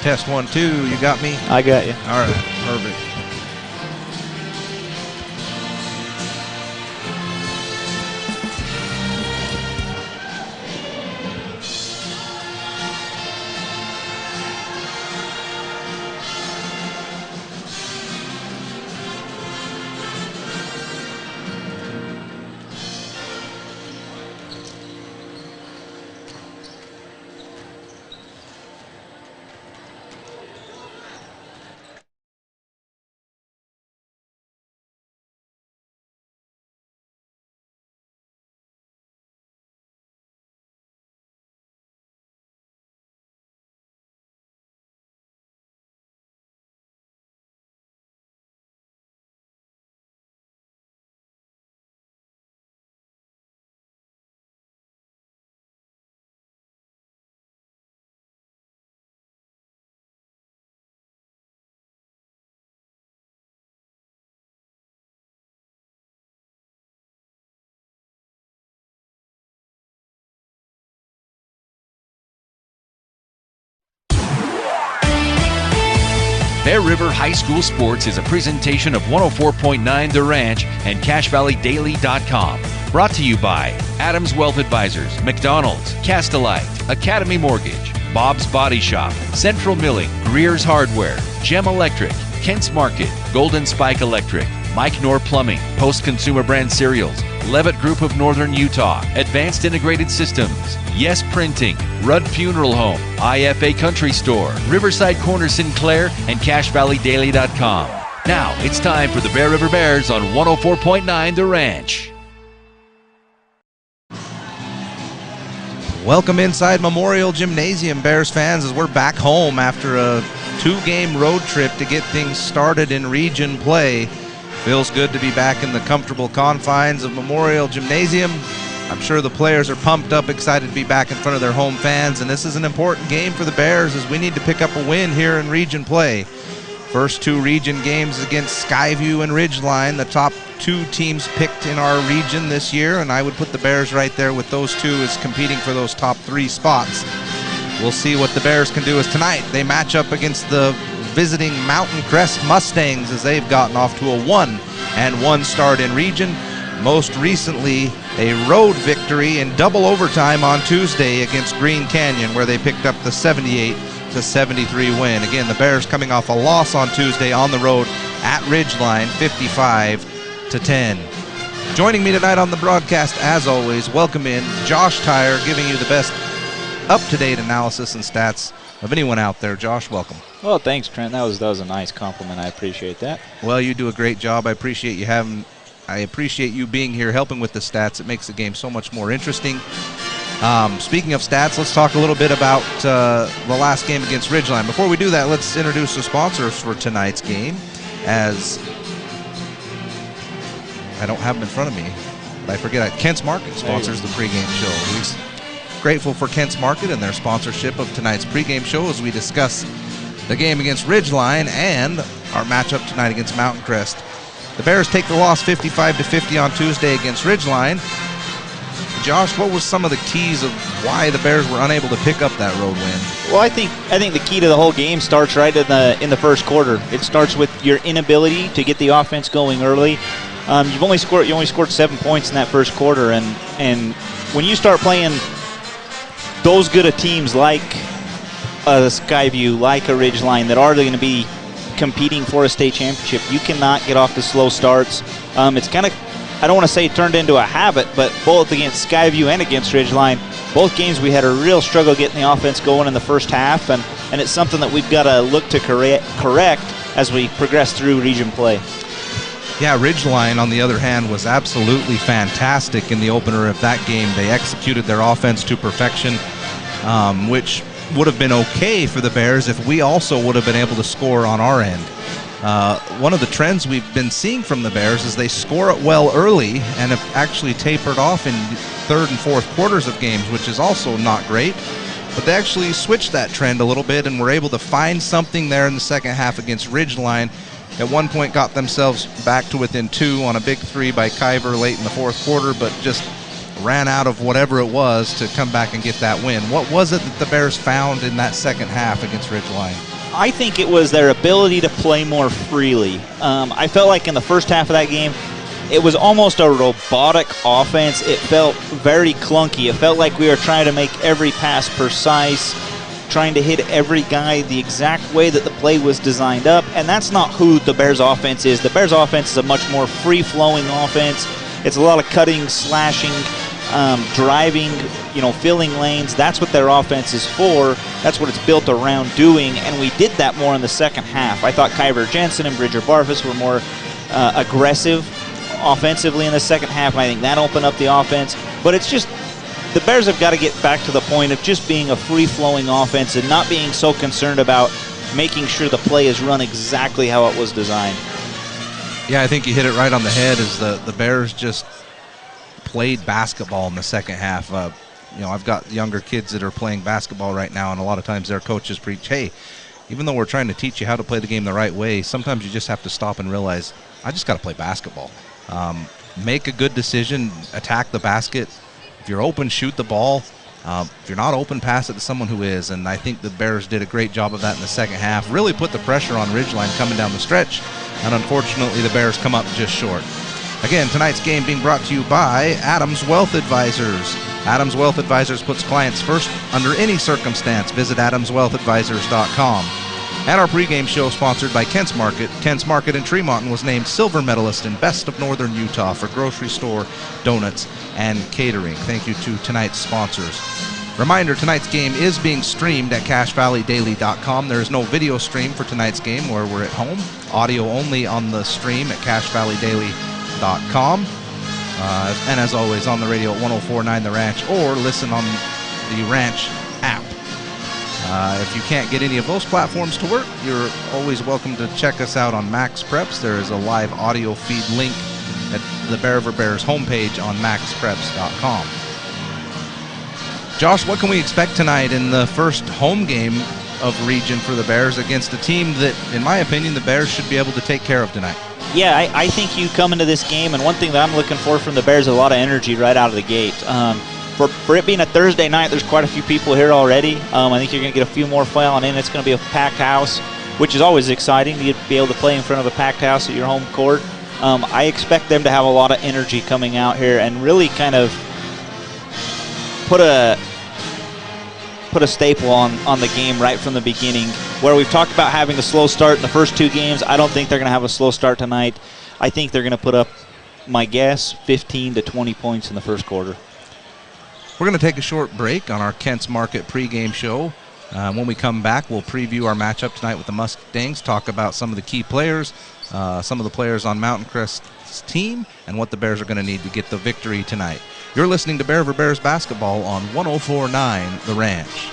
Test 1, 2. You got me? I got you. All right, perfect. Bear River High School Sports is a presentation of 104.9 The Ranch and CashValleyDaily.com. Brought to you by Adams Wealth Advisors, McDonald's, Castelite, Academy Mortgage, Bob's Body Shop, Central Milling, Greer's Hardware, Gem Electric, Kent's Market, Golden Spike Electric, Mike Knorr Plumbing, Post Consumer Brand Cereals, Levitt Group of Northern Utah, Advanced Integrated Systems, Yes Printing, Rudd Funeral Home, IFA Country Store, Riverside Corner Sinclair, and CashValleyDaily.com. Now it's time for the Bear River Bears on 104.9 The Ranch. Welcome inside Memorial Gymnasium, Bears fans, as we're back home after a 2-game road trip to get things started in region play. Feels good to be back in the comfortable confines of Memorial Gymnasium. I'm sure the players are pumped up, excited to be back in front of their home fans, and this is an important game for the Bears as we need to pick up a win here in region play. First 2 region games against Skyview and Ridgeline, the top 2 teams picked in our region this year, and I would put the Bears right there with those 2 as competing for those top 3 spots. We'll see what the Bears can do as tonight they match up against the visiting Mountain Crest Mustangs as they've gotten off to a 1-1 start in region. Most recently, a road victory in double overtime on Tuesday against Green Canyon, where they picked up the 78-73 win. Again, the Bears coming off a loss on Tuesday on the road at Ridgeline, 55-10. Joining me tonight on the broadcast, as always, welcome in Josh Tyre, giving you the best up-to-date analysis and stats of anyone out there. Josh, welcome. Well, thanks, Trent. That was a nice compliment. I appreciate that. Well, you do a great job. I appreciate you being here helping with the stats. It makes the game so much more interesting. Speaking of stats, let's talk a little bit about the last game against Ridgeline. Before we do that, let's introduce the sponsors for tonight's game, as I don't have them in front of me, but I forget. Kent's Market sponsors the pregame show. We're grateful for Kent's Market and their sponsorship of tonight's pregame show as we discuss the game against Ridgeline and our matchup tonight against Mountain Crest. The Bears take the loss 55-50 on Tuesday against Ridgeline. Josh, what were some of the keys of why the Bears were unable to pick up that road win? Well, I think the key to the whole game starts right in the first quarter. It starts with your inability to get the offense going early. You only scored 7 points in that first quarter, and when you start playing those good of teams like a Skyview, like a Ridgeline, that are going to be competing for a state championship, you cannot get off the slow starts. It's kind of, I don't want to say turned into a habit, but both against Skyview and against Ridgeline, both games we had a real struggle getting the offense going in the first half, and it's something that we've got to look to correct as we progress through region play. Yeah, Ridgeline, on the other hand, was absolutely fantastic in the opener of that game. They executed their offense to perfection, which would have been okay for the Bears if we also would have been able to score on our end. One of the trends we've been seeing from the Bears is they score it well early and have actually tapered off in third and fourth quarters of games, which is also not great. But they actually switched that trend a little bit and were able to find something there in the second half against Ridgeline. At one point got themselves back to within 2 on a big 3 by Kyver late in the fourth quarter, but just ran out of whatever it was to come back and get that win. What was it that the Bears found in that second half against Ridgeline? I think it was their ability to play more freely. I felt like in the first half of that game, it was almost a robotic offense. It felt very clunky. It felt like we were trying to make every pass precise, trying to hit every guy the exact way that the play was designed up, and that's not who the Bears offense is. The Bears offense is a much more free-flowing offense. It's a lot of cutting, slashing, driving, filling lanes. That's what their offense is for. That's what it's built around doing, and we did that more in the second half. I thought Kyver Jensen and Bridger Barfus were more aggressive offensively in the second half, and I think that opened up the offense. But it's just the Bears have got to get back to the point of just being a free-flowing offense and not being so concerned about making sure the play is run exactly how it was designed. Yeah, I think you hit it right on the head. Is the Bears just played basketball in the second half. I've got younger kids that are playing basketball right now, and a lot of times their coaches preach, hey, even though we're trying to teach you how to play the game the right way, sometimes you just have to stop and realize, I just got to play basketball. Make a good decision, attack the basket. If you're open, shoot the ball. If you're not open, pass it to someone who is. And I think the Bears did a great job of that in the second half. Really put the pressure on Ridgeline coming down the stretch. And unfortunately, the Bears come up just short. Again, tonight's game being brought to you by Adams Wealth Advisors. Adams Wealth Advisors puts clients first under any circumstance. Visit adamswealthadvisors.com. And our pregame show sponsored by Kent's Market. Kent's Market in Tremonton was named silver medalist in Best of Northern Utah for grocery store, donuts, and catering. Thank you to tonight's sponsors. Reminder, tonight's game is being streamed at CashValleyDaily.com. There is no video stream for tonight's game where we're at home. Audio only on the stream at CashValleyDaily.com. And as always, on the radio at 104.9 The Ranch, or listen on the Ranch app. If you can't get any of those platforms to work, you're always welcome to check us out on Max Preps. There is a live audio feed link at the Bear River Bears homepage on maxpreps.com. Josh, what can we expect tonight in the first home game of region for the Bears against a team that, in my opinion, the Bears should be able to take care of tonight? Yeah, I think you come into this game, and one thing that I'm looking for from the Bears is a lot of energy right out of the gate. For it being a Thursday night, there's quite a few people here already. I think you're going to get a few more filing in. It's going to be a packed house, which is always exciting to be able to play in front of a packed house at your home court. I expect them to have a lot of energy coming out here and really kind of put a staple on the game right from the beginning. Where we've talked about having a slow start in the first two games, I don't think they're going to have a slow start tonight. I think they're going to put up, my guess, 15 to 20 points in the first quarter. We're going to take a short break on our Kent's Market pregame show. When we come back, we'll preview our matchup tonight with the Mustangs, talk about some of the key players, some of the players on Mountain Crest's team, and what the Bears are going to need to get the victory tonight. You're listening to Bear River Bears basketball on 104.9 The Ranch.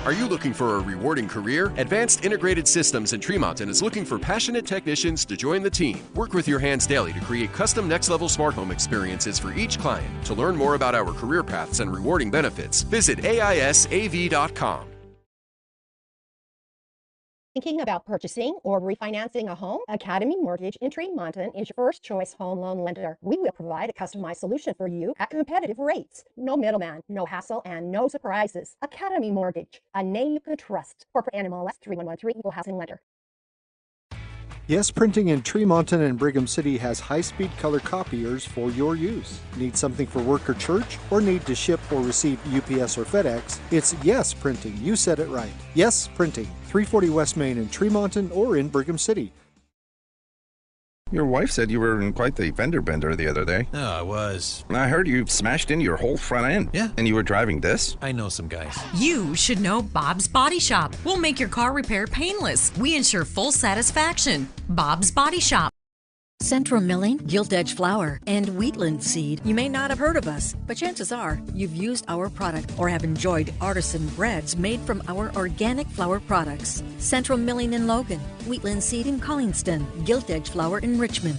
Are you looking for a rewarding career? Advanced Integrated Systems in Tremonton is looking for passionate technicians to join the team. Work with your hands daily to create custom next-level smart home experiences for each client. To learn more about our career paths and rewarding benefits, visit AISAV.com. Thinking about purchasing or refinancing a home? Academy Mortgage in Tremonton is your first choice home loan lender. We will provide a customized solution for you at competitive rates. No middleman, no hassle, and no surprises. Academy Mortgage, a name you can trust. Corporate NMLS 3113, Equal Housing Lender. Yes Printing in Tremonton and Brigham City has high-speed color copiers for your use. Need something for work or church? Or need to ship or receive UPS or FedEx? It's Yes Printing. You said it right. Yes Printing. 340 West Main in Tremonton or in Brigham City. Your wife said you were in quite the fender bender the other day. Oh, I was. I heard you smashed in your whole front end. Yeah. And you were driving this? I know some guys. You should know Bob's Body Shop. We'll make your car repair painless. We ensure full satisfaction. Bob's Body Shop. Central Milling, Gilt Edge Flour, and Wheatland Seed. You may not have heard of us, but chances are you've used our product or have enjoyed artisan breads made from our organic flour products. Central Milling in Logan, Wheatland Seed in Collingston, Gilt Edge Flour in Richmond.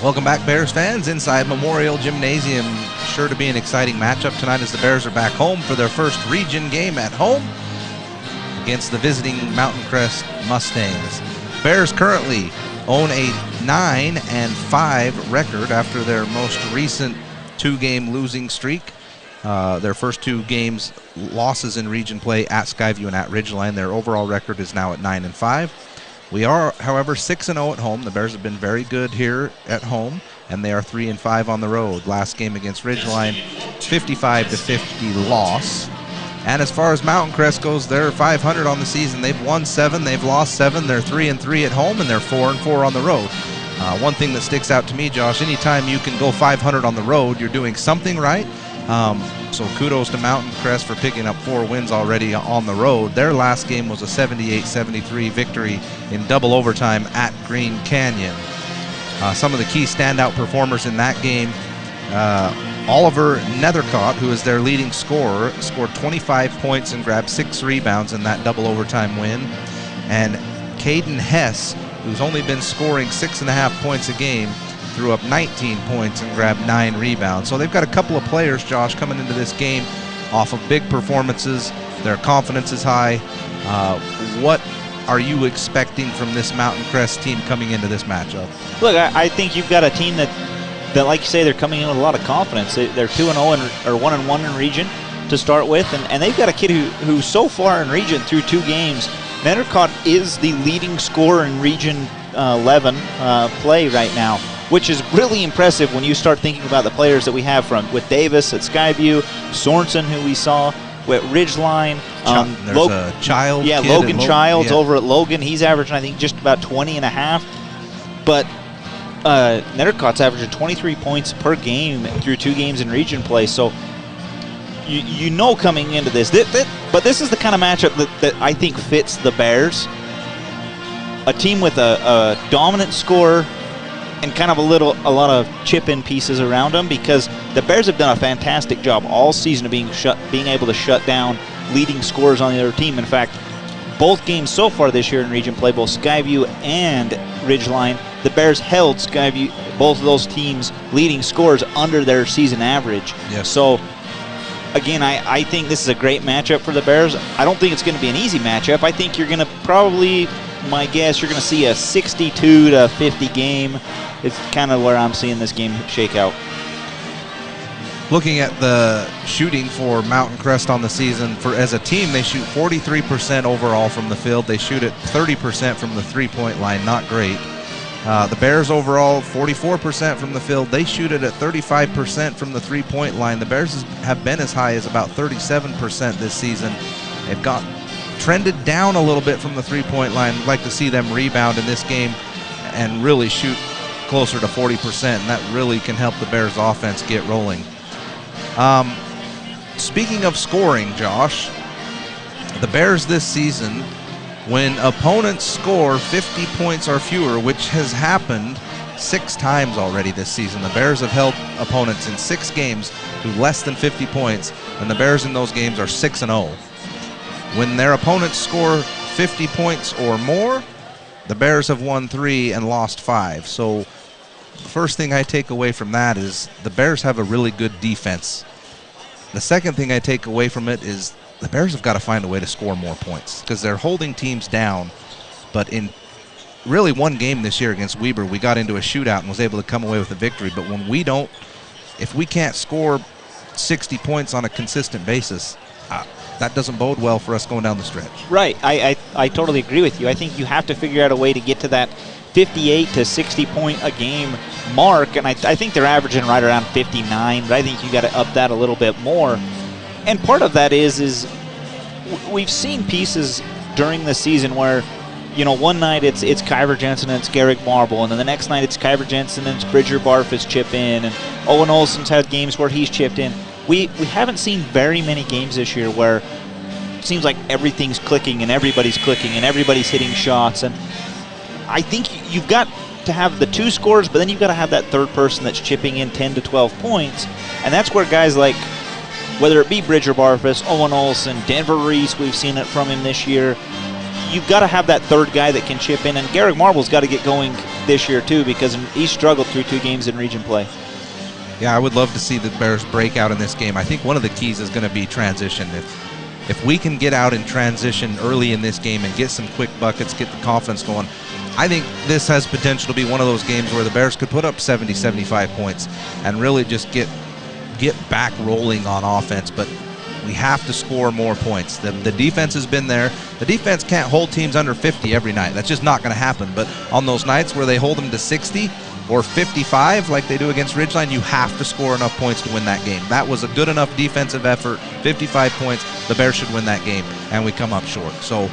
Welcome back, Bears fans, inside Memorial Gymnasium. Sure to be an exciting matchup tonight as the Bears are back home for their first region game at home against the visiting Mountain Crest Mustangs. Bears currently own a 9-5 record after their most recent two-game losing streak. Their first two games losses in region play at Skyview and at Ridgeline. Their overall record is now at 9-5. We are, however, 6-0 at home. The Bears have been very good here at home, and they are 3-5 on the road. Last game against Ridgeline, 55-50 loss. And as far as Mountain Crest goes, they're 500 on the season. They've won 7, they've lost 7. They're 3-3 at home, and they're 4-4 on the road. One thing that sticks out to me, Josh, anytime you can go 500 on the road, you're doing something right. So kudos to Mountain Crest for picking up 4 wins already on the road. Their last game was a 78-73 victory in double overtime at Green Canyon. Some of the key standout performers in that game, Oliver Nethercott, who is their leading scorer, scored 25 points and grabbed 6 rebounds in that double overtime win. And Caden Hess, who's only been scoring 6.5 points a game, threw up 19 points and grabbed 9 rebounds. So they've got a couple of players, Josh, coming into this game off of big performances. Their confidence is high. What are you expecting from this Mountain Crest team coming into this matchup? Look, I think you've got a team that, like you say, they're coming in with a lot of confidence. They're 2-0 or 1-1 in region to start with, and they've got a kid who so far in region through 2 games, Nethercott is the leading scorer in region 11 play right now, which is really impressive when you start thinking about the players that we have with Davis at Skyview, Sorensen, who we saw with Ridgeline. There's a Child. Yeah, Logan Childs over at Logan. He's averaging, I think, just about 20.5. But Nethercott's averaging 23 points per game through 2 games in region play. So you know coming into this, but this is the kind of matchup that I think fits the Bears. A team with a dominant scorer and kind of a lot of chip-in pieces around them, because the Bears have done a fantastic job all season of being able to shut down leading scorers on the other team. In fact, both games so far this year in region play, both Skyview and Ridgeline, the Bears held Skyview, both of those teams' leading scorers under their season average. Yes. So, again, I think this is a great matchup for the Bears. I don't think it's going to be an easy matchup. I think you're going to probably, my guess, you're going to see a 62-50 game. It's kind of where I'm seeing this game shake out. Looking at the shooting for Mountain Crest on the season, as a team, they shoot 43% overall from the field. They shoot at 30% from the three-point line. Not great. The Bears overall, 44% from the field. They shoot it at 35% from the three-point line. The Bears have been as high as about 37% this season. They've got trended down a little bit from the three-point line. I'd like to see them rebound in this game and really shoot closer to 40%, and that really can help the Bears offense get rolling. Speaking of scoring, Josh, the Bears this season, when opponents score 50 points or fewer, which has happened 6 times already this season, the Bears have held opponents in 6 games to less than 50 points, and the Bears in those games are 6-0. When their opponents score 50 points or more, the Bears have won 3 and lost 5. So the first thing I take away from that is the Bears have a really good defense. The second thing I take away from it is the Bears have got to find a way to score more points, because they're holding teams down. But in really one game this year against Weber, we got into a shootout and was able to come away with a victory. But when we don't, if we can't score 60 points on a consistent basis, that doesn't bode well for us going down the stretch. Right. I totally agree with you. I think you have to figure out a way to get to that 58 to 60 point a game mark, and I think they're averaging right around 59, but I think you got to up that a little bit more. And part of that is we've seen pieces during the season where, you know, one night it's Kyver Jensen and it's Garrick Marble, and then the next night it's Kyver Jensen and it's Bridger Barfus chip in, and Owen Olson's had games where he's chipped in. We haven't seen very many games this year where it seems like everything's clicking and everybody's hitting shots, and I think you've got to have the 2 scorers, but then you've got to have that third person that's chipping in 10 to 12 points, and that's where guys like, whether it be Bridger Barfus, Owen Olson, Denver Reese, we've seen it from him this year, you've got to have that third guy that can chip in, and Garrick Marble's got to get going this year too, because he's struggled through 2 games in region play. Yeah, I would love to see the Bears break out in this game. I think one of the keys is going to be transition. If we can get out in transition early in this game and get some quick buckets, get the confidence going, I think this has potential to be one of those games where the Bears could put up 70, 75 points and really just get back rolling on offense. But We have to score more points. The defense has been there. The defense can't hold teams under 50 every night. That's just not going to happen. But on those nights where they hold them to 60 or 55 like they do against Ridgeline, you have to score enough points to win that game. That was a good enough defensive effort. 55 points. The Bears should win that game, and we come up short. So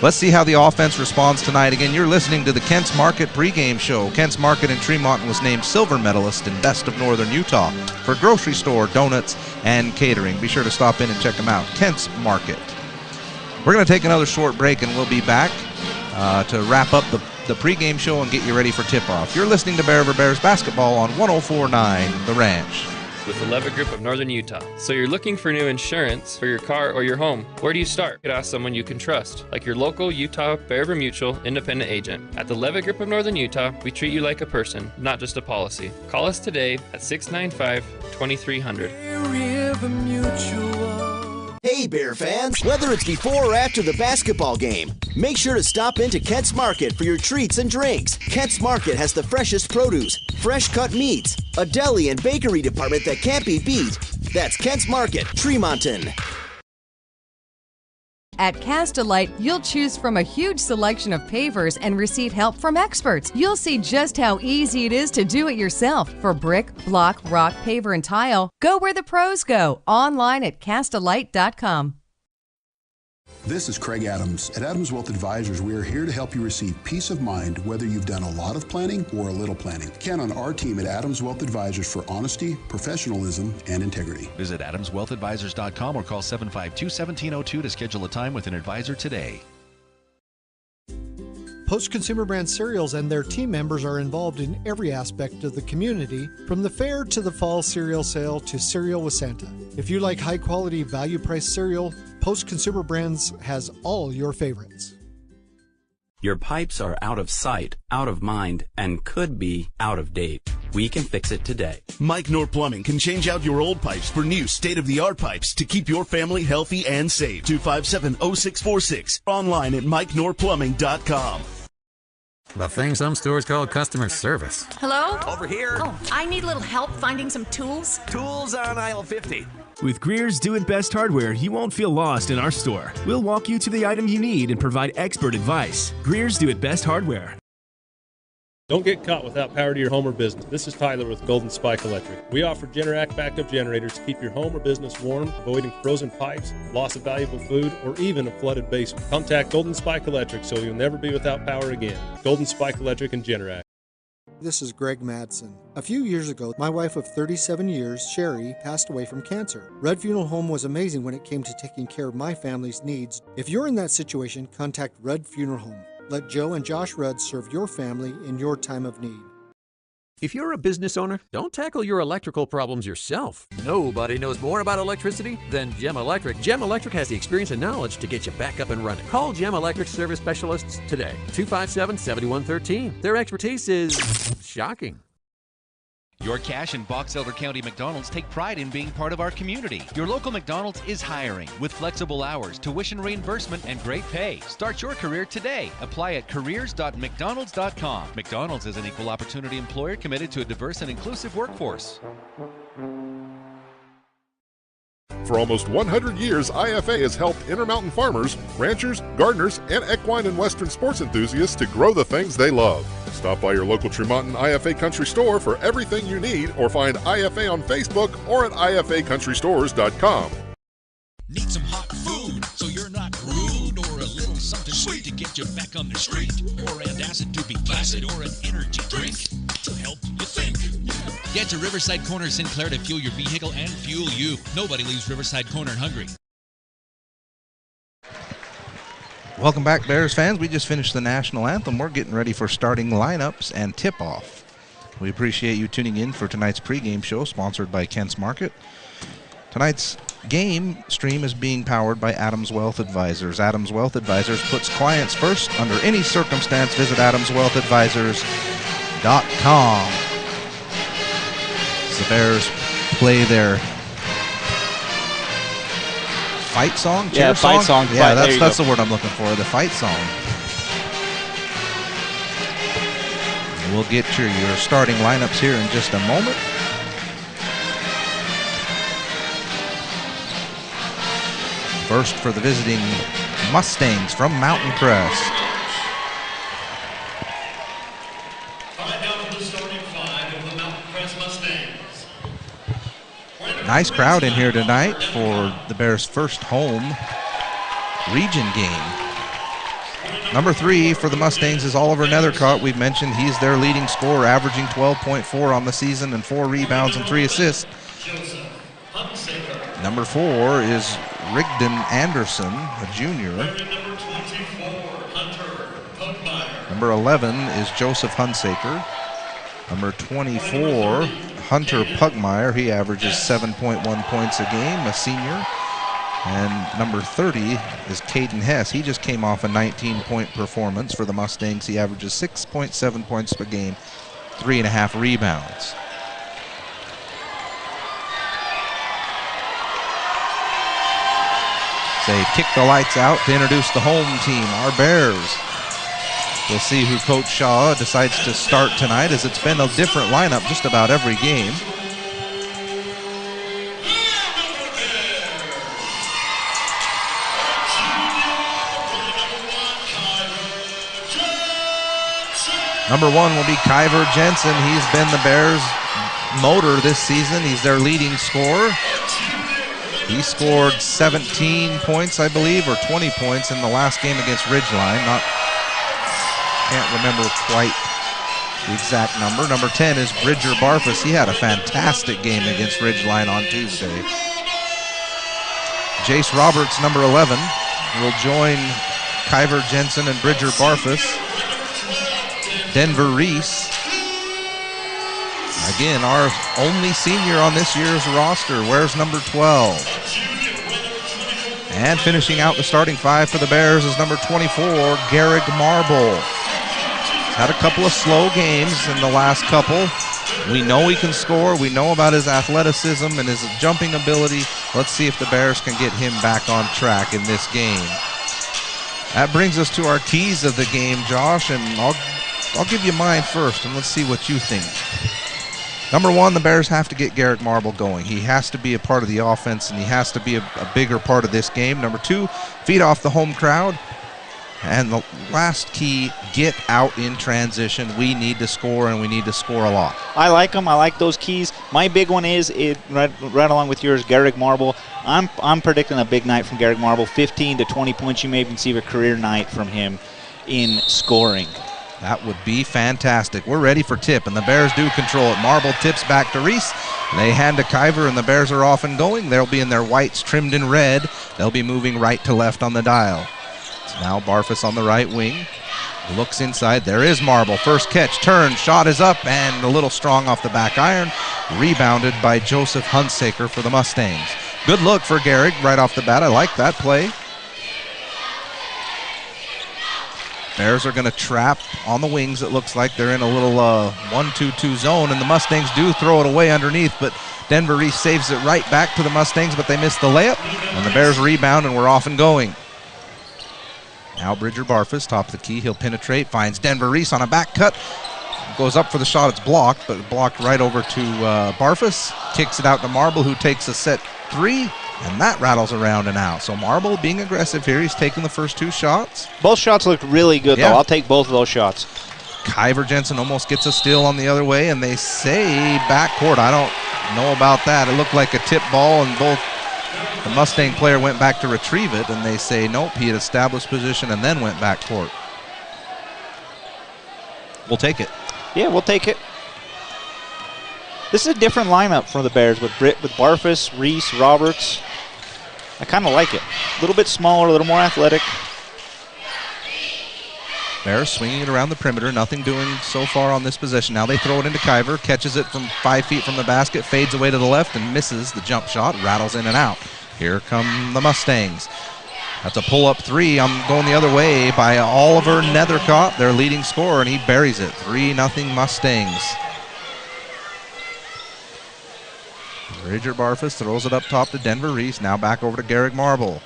let's see how the offense responds tonight. Again, you're listening to the Kent's Market pregame show. Kent's Market in Tremont was named silver medalist in Best of Northern Utah for grocery store, donuts, and catering. Be sure to stop in and check them out. Kent's Market. We're going to take another short break, and we'll be back to wrap up the pregame show and get you ready for tip-off. You're listening to Bear River Bears basketball on 104.9 The Ranch. With the Levitt Group of Northern Utah. So you're looking for new insurance for your car or your home. Where do you start? You could ask someone you can trust, like your local Utah Bear River Mutual independent agent. At the Levitt Group of Northern Utah, we treat you like a person, not just a policy. Call us today at 695-2300. Bear River Mutual. Hey Bear fans, whether it's before or after the basketball game, make sure to stop into Kent's Market for your treats and drinks. Kent's Market has the freshest produce, fresh cut meats, a deli and bakery department that can't be beat. That's Kent's Market, Tremonton. At Cast-A-Lite, you'll choose from a huge selection of pavers and receive help from experts. You'll see just how easy it is to do it yourself. For brick, block, rock, paver, and tile, go where the pros go. Online at castalite.com. This is Craig Adams. At Adams Wealth Advisors, we are here to help you receive peace of mind whether you've done a lot of planning or a little planning. Count on our team at Adams Wealth Advisors for honesty, professionalism, and integrity. Visit AdamsWealthAdvisors.com or call 752-1702 to schedule a time with an advisor today. Post Consumer Brand Cereals and their team members are involved in every aspect of the community, from the fair to the fall cereal sale to Cereal with Santa. If you like high-quality, value-priced cereal, Post Consumer Brands has all your favorites. Your pipes are out of sight, out of mind, and could be out of date. We can fix it today. Mike Knorr Plumbing can change out your old pipes for new state-of-the-art pipes to keep your family healthy and safe. 257-0646. Online at MikeKnorrPlumbing.com. The thing some stores call customer service. Hello? Over here. Oh, I need a little help finding some tools. Tools on aisle 50. With Greer's Do It Best hardware, you won't feel lost in our store. We'll walk you to the item you need and provide expert advice. Greer's Do It Best hardware. Don't get caught without power to your home or business. This is Tyler with Golden Spike Electric. We offer Generac backup generators to keep your home or business warm, avoiding frozen pipes, loss of valuable food, or even a flooded basement. Contact Golden Spike Electric so you'll never be without power again. Golden Spike Electric and Generac. This is Greg Madsen. A few years ago, my wife of 37 years, Sherry, passed away from cancer. Red Funeral Home was amazing when it came to taking care of my family's needs. If you're in that situation, contact Red Funeral Home. Let Joe and Josh Rudd serve your family in your time of need. If you're a business owner, don't tackle your electrical problems yourself. Nobody knows more about electricity than Gem Electric. Gem Electric has the experience and knowledge to get you back up and running. Call Gem Electric service specialists today, 257-7113. Their expertise is shocking. Your Cache and Box Elder County McDonald's take pride in being part of our community. Your local McDonald's is hiring with flexible hours, tuition reimbursement, and great pay. Start your career today. Apply at careers.mcdonalds.com. McDonald's is an equal opportunity employer committed to a diverse and inclusive workforce. For almost 100 years, IFA has helped Intermountain farmers, ranchers, gardeners, and equine and western sports enthusiasts to grow the things they love. Stop by your local Tremonton IFA Country Store for everything you need, or find IFA on Facebook or at IFACountryStores.com. Need some hot food so you're not rude, or a little something sweet to get you back on the street, or antacid to be placid, or an energy drink to help you think. Get to Riverside Corner Sinclair to fuel your vehicle and fuel you. Nobody leaves Riverside Corner hungry. Welcome back, Bears fans. We just finished the national anthem. We're getting ready for starting lineups and tip-off. We appreciate you tuning in for tonight's pregame show, sponsored by Kent's Market. Tonight's game stream is being powered by Adams Wealth Advisors. Adams Wealth Advisors puts clients first under any circumstance. Visit AdamsWealthAdvisors.com. The Bears play their fight song? Yeah, fight song. Yeah, that's the word I'm looking for, the fight song. We'll get your starting lineups here in just a moment. First for the visiting Mustangs from Mountain Crest. Nice crowd in here tonight for the Bears' first home region game. Number 3 for the Mustangs is Oliver Nethercott. We've mentioned he's their leading scorer, averaging 12.4 on the season and 4 rebounds and 3 assists. Number 4 is Rigdon Anderson, a junior. Number 11 is Joseph Hunsaker. Number 24, Hunter Pugmire. He averages 7.1 points a game, a senior. And number 30 is Caden Hess. He just came off a 19-point performance for the Mustangs. He averages 6.7 points per game, 3.5 rebounds. They kick the lights out to introduce the home team, our Bears. We'll see who Coach Shaw decides to start tonight, as it's been a different lineup just about every game. Number 1 will be Kyver Jensen. He's been the Bears' motor this season. He's their leading scorer. He scored 17 points, I believe, or 20 points in the last game against Ridgeline. Can't remember quite the exact number. Number 10 is Bridger Barfus. He had a fantastic game against Ridgeline on Tuesday. Jace Roberts, number 11, will join Kyver Jensen and Bridger Barfus. Denver Reese, again, our only senior on this year's roster, wears number 12. And finishing out the starting 5 for the Bears is number 24, Garrick Marble. He's had a couple of slow games in the last couple. We know he can score. We know about his athleticism and his jumping ability. Let's see if the Bears can get him back on track in this game. That brings us to our keys of the game, Josh, and I'll give you mine first, and let's see what you think. Number 1, the Bears have to get Garrick Marble going. He has to be a part of the offense, and he has to be a bigger part of this game. Number 2, feed off the home crowd. And the last key, get out in transition. We need to score, and we need to score a lot. I like them. I like those keys. My big one is, right along with yours, Garrick Marble. I'm predicting a big night from Garrick Marble, 15 to 20 points. You may even see a career night from him in scoring. That would be fantastic. We're ready for tip, and the Bears do control it. Marble tips back to Reese. They hand to Kyver, and the Bears are off and going. They'll be in their whites trimmed in red. They'll be moving right to left on the dial. It's now Barfus on the right wing. Looks inside. There is Marble. First catch, turn, shot is up, and a little strong off the back iron. Rebounded by Joseph Hunsaker for the Mustangs. Good look for Garrick right off the bat. I like that play. Bears are going to trap on the wings. It looks like they're in a little 1-2-2 zone, and the Mustangs do throw it away underneath, but Denver Reese saves it right back to the Mustangs, but they miss the layup, and the Bears rebound, and we're off and going. Now Bridger Barfus, top of the key. He'll penetrate, finds Denver Reese on a back cut. Goes up for the shot. It's blocked, but blocked right over to Barfus. Kicks it out to Marble, who takes a set 3. And that rattles around and out. So Marble being aggressive here. He's taking the first 2 shots. Both shots looked really good, though. I'll take both of those shots. Kyver Jensen almost gets a steal on the other way, and they say backcourt. I don't know about that. It looked like a tip ball, and both the Mustang player went back to retrieve it, and they say nope, he had established position and then went backcourt. We'll take it. Yeah, we'll take it. This is a different lineup for the Bears with Barfus, Reese, Roberts. I kind of like it. A little bit smaller, a little more athletic. Bears swinging it around the perimeter. Nothing doing so far on this possession. Now they throw it into Kyver. Catches it from 5 feet from the basket. Fades away to the left and misses the jump shot. Rattles in and out. Here come the Mustangs. That's a pull-up 3. I'm going the other way by Oliver Nethercott, their leading scorer, and he buries it. 3-0 Mustangs. Bridger Barfus throws it up top to Denver Reese. Now back over to Garrick Marble.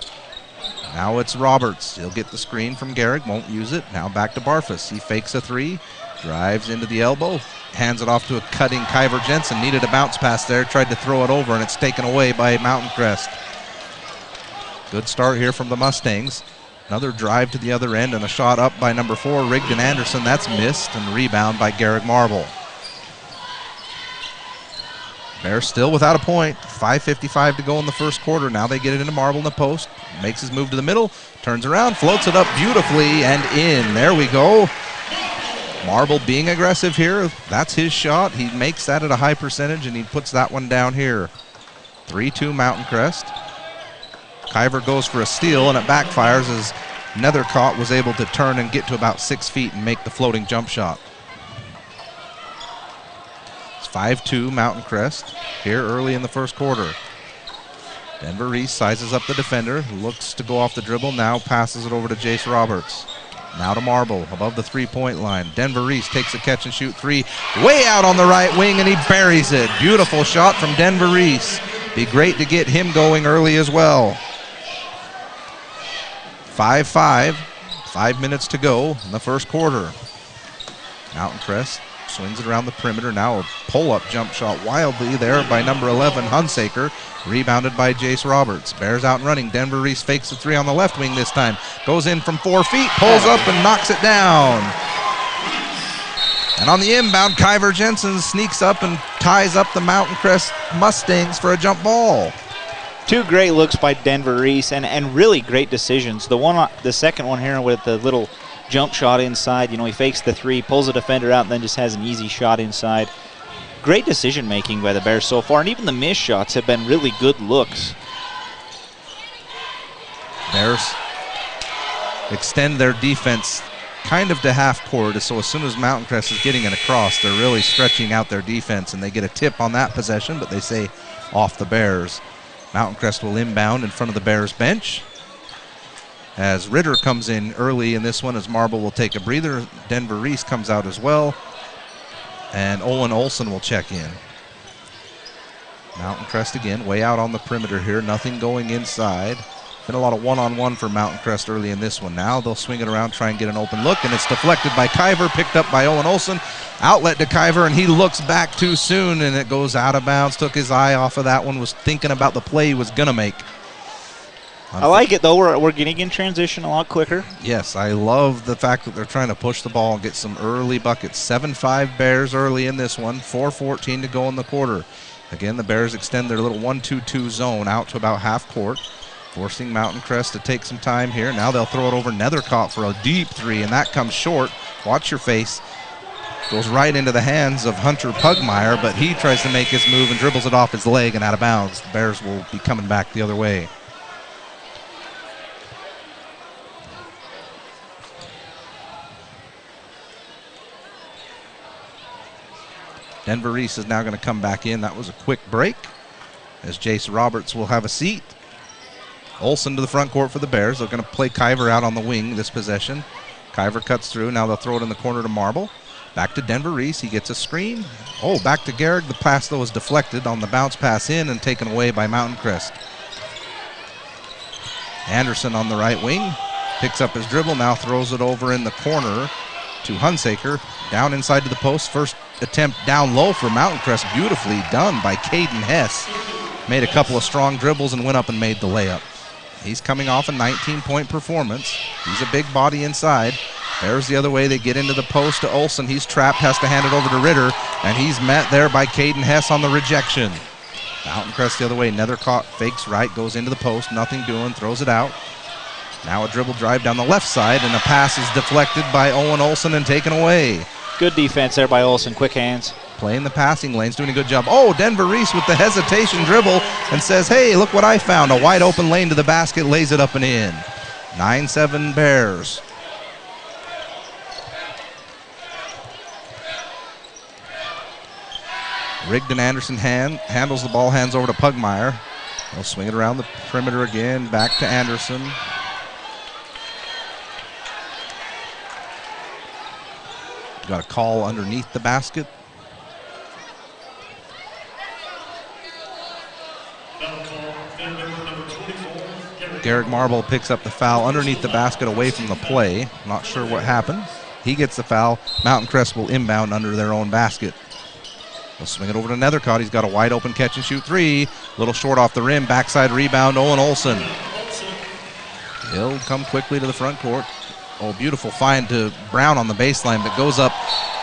Now it's Roberts. He'll get the screen from Garrick. Won't use it. Now back to Barfus. He fakes a 3. Drives into the elbow. Hands it off to a cutting Kyver Jensen. Needed a bounce pass there. Tried to throw it over, and it's taken away by Mountain Crest. Good start here from the Mustangs. Another drive to the other end and a shot up by number 4, Rigdon Anderson. That's missed, and rebound by Garrick Marble. Bears still without a point. 5:55 to go in the first quarter. Now they get it into Marble in the post. Makes his move to the middle. Turns around, floats it up beautifully, and in. There we go. Marble being aggressive here. That's his shot. He makes that at a high percentage, and he puts that one down here. 3-2 Mountain Crest. Kiver goes for a steal, and it backfires as Nethercott was able to turn and get to about 6 feet and make the floating jump shot. It's 5-2 Mountain Crest here early in the first quarter. Denver Reese sizes up the defender, looks to go off the dribble, now passes it over to Jace Roberts. Now to Marble, above the three-point line. Denver Reese takes a catch-and-shoot three, way out on the right wing, and he buries it. Beautiful shot from Denver Reese. Be great to get him going early as well. 5-5, 5 minutes to go in the first quarter. Mountain Crest swings it around the perimeter. Now a pull-up jump shot wildly there by number 11, Hunsaker. Rebounded by Jace Roberts. Bears out and running. Denver Reese fakes the three on the left wing this time. Goes in from 4 feet, pulls up and knocks it down. And on the inbound, Kiver Jensen sneaks up and ties up the Mountain Crest Mustangs for a jump ball. Two great looks by Denver Reese and really great decisions. The second one here with the little jump shot inside. You know, he fakes the three, pulls the defender out, and then just has an easy shot inside. Great decision making by the Bears so far, and even the missed shots have been really good looks. Bears extend their defense kind of to half court, so as soon as Mountain Crest is getting it across, they're really stretching out their defense, and they get a tip on that possession, but they say off the Bears. Mountain Crest will inbound in front of the Bears bench as Ritter comes in early in this one, as Marble will take a breather. Denver Reese comes out as well, and Owen Olson will check in. Mountain Crest again, way out on the perimeter here, nothing going inside. Been a lot of one-on-one for Mountain Crest early in this one. Now they'll swing it around, try and get an open look, and it's deflected by Kiver, picked up by Owen Olson. Outlet to Kiver, and he looks back too soon, and it goes out of bounds. Took his eye off of that one, was thinking about the play he was going to make. I like it, though. We're getting in transition a lot quicker. Yes, I love the fact that they're trying to push the ball and get some early buckets. 7-5 Bears early in this one, 4:14 to go in the quarter. Again, the Bears extend their little 1-2-2 zone out to about half court, forcing Mountain Crest to take some time here. Now they'll throw it over Nethercott for a deep three, and that comes short. Watch your face. Goes right into the hands of Hunter Pugmire, but he tries to make his move and dribbles it off his leg and out of bounds. The Bears will be coming back the other way. Denver Reese is now going to come back in. That was a quick break, as Jace Roberts will have a seat. Olson to the front court for the Bears. They're going to play Kiver out on the wing this possession. Kiver cuts through. Now they'll throw it in the corner to Marble. Back to Denver Reese. He gets a screen. Oh, back to Garrick. The pass, though, is deflected on the bounce pass in and taken away by Mountain Crest. Anderson on the right wing. Picks up his dribble. Now throws it over in the corner to Hunsaker. Down inside to the post. First attempt down low for Mountain Crest. Beautifully done by Caden Hess. Made a couple of strong dribbles and went up and made the layup. He's coming off a 19-point performance. He's a big body inside. Bears the other way. They get into the post to Olson. He's trapped, has to hand it over to Ritter, and he's met there by Caden Hess on the rejection. Mountain Crest the other way. Nethercott fakes right, goes into the post. Nothing doing, throws it out. Now a dribble drive down the left side, and the pass is deflected by Owen Olson and taken away. Good defense there by Olson. Quick hands. Playing the passing lanes, doing a good job. Oh, Denver Reese with the hesitation dribble and says, hey, look what I found. A wide open lane to the basket, lays it up and in. 9-7 Bears. Rigdon Anderson handles the ball, hands over to Pugmire. They'll swing it around the perimeter again, back to Anderson. Got a call underneath the basket. Garrick Marble picks up the foul underneath the basket away from the play. Not sure what happened. He gets the foul. Mountain Crest will inbound under their own basket. They'll swing it over to Nethercott. He's got a wide open catch and shoot three. Little short off the rim. Backside rebound, Owen Olson. He'll come quickly to the front court. Oh, beautiful find to Brown on the baseline, but goes up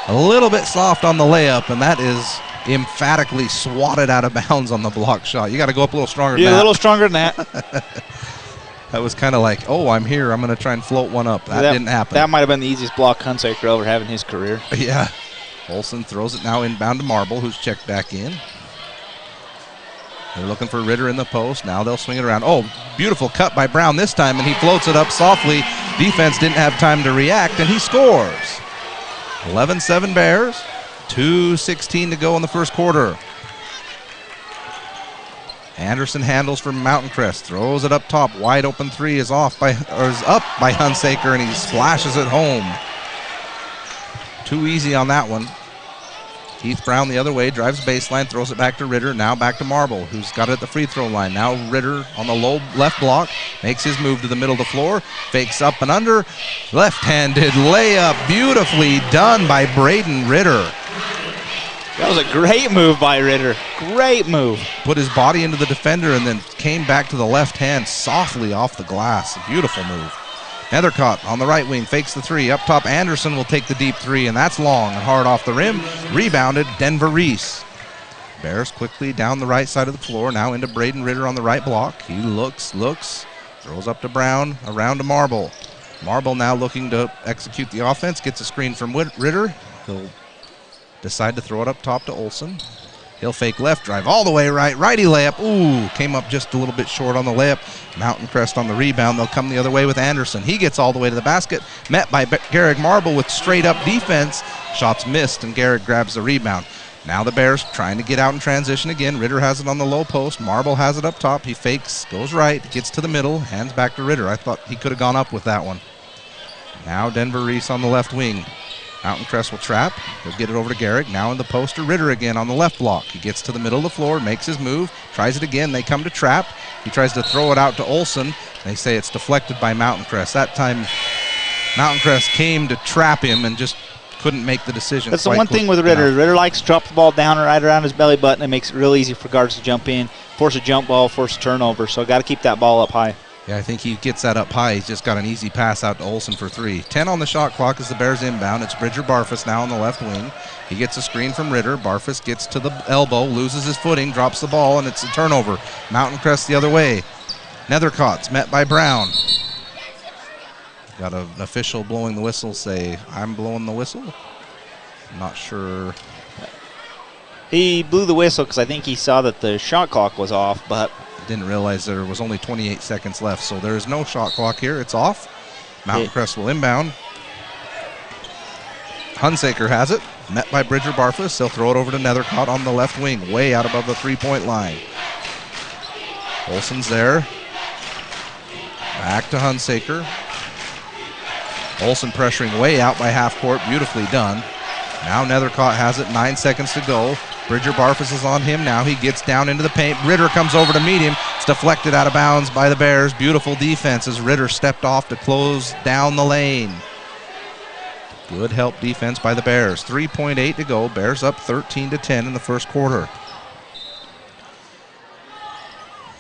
a little bit soft on the layup, and that is emphatically swatted out of bounds on the block shot. You got to go up a little stronger than that. Yeah, a little stronger than that. That was kind of like, oh, I'm here. I'm going to try and float one up. That didn't happen. That might have been the easiest block Hunsaker ever have in his career. Yeah. Olsen throws it now inbound to Marble, who's checked back in. They're looking for Ritter in the post. Now they'll swing it around. Oh, beautiful cut by Brown this time, and he floats it up softly. Defense didn't have time to react, and he scores. 11-7 Bears. 2:16 to go in the first quarter. Anderson handles from Mountain Crest, throws it up top. Wide open three is up by Hunsaker, and he splashes it home. Too easy on that one. Heath Brown the other way, drives baseline, throws it back to Ritter. Now back to Marble, who's got it at the free throw line. Now Ritter on the low left block, makes his move to the middle of the floor, fakes up and under. Left-handed layup, beautifully done by Braden Ritter. That was a great move by Ritter. Great move. Put his body into the defender and then came back to the left hand softly off the glass. A beautiful move. Nethercott on the right wing, fakes the three. Up top, Anderson will take the deep three, and that's long and hard off the rim. Rebounded, Denver Reese. Bears quickly down the right side of the floor, now into Braden Ritter on the right block. He looks, throws up to Brown, around to Marble. Marble now looking to execute the offense, gets a screen from Ritter. He'll decide to throw it up top to Olsen. He'll fake left, drive all the way right, righty layup. Ooh, came up just a little bit short on the layup. Mountain Crest on the rebound. They'll come the other way with Anderson. He gets all the way to the basket, met by Garrick Marble with straight up defense. Shots missed, and Garrick grabs the rebound. Now the Bears trying to get out in transition again. Ritter has it on the low post. Marble has it up top. He fakes, goes right, gets to the middle, hands back to Ritter. I thought he could have gone up with that one. Now Denver Reese on the left wing. Mountain Crest will trap. He'll get it over to Garrick. Now in the post to Ritter again on the left block. He gets to the middle of the floor, makes his move, tries it again. They come to trap. He tries to throw it out to Olsen. They say it's deflected by Mountain Crest. That time, Mountain Crest came to trap him and just couldn't make the decision. That's the one thing with Ritter. Ritter likes to drop the ball down right around his belly button. It makes it real easy for guards to jump in, force a jump ball, force a turnover. So got to keep that ball up high. Yeah, I think he gets that up high. He's just got an easy pass out to Olsen for three. 10 on the shot clock as the Bears inbound. It's Bridger Barfus now on the left wing. He gets a screen from Ritter. Barfus gets to the elbow, loses his footing, drops the ball, and it's a turnover. Mountain Crest the other way. Nethercott's met by Brown. Got an official blowing the whistle say, I'm blowing the whistle? I'm not sure. He blew the whistle because I think he saw that the shot clock was off, but didn't realize there was only 28 seconds left, so there is no shot clock here. It's off. Mountain Crest will inbound. Hunsaker has it, met by Bridger Barfus. They'll throw it over to Nethercott on the left wing, way out above the three-point line. Olsen's there. Back to Hunsaker. Olsen pressuring way out by half court, beautifully done. Now Nethercott has it, 9 seconds to go. Bridger Barfus is on him now. He gets down into the paint. Ritter comes over to meet him. It's deflected out of bounds by the Bears. Beautiful defense as Ritter stepped off to close down the lane. Good help defense by the Bears. 3.8 to go. Bears up 13-10 in the first quarter.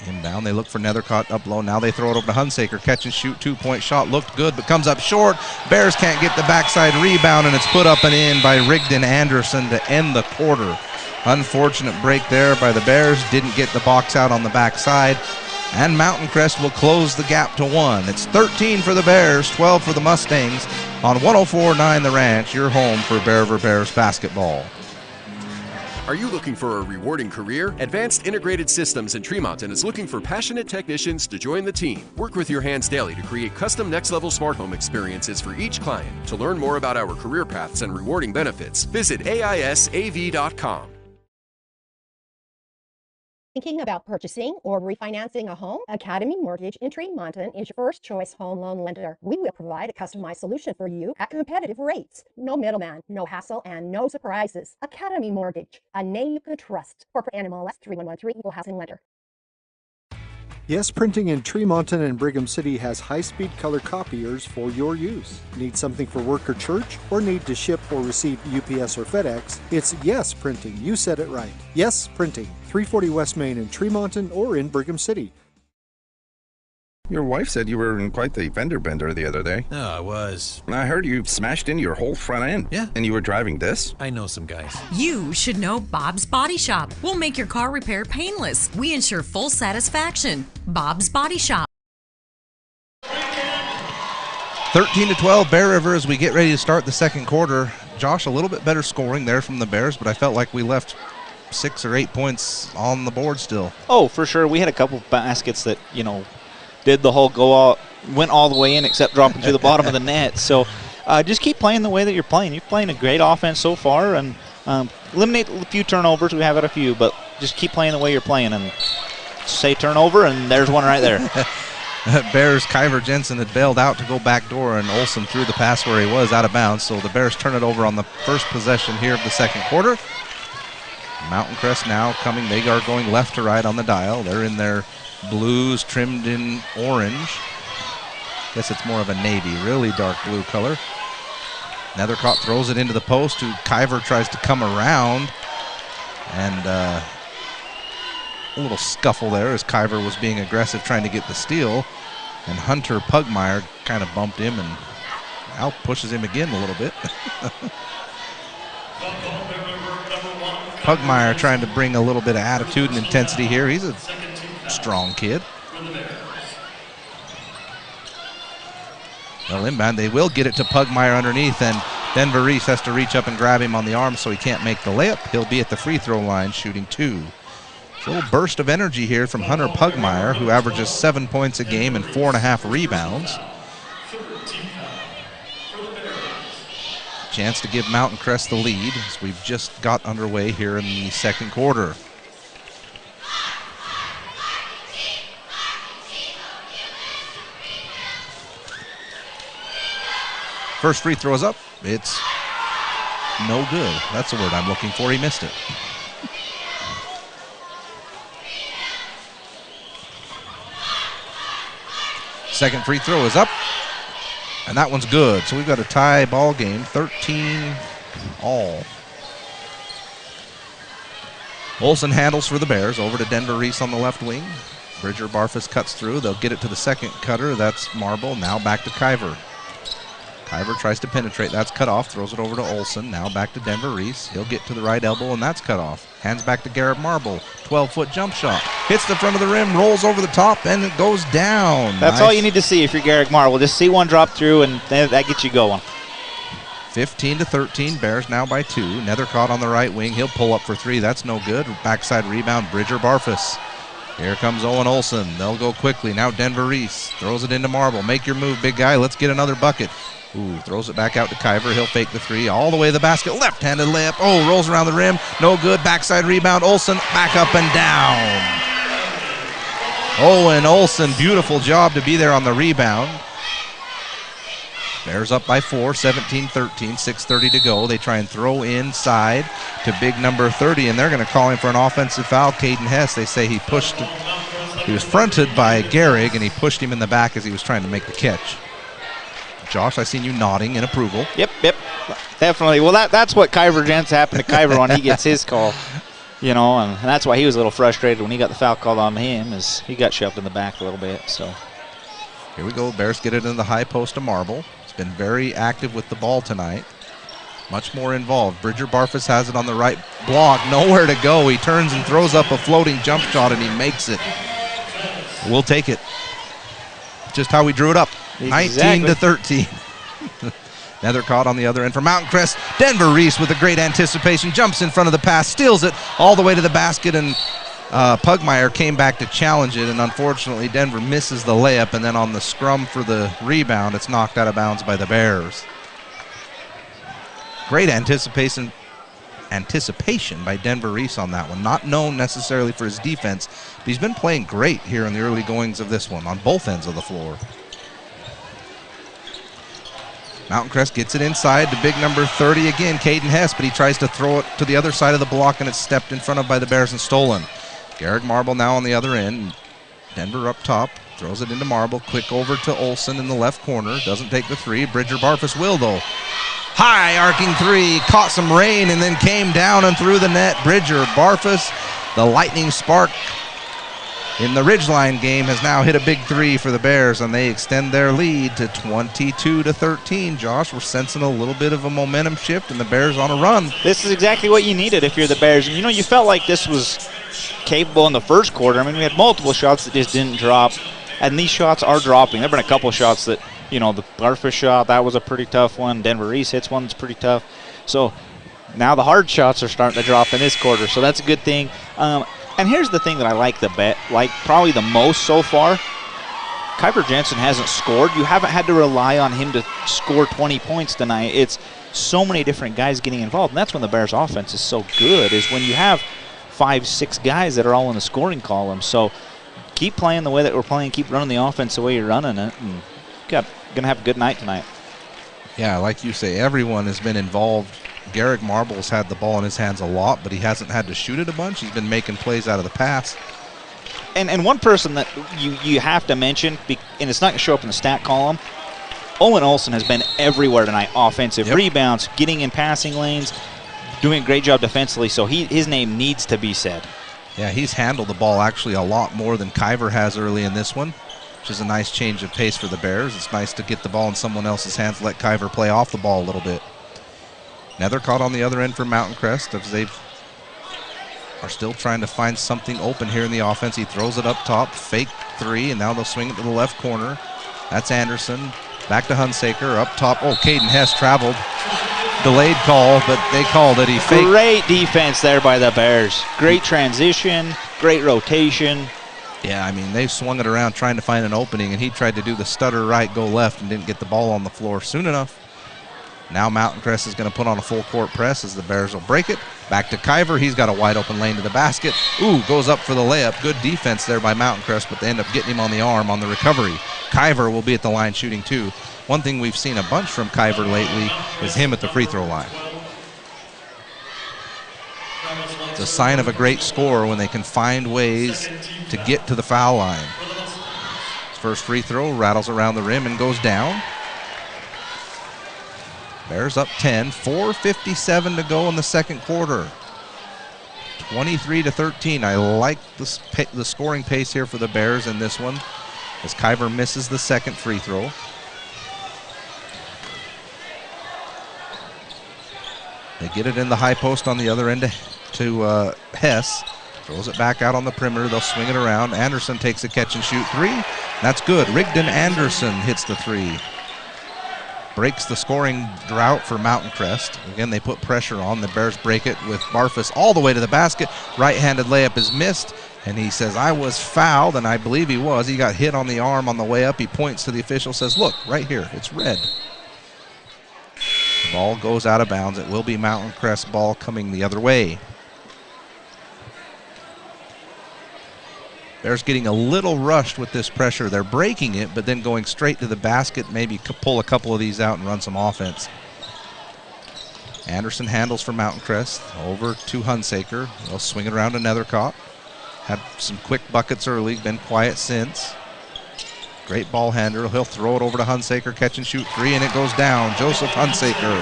Inbound, they look for Nethercott up low. Now they throw it over to Hunsaker. Catch and shoot, two-point shot. Looked good, but comes up short. Bears can't get the backside rebound, and it's put up and in by Rigdon Anderson to end the quarter. Unfortunate break there by the Bears. Didn't get the box out on the backside. And Mountain Crest will close the gap to 1. It's 13 for the Bears, 12 for the Mustangs on 104.9 The Ranch, your home for Bear River Bears basketball. Are you looking for a rewarding career? Advanced Integrated Systems in Tremonton is looking for passionate technicians to join the team. Work with your hands daily to create custom next-level smart home experiences for each client. To learn more about our career paths and rewarding benefits, visit AISAV.com. Thinking about purchasing or refinancing a home? Academy Mortgage in Tremonton is your first choice home loan lender. We will provide a customized solution for you at competitive rates. No middleman, no hassle, and no surprises. Academy Mortgage, a name you can trust. Corporate NMLS 3113, Equal Housing Lender. Yes Printing in Tremonton and Brigham City has high-speed color copiers for your use. Need something for work or church? Or need to ship or receive UPS or FedEx? It's Yes Printing. You said it right. Yes Printing. 340 West Main in Tremonton or in Brigham City. Your wife said you were in quite the fender bender the other day. Oh, I was. I heard you smashed into your whole front end. Yeah. And you were driving this? I know some guys. You should know Bob's Body Shop. We'll make your car repair painless. We ensure full satisfaction. Bob's Body Shop. 13-12, Bear River as we get ready to start the second quarter. Josh, a little bit better scoring there from the Bears, but I felt like we left 6 or 8 points on the board still. Oh, for sure. We had a couple baskets that, did the whole went all the way in except dropping to the bottom of the net. So just keep playing the way that you're playing. You're playing a great offense so far, and eliminate a few turnovers. We have had a few, but just keep playing the way you're playing. And say turnover, and there's one right there. Bears, Kyver Jensen had bailed out to go back door, and Olsen threw the pass where he was out of bounds. So the Bears turn it over on the first possession here of the second quarter. Mountain Crest now coming. They are going left to right on the dial. They're in their blues trimmed in orange. Guess it's more of a navy, really dark blue color. Nethercott throws it into the post. Kyver tries to come around, and a little scuffle there as Kyver was being aggressive trying to get the steal, and Hunter Pugmire kind of bumped him and now pushes him again a little bit. Pugmire trying to bring a little bit of attitude and intensity here. He's a strong kid. Well, inbound, they will get it to Pugmire underneath, and Denver Reese has to reach up and grab him on the arm so he can't make the layup. He'll be at the free throw line shooting 2. A little burst of energy here from Hunter Pugmire, who averages 7 points a game and 4.5 rebounds. Chance to give Mountain Crest the lead as we've just got underway here in the second quarter. First free throw is up. It's no good. That's the word I'm looking for. He missed it. Second free throw is up, and that one's good. So we've got a tie ball game, 13 all. Olsen handles for the Bears, over to Denver Reese on the left wing. Bridger Barfus cuts through. They'll get it to the second cutter. That's Marble. Now back to Kyver. Kyver tries to penetrate. That's cut off. Throws it over to Olsen. Now back to Denver Reese. He'll get to the right elbow, and that's cut off. Hands back to Garrett Marble. 12-foot jump shot. Hits the front of the rim, rolls over the top, and it goes down. That's nice. All you need to see if you're Garrett Marble. Just see one drop through, and that gets you going. 15-13. Bears now by 2. Nethercott on the right wing. He'll pull up for 3. That's no good. Backside rebound, Bridger Barfus. Here comes Owen Olsen. They'll go quickly. Now Denver Reese throws it into Marble. Make your move, big guy. Let's get another bucket. Ooh, throws it back out to Kyver. He'll fake the 3 all the way to the basket. Left-handed layup. Oh, rolls around the rim. No good. Backside rebound. Olsen back up and down. Owen Olsen, beautiful job to be there on the rebound. Bears up by 4, 17-13, 6:30 to go. They try and throw inside to big number 30, and they're going to call him for an offensive foul. Caden Hess, they say he was fronted by Gehrig, and he pushed him in the back as he was trying to make the catch. Josh, I seen you nodding in approval. Yep, definitely. Well, that's what Kyver Jensen happened to Kyver when he gets his call, and that's why he was a little frustrated when he got the foul called on him, is he got shoved in the back a little bit. So here we go. Bears get it in the high post to Marble. He's been very active with the ball tonight. Much more involved. Bridger Barfus has it on the right block. Nowhere to go. He turns and throws up a floating jump shot, and he makes it. We'll take it. Just how we drew it up. Exactly. 19-13. Nethercott on the other end for Mountain Crest. Denver Reese with a great anticipation. Jumps in front of the pass. Steals it all the way to the basket, and Pugmire came back to challenge it, and unfortunately Denver misses the layup, and then on the scrum for the rebound, it's knocked out of bounds by the Bears. Great anticipation by Denver Reese on that one. Not known necessarily for his defense, but he's been playing great here in the early goings of this one on both ends of the floor. Mountain Crest gets it inside to big number 30 again, Caden Hess, but he tries to throw it to the other side of the block, and it's stepped in front of by the Bears and stolen. Garrett Marble now on the other end. Denver up top, throws it into Marble. Quick over to Olsen in the left corner. Doesn't take the 3. Bridger Barfus will, though. High arcing 3, caught some rain, and then came down and through the net. Bridger Barfus, the lightning spark in the Ridgeline game has now hit a big three for the Bears, and they extend their lead to 22-13. Josh, we're sensing a little bit of a momentum shift, and the Bears on a run. This is exactly what you needed if you're the Bears. You know, you felt like this was capable in the first quarter. I mean, we had multiple shots that just didn't drop, and these shots are dropping. There have been a couple shots that, you know, the Barfus shot, that was a pretty tough one. Denver Reese hits one that's pretty tough. So now the hard shots are starting to drop in this quarter, so that's a good thing. And here's the thing that I like probably the most so far. Kuiper Jensen hasn't scored. You haven't had to rely on him to score 20 points tonight. It's so many different guys getting involved, and that's when the Bears offense is so good, is when you have 5-6 guys that are all in the scoring column. So keep playing the way that we're playing, keep running the offense the way you're running it, and going to have a good night tonight. Yeah, like you say, everyone has been involved. Garrick Marble's had the ball in his hands a lot, but he hasn't had to shoot it a bunch. He's been making plays out of the pass. And one person that you have to mention, and it's not going to show up in the stat column, Owen Olsen has been everywhere tonight. Offensive rebounds, getting in passing lanes, doing a great job defensively, so his name needs to be said. Yeah, he's handled the ball actually a lot more than Kuiper has early in this one, which is a nice change of pace for the Bears. It's nice to get the ball in someone else's hands, let Kuiper play off the ball a little bit. Nethercott on the other end for Mountain Crest, as they are still trying to find something open here in the offense. He throws it up top, fake three, and now they'll swing it to the left corner. That's Anderson. Back to Hunsaker, up top. Oh, Caden Hess traveled. Delayed call, but they called it. He faked. Great defense there by the Bears. Great transition, great rotation. Yeah, I mean, they swung it around trying to find an opening, and he tried to do the stutter right, go left, and didn't get the ball on the floor soon enough. Now Mountain Crest is going to put on a full court press as the Bears will break it. Back to Kuiper. He's got a wide open lane to the basket. Ooh, goes up for the layup. Good defense there by Mountain Crest, but they end up getting him on the arm on the recovery. Kuiper will be at the line shooting too. One thing we've seen a bunch from Kuiper lately is him at the free throw line. It's a sign of a great scorer when they can find ways to get to the foul line. His first free throw rattles around the rim and goes down. Bears up 10, 4:57 to go in the second quarter. 23-13. I like the scoring pace here for the Bears in this one, as Kuiper misses the second free throw. They get it in the high post on the other end to Hess. Throws it back out on the perimeter. They'll swing it around. Anderson takes a catch and shoot three. That's good. Rigdon Anderson hits the three. Breaks the scoring drought for Mountain Crest. Again, they put pressure on. The Bears break it with Barfus all the way to the basket. Right-handed layup is missed, and he says, I was fouled, and I believe he was. He got hit on the arm on the way up. He points to the official, says, look, right here, it's red. The ball goes out of bounds. It will be Mountain Crest ball coming the other way. Bears getting a little rushed with this pressure. They're breaking it, but then going straight to the basket, maybe pull a couple of these out and run some offense. Anderson handles for Mountain Crest. Over to Hunsaker. They'll swing it around to Nethercott. Had some quick buckets early, been quiet since. Great ball handler. He'll throw it over to Hunsaker, catch and shoot three, and it goes down. Joseph Hunsaker.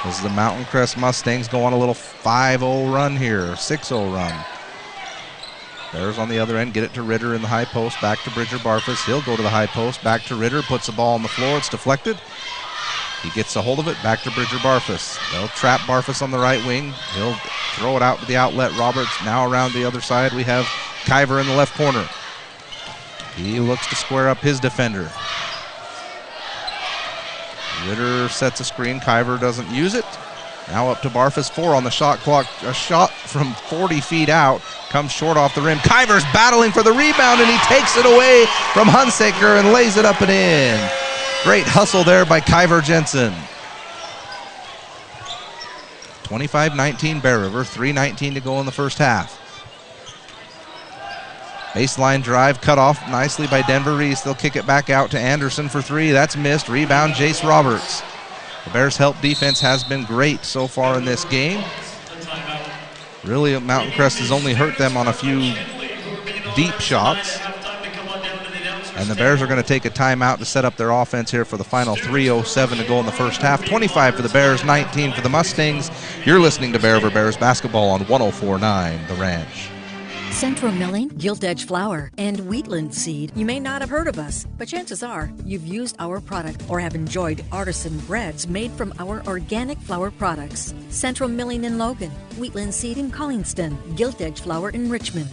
As the Mountain Crest Mustangs go on a little 5-0 run here, 6-0 run. Bears on the other end, get it to Ritter in the high post, back to Bridger Barfus. He'll go to the high post, back to Ritter, puts the ball on the floor, it's deflected. He gets a hold of it, back to Bridger Barfus. They'll trap Barfus on the right wing. He'll throw it out to the outlet. Roberts now around the other side. We have Kuiper in the left corner. He looks to square up his defender. Ritter sets a screen, Kuiper doesn't use it. Now up to Barfus, 4 on the shot clock. A shot from 40 feet out. Comes short off the rim. Kuiper's battling for the rebound, and he takes it away from Hunsaker and lays it up and in. Great hustle there by Kuiper Jensen. 25-19 Bear River, 3:19 to go in the first half. Baseline drive cut off nicely by Denver Reese. They'll kick it back out to Anderson for three. That's missed. Rebound, Jace Roberts. The Bears' help defense has been great so far in this game. Really, Mountain Crest has only hurt them on a few deep shots. And the Bears are going to take a timeout to set up their offense here for the final 3:07 to go in the first half. 25 for the Bears, 19 for the Mustangs. You're listening to Bear River Bears basketball on 104.9 The Ranch. Central Milling, Gilt Edge Flour, and Wheatland Seed. You may not have heard of us, but chances are you've used our product or have enjoyed artisan breads made from our organic flour products. Central Milling in Logan, Wheatland Seed in Collingston, Gilt Edge Flour in Richmond.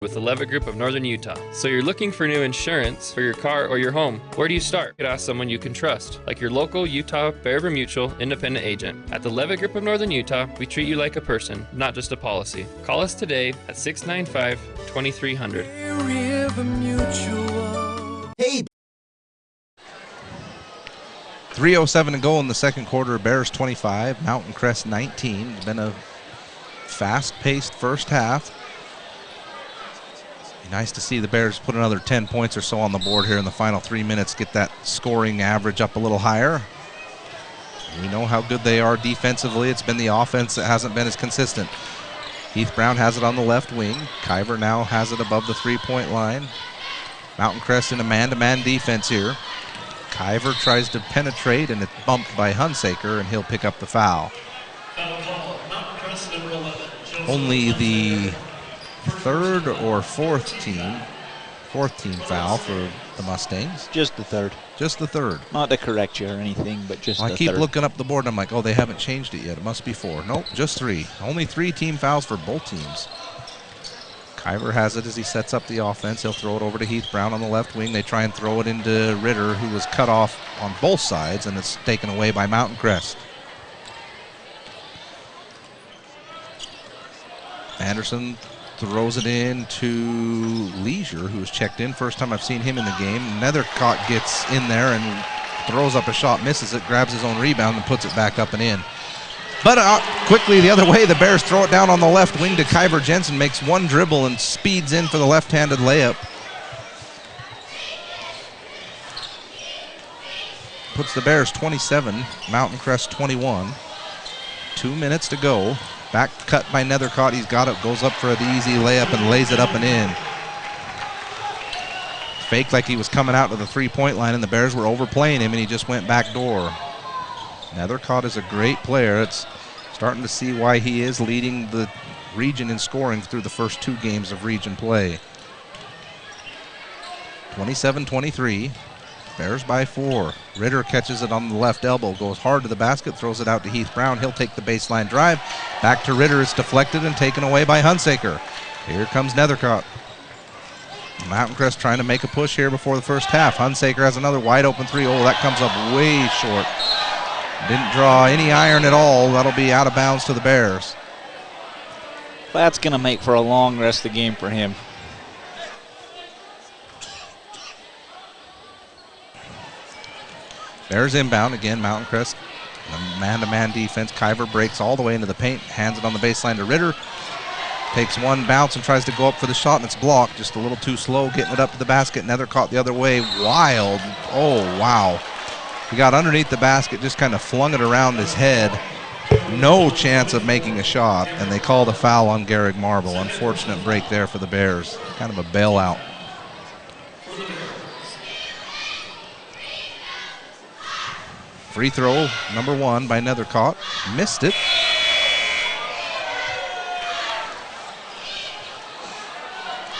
With the Levitt Group of Northern Utah. So you're looking for new insurance for your car or your home. Where do you start? You could ask someone you can trust, like your local Utah Bear River Mutual independent agent. At the Levitt Group of Northern Utah, we treat you like a person, not just a policy. Call us today at 695-2300. River Mutual. Hey. 3:07 to go in the second quarter. Bears 25, Mountain Crest 19. It's been a fast-paced first half. Nice to see the Bears put another 10 points or so on the board here in the final 3 minutes, get that scoring average up a little higher. We know how good they are defensively. It's been the offense that hasn't been as consistent. Heath Brown has it on the left wing. Kyver now has it above the three-point line. Mountain Crest in a man-to-man defense here. Kyver tries to penetrate, and it's bumped by Hunsaker, and he'll pick up the foul. Only the third or fourth team foul for the Mustangs. Just the third. Just the third. Not to correct you or anything, but just the third. I keep looking up the board, and I'm like, oh, they haven't changed it yet. It must be four. Nope, just three. Only 3 team fouls for both teams. Kyver has it as he sets up the offense. He'll throw it over to Heath Brown on the left wing. They try and throw it into Ritter, who was cut off on both sides, and it's taken away by Mountain Crest. Anderson throws it in to Leisure, who's checked in. First time I've seen him in the game. Nethercott gets in there and throws up a shot, misses it, grabs his own rebound, and puts it back up and in. But quickly the other way, the Bears throw it down on the left wing to Kyver Jensen, makes one dribble and speeds in for the left-handed layup. Puts the Bears 27, Mountain Crest 21. 2 minutes to go. Back cut by Nethercott. He's got it, goes up for the easy layup and lays it up and in. Fake like he was coming out to the three-point line, and the Bears were overplaying him, and he just went back door. Nethercott is a great player. It's starting to see why he is leading the region in scoring through the first 2 games of region play. 27-23. Bears by 4. Ritter catches it on the left elbow, goes hard to the basket, throws it out to Heath Brown. He'll take the baseline drive. Back to Ritter. It's deflected and taken away by Hunsaker. Here comes Nethercott. Mountain Crest trying to make a push here before the first half. Hunsaker has another wide open 3. Oh, that comes up way short. Didn't draw any iron at all. That'll be out of bounds to the Bears. That's going to make for a long rest of the game for him. Bears inbound again. Mountain Crest, a man-to-man defense. Kyver breaks all the way into the paint, hands it on the baseline to Ritter. Takes one bounce and tries to go up for the shot, and it's blocked. Just a little too slow getting it up to the basket. Nethercott the other way. Wild. Oh, wow. He got underneath the basket, just kind of flung it around his head. No chance of making a shot, and they called a foul on Garrick Marble. Unfortunate break there for the Bears. Kind of a bailout. Free throw, number 1 by Nethercott. Missed it.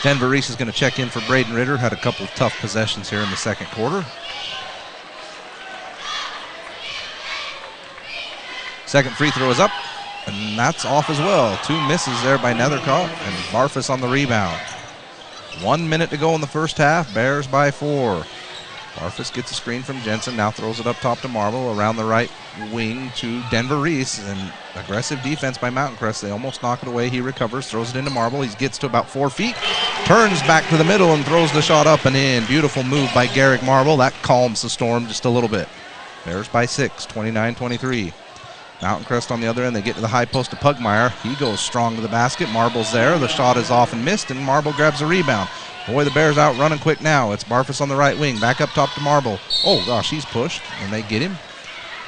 Denver Reese is going to check in for Braden Ritter. Had a couple of tough possessions here in the second quarter. Second free throw is up, and that's off as well. 2 misses there by Nethercott, and Barfus on the rebound. 1 minute to go in the first half. Bears by 4. Barfus gets a screen from Jensen, now throws it up top to Marble, around the right wing to Denver Reese, and aggressive defense by Mountain Crest. They almost knock it away. He recovers, throws it into Marble. He gets to about 4 feet, turns back to the middle and throws the shot up and in. Beautiful move by Garrick Marble. That calms the storm just a little bit. Bears by 6, 29-23. Mountain Crest on the other end. They get to the high post to Pugmire. He goes strong to the basket. Marble's there. The shot is off and missed, and Marble grabs a rebound. Boy, the Bears out running quick now. It's Barfus on the right wing. Back up top to Marble. Oh, gosh, he's pushed, and they get him.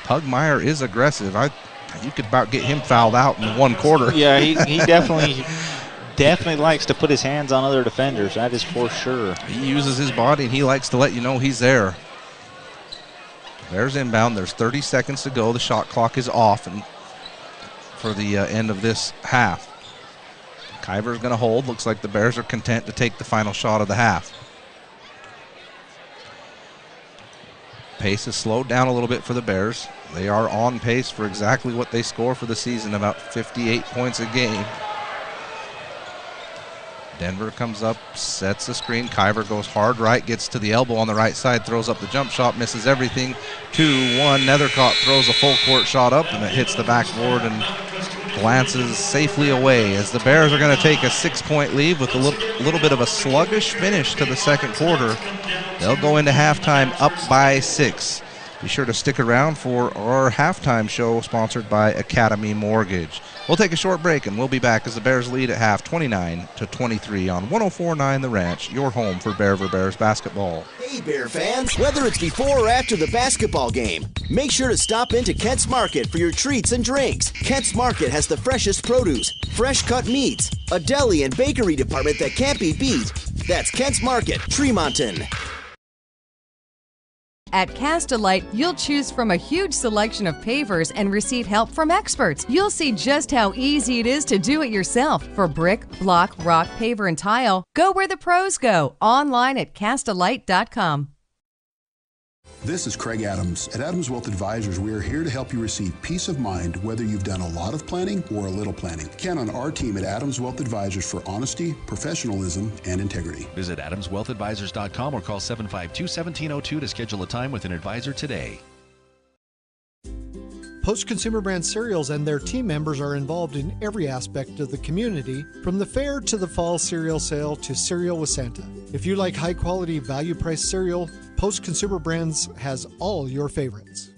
Pugmire is aggressive. You could about get him fouled out in 1 quarter. Yeah, he definitely likes to put his hands on other defenders. That is for sure. He uses his body, and he likes to let you know he's there. Bears inbound. There's 30 seconds to go. The shot clock is off and for the end of this half. Kyver's going to hold. Looks like the Bears are content to take the final shot of the half. Pace has slowed down a little bit for the Bears. They are on pace for exactly what they score for the season, about 58 points a game. Denver comes up, sets the screen. Kyver goes hard right, gets to the elbow on the right side, throws up the jump shot, misses everything. 2-1. Nethercott throws a full court shot up, and it hits the backboard and glances safely away as the Bears are going to take a 6-point lead with a little bit of a sluggish finish to the second quarter. They'll go into halftime up by 6. Be sure to stick around for our halftime show sponsored by Academy Mortgage. We'll take a short break and we'll be back as the Bears lead at half 29-23 on 104.9 The Ranch, your home for Bearver Bears basketball. Hey Bear fans, whether it's before or after the basketball game, make sure to stop into Kent's Market for your treats and drinks. Kent's Market has the freshest produce, fresh cut meats, a deli and bakery department that can't be beat. That's Kent's Market, Tremonton. At Cast-A-Lite, you'll choose from a huge selection of pavers and receive help from experts. You'll see just how easy it is to do it yourself. For brick, block, rock, paver, and tile, go where the pros go. Online at castalite.com. This is Craig Adams. At Adams Wealth Advisors, we are here to help you receive peace of mind whether you've done a lot of planning or a little planning. Count on our team at Adams Wealth Advisors for honesty, professionalism, and integrity. Visit AdamsWealthAdvisors.com or call 752-1702 to schedule a time with an advisor today. Post Consumer Brand Cereals and their team members are involved in every aspect of the community, from the fair to the fall cereal sale to Cereal with Santa. If you like high-quality, value-priced cereal, Post Consumer Brands has all your favorites.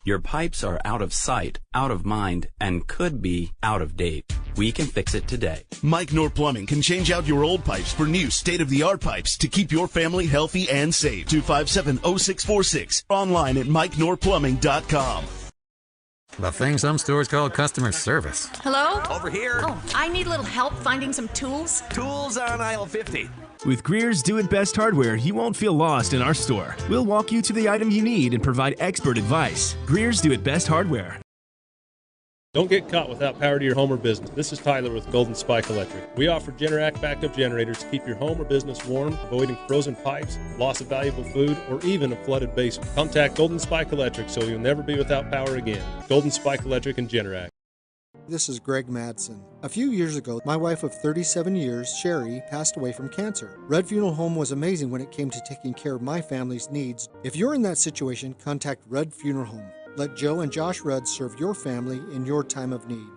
Your pipes are out of sight, out of mind, and could be out of date. We can fix it today. Mike Nor Plumbing can change out your old pipes for new state-of-the-art pipes to keep your family healthy and safe. 257-0646. Online at MikeNorPlumbing.com. The thing some stores call customer service. Hello? Over here. Oh, I need a little help finding some tools. Tools on aisle 50. With Greer's Do It Best hardware, you won't feel lost in our store. We'll walk you to the item you need and provide expert advice. Greer's Do It Best hardware. Don't get caught without power to your home or business. This is Tyler with Golden Spike Electric. We offer Generac backup generators to keep your home or business warm, avoiding frozen pipes, loss of valuable food, or even a flooded basement. Contact Golden Spike Electric so you'll never be without power again. Golden Spike Electric and Generac. This is Greg Madsen. A few years ago, my wife of 37 years, Sherry, passed away from cancer. Red Funeral Home was amazing when it came to taking care of my family's needs. If you're in that situation, contact Red Funeral Home. Let Joe and Josh Rudd serve your family in your time of need.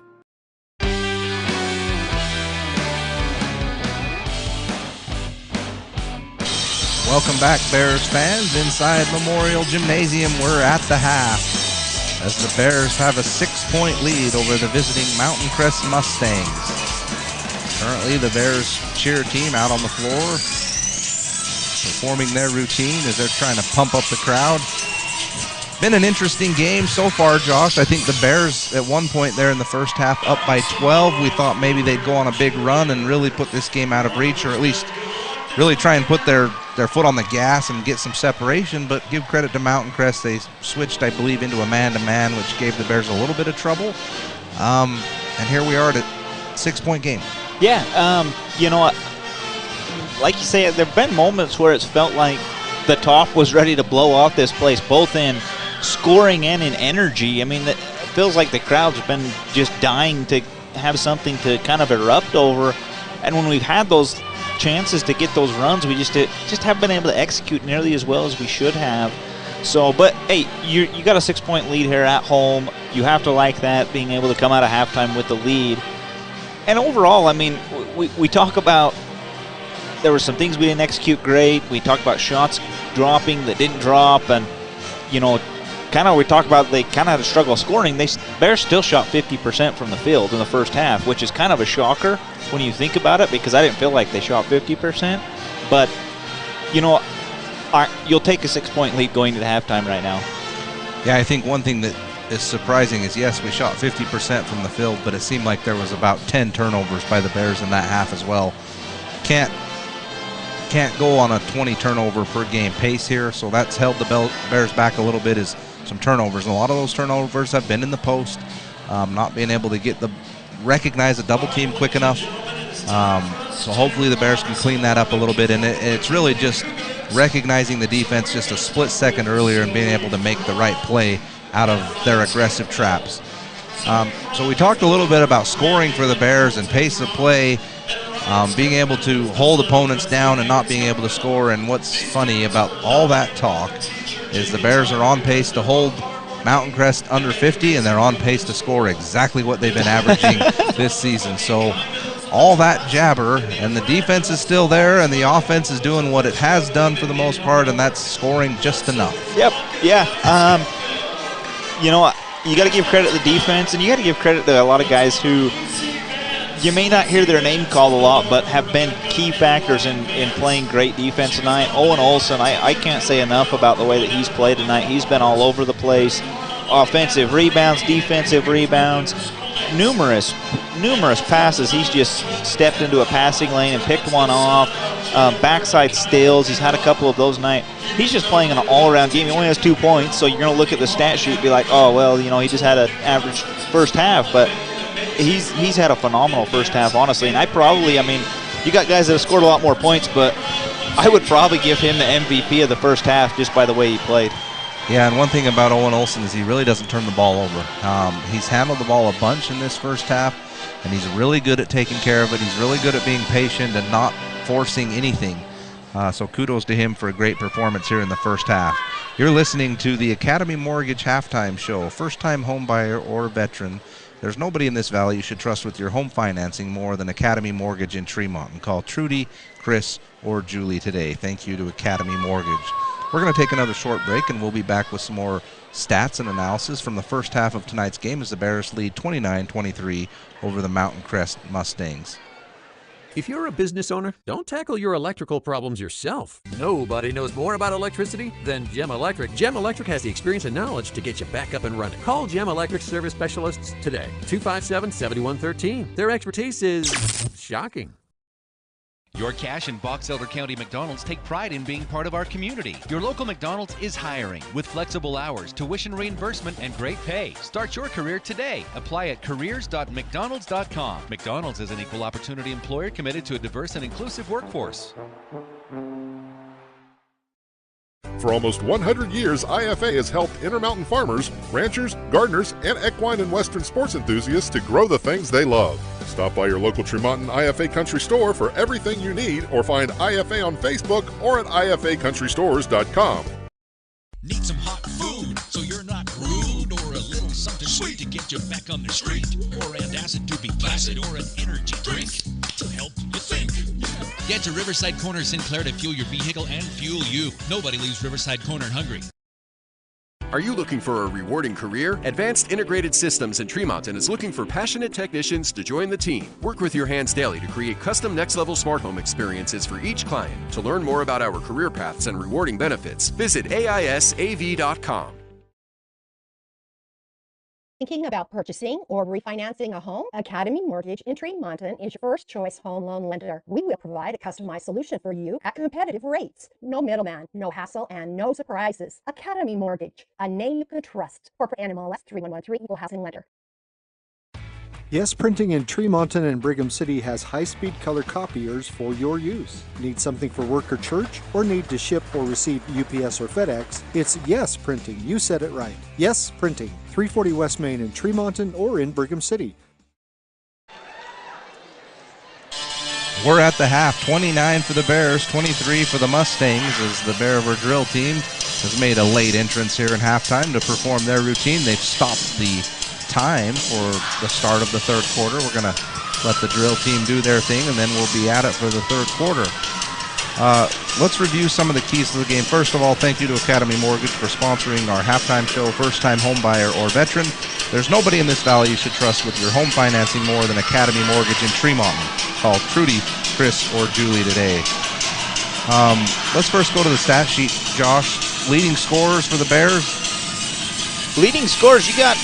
Welcome back, Bears fans. Inside Memorial Gymnasium, we're at the half as the Bears have a 6-point lead over the visiting Mountain Crest Mustangs. Currently, the Bears cheer team out on the floor, performing their routine as they're trying to pump up the crowd. Been an interesting game so far, Josh. I think the Bears at one point there in the first half up by 12. We thought maybe they'd go on a big run and really put this game out of reach, or at least really try and put their foot on the gas and get some separation. But give credit to Mountain Crest. They switched, I believe, into a man-to-man, which gave the Bears a little bit of trouble. And here we are at a 6-point game. Yeah, you know, like you say, there have been moments where it's felt like the top was ready to blow off this place, both in scoring and in energy. I mean, it feels like the crowd's been just dying to have something to kind of erupt over. And when we've had those chances to get those runs, we just haven't been able to execute nearly as well as we should have. So, but hey, you got a 6-point lead here at home. You have to like that, being able to come out of halftime with the lead. And overall, I mean, we talk about there were some things we didn't execute great. We talked about shots dropping that didn't drop, and you know, kind of we talked about they kind of had a struggle scoring. Bears still shot 50% from the field in the first half, which is kind of a shocker when you think about it, because I didn't feel like they shot 50%. But you know, you'll take a 6-point lead going to the halftime right now. Yeah, I think one thing that is surprising is, yes, we shot 50% from the field, but it seemed like there was about 10 turnovers by the Bears in that half as well. Can't go on a 20 turnover per game pace here, so that's held the Bears back a little bit, is some turnovers. And a lot of those turnovers have been in the post, not being able to get the recognize a double team quick enough. So hopefully the Bears can clean that up a little bit. And it's really just recognizing the defense just a split second earlier and being able to make the right play out of their aggressive traps. So we talked a little bit about scoring for the Bears and pace of play, being able to hold opponents down and not being able to score. And what's funny about all that talk is the Bears are on pace to hold Mountain Crest under 50, and they're on pace to score exactly what they've been averaging this season. So all that jabber, and the defense is still there, and the offense is doing what it has done for the most part, and that's scoring just enough. Yep, yeah. You know, you got to give credit to the defense, and you got to give credit to a lot of guys who you may not hear their name called a lot, but have been key factors in playing great defense tonight. Owen Olsen, I can't say enough about the way that he's played tonight. He's been all over the place. Offensive rebounds, defensive rebounds, numerous passes. He's just stepped into a passing lane and picked one off. Backside steals, he's had a couple of those tonight. He's just playing an all-around game. He only has 2 points, so you're going to look at the stat sheet and be like, oh, well, you know, he just had an average first half, but he's had a phenomenal first half, honestly. And I mean, you got guys that have scored a lot more points, but I would probably give him the MVP of the first half just by the way he played. Yeah, and one thing about Owen Olsen is he really doesn't turn the ball over. He's handled the ball a bunch in this first half, and he's really good at taking care of it. He's really good at being patient and not forcing anything. So kudos to him for a great performance here in the first half. You're listening to the Academy Mortgage Halftime Show. First-time home buyer or veteran, there's nobody in this valley you should trust with your home financing more than Academy Mortgage in Tremont. And call Trudy, Chris, or Julie today. Thank you to Academy Mortgage. We're going to take another short break, and we'll be back with some more stats and analysis from the first half of tonight's game as the Bears lead 29-23 over the Mountain Crest Mustangs. If you're a business owner, don't tackle your electrical problems yourself. Nobody knows more about electricity than Gem Electric. Gem Electric has the experience and knowledge to get you back up and running. Call Gem Electric service specialists today, 257-7113. Their expertise is shocking. Your Cache and Box Elder County McDonald's take pride in being part of our community. Your local McDonald's is hiring with flexible hours, tuition reimbursement, and great pay. Start your career today. Apply at careers.mcdonalds.com. McDonald's is an equal opportunity employer committed to a diverse and inclusive workforce. For almost 100 years, IFA has helped Intermountain farmers, ranchers, gardeners, and equine and western sports enthusiasts to grow the things they love. Stop by your local Tremonton IFA Country Store for everything you need, or find IFA on Facebook or at ifacountrystores.com. Need some hot food so you're not rude, or a little something sweet to get you back on the street, or antacid to be placid, or an energy drink to help you think. Get to Riverside Corner Sinclair to fuel your vehicle and fuel you. Nobody leaves Riverside Corner hungry. Are you looking for a rewarding career? Advanced Integrated Systems in Tremonton is looking for passionate technicians to join the team. Work with your hands daily to create custom next-level smart home experiences for each client. To learn more about our career paths and rewarding benefits, visit AISAV.com. Thinking about purchasing or refinancing a home? Academy Mortgage in Tremonton is your first choice home loan lender. We will provide a customized solution for you at competitive rates. No middleman, no hassle, and no surprises. Academy Mortgage, a name you can trust. Corporate NMLS 3113, Equal Housing Lender. Yes Printing in Tremonton and Brigham City has high-speed color copiers for your use. Need something for work or church? Or need to ship or receive UPS or FedEx? It's Yes Printing. You said it right. Yes Printing. 340 West Main in Tremonton or in Brigham City. We're at the half. 29 for the Bears, 23 for the Mustangs, as the Bear River drill team has made a late entrance here in halftime to perform their routine. They've stopped the time for the start of the third quarter. We're going to let the drill team do their thing, and then we'll be at it for the third quarter. Let's review some of the keys to the game. First of all, thank you to Academy Mortgage for sponsoring our halftime show. First-time home buyer or veteran, there's nobody in this valley you should trust with your home financing more than Academy Mortgage in Tremonton. Call Trudy, Chris, or Julie today. Let's first go to the stat sheet, Josh. Leading scorers for the Bears? Leading scorers, you got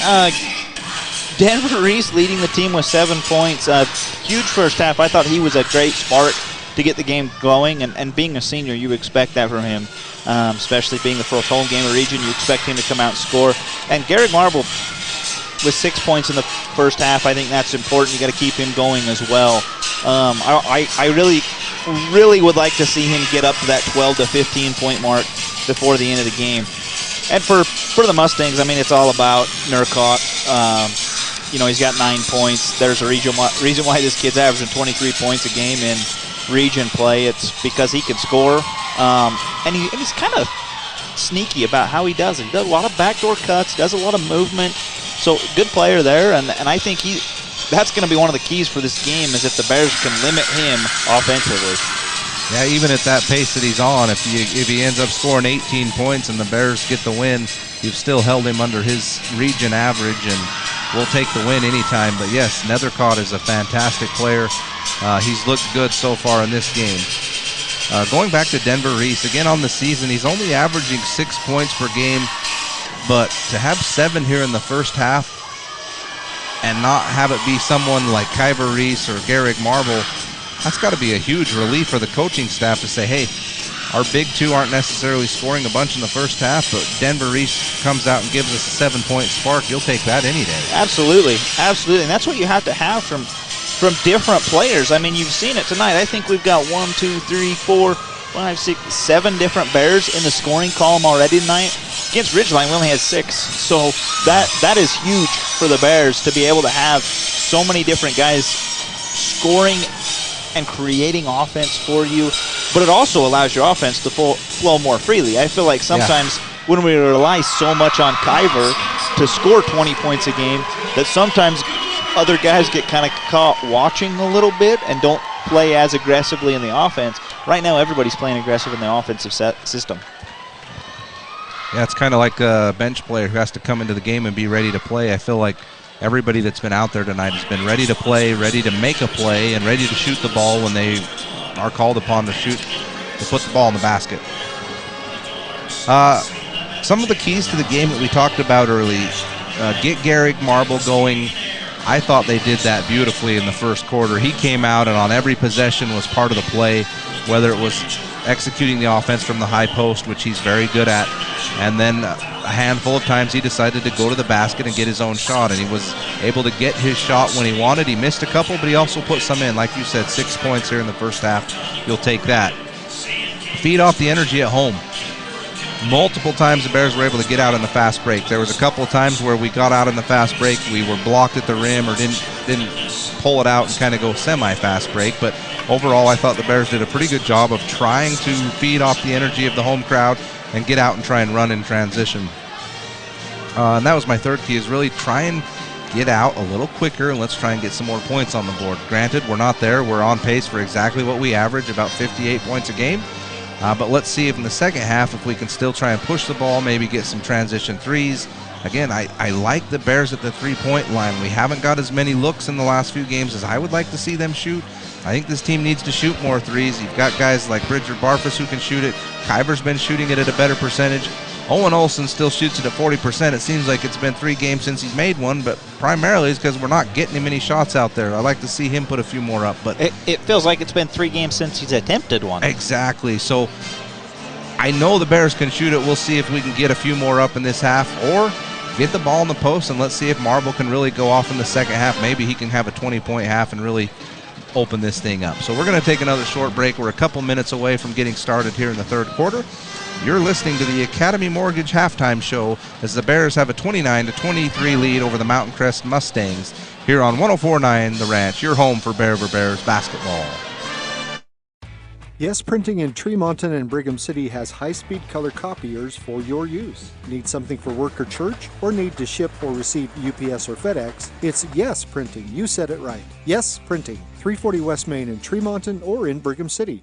Denver Reese leading the team with 7 points. Huge first half. I thought he was a great spark to get the game going, and being a senior, you expect that from him, especially being the first home game of the region. You expect him to come out and score. And Garrett Marble, with 6 points in the first half. I think that's important. You got to keep him going as well. I really would like to see him get up to that 12 to 15 point mark before the end of the game. And for the Mustangs, I mean, it's all about Nurkot. He's got 9 points. There's a reason why this kid's averaging 23 points a game in region play. It's because he can score. And he's kind of sneaky about how he does it. He does a lot of backdoor cuts, does a lot of movement. So good player there, and I think that's going to be one of the keys for this game is if the Bears can limit him offensively. Yeah, even at that pace that he's on, if he ends up scoring 18 points and the Bears get the win, you've still held him under his region average, and we'll take the win anytime. But yes, Nethercott is a fantastic player. He's looked good so far in this game. Going back to Denver Reese, again on the season, he's only averaging 6 points per game, but to have 7 here in the first half and not have it be someone like Kyver Reese or Garrick Marble, that's got to be a huge relief for the coaching staff to say, hey, our big two aren't necessarily scoring a bunch in the first half, but Denver Reese comes out and gives us a 7-point spark. You'll take that any day. Absolutely. And that's what you have to have from different players. I mean, you've seen it tonight. I think we've got 1, 2, 3, 4, 5, 6, 7 different Bears in the scoring column already tonight. Against Ridgeline, we only had 6. So that is huge for the Bears to be able to have so many different guys scoring and creating offense for you, but it also allows your offense to flow more freely. I feel like sometimes when we rely so much on Kyver to score 20 points a game, that sometimes other guys get kind of caught watching a little bit and don't play as aggressively in the offense. Right now, everybody's playing aggressive in the offensive system. Yeah, it's kind of like a bench player who has to come into the game and be ready to play. I feel like everybody that's been out there tonight has been ready to play, ready to make a play, and ready to shoot the ball when they are called upon to put the ball in the basket. Some of the keys to the game that we talked about early, get Garrick Marble going. I thought they did that beautifully in the first quarter. He came out and on every possession was part of the play, whether it was executing the offense from the high post, which he's very good at, and then a handful of times he decided to go to the basket and get his own shot, and he was able to get his shot when he wanted. He missed a couple, but he also put some in. Like you said, 6 points here in the first half. You'll take that. Feed off the energy at home. Multiple times the Bears were able to get out in the fast break. There was a couple of times where we got out in the fast break, we were blocked at the rim or didn't pull it out and kind of go semi-fast break, but overall I thought the Bears did a pretty good job of trying to feed off the energy of the home crowd and get out and try and run in transition. And that was my third key, is really try and get out a little quicker and let's try and get some more points on the board. Granted, we're not there. We're on pace for exactly what we average, about 58 points a game. But let's see if in the second half, if we can still try and push the ball, maybe get some transition threes. Again, I like the Bears at the three-point line. We haven't got as many looks in the last few games as I would like to see them shoot. I think this team needs to shoot more threes. You've got guys like Bridger Barfus who can shoot it. Kyver's been shooting it at a better percentage. Owen Olsen still shoots it at 40%. It seems like it's been 3 games since he's made one, but primarily it's because we're not getting him any shots out there. I'd like to see him put a few more up. But it feels like it's been 3 games since he's attempted one. Exactly. So I know the Bears can shoot it. We'll see if we can get a few more up in this half, or get the ball in the post and let's see if Marble can really go off in the second half. Maybe he can have a 20-point half and really open this thing up. So we're going to take another short break. We're a couple minutes away from getting started here in the third quarter. You're listening to the Academy Mortgage Halftime Show as the Bears have a 29-23 lead over the Mountain Crest Mustangs here on 104.9 The Ranch, your home for Bear Bears basketball. Yes Printing in Tremonton and Brigham City has high-speed color copiers for your use. Need something for work or church, or need to ship or receive UPS or FedEx? It's Yes Printing. You said it right. Yes Printing, 340 West Main in Tremonton or in Brigham City.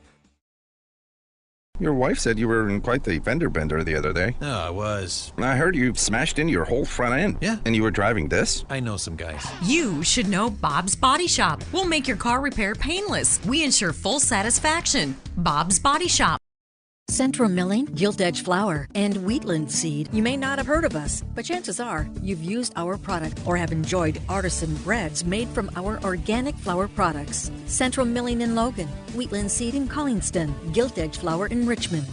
Your wife said you were in quite the fender bender the other day. Oh, I was. I heard you smashed in your whole front end. Yeah. And you were driving this? I know some guys. You should know Bob's Body Shop. We'll make your car repair painless. We ensure full satisfaction. Bob's Body Shop. Central Milling, Gilt Edge Flour, and Wheatland Seed. You may not have heard of us, but chances are you've used our product or have enjoyed artisan breads made from our organic flour products. Central Milling in Logan, Wheatland Seed in Collingston, Gilt Edge Flour in Richmond.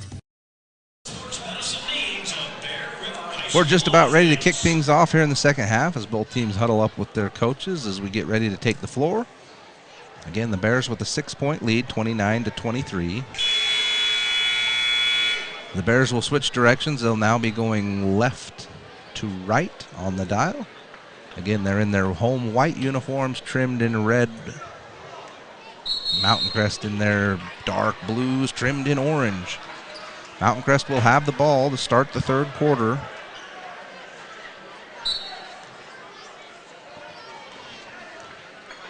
We're just about ready to kick things off here in the second half as both teams huddle up with their coaches as we get ready to take the floor. Again, the Bears with a 6-point lead, 29-23. The Bears will switch directions. They'll now be going left to right on the dial. Again, they're in their home white uniforms trimmed in red. Mountain Crest in their dark blues trimmed in orange. Mountain Crest will have the ball to start the third quarter.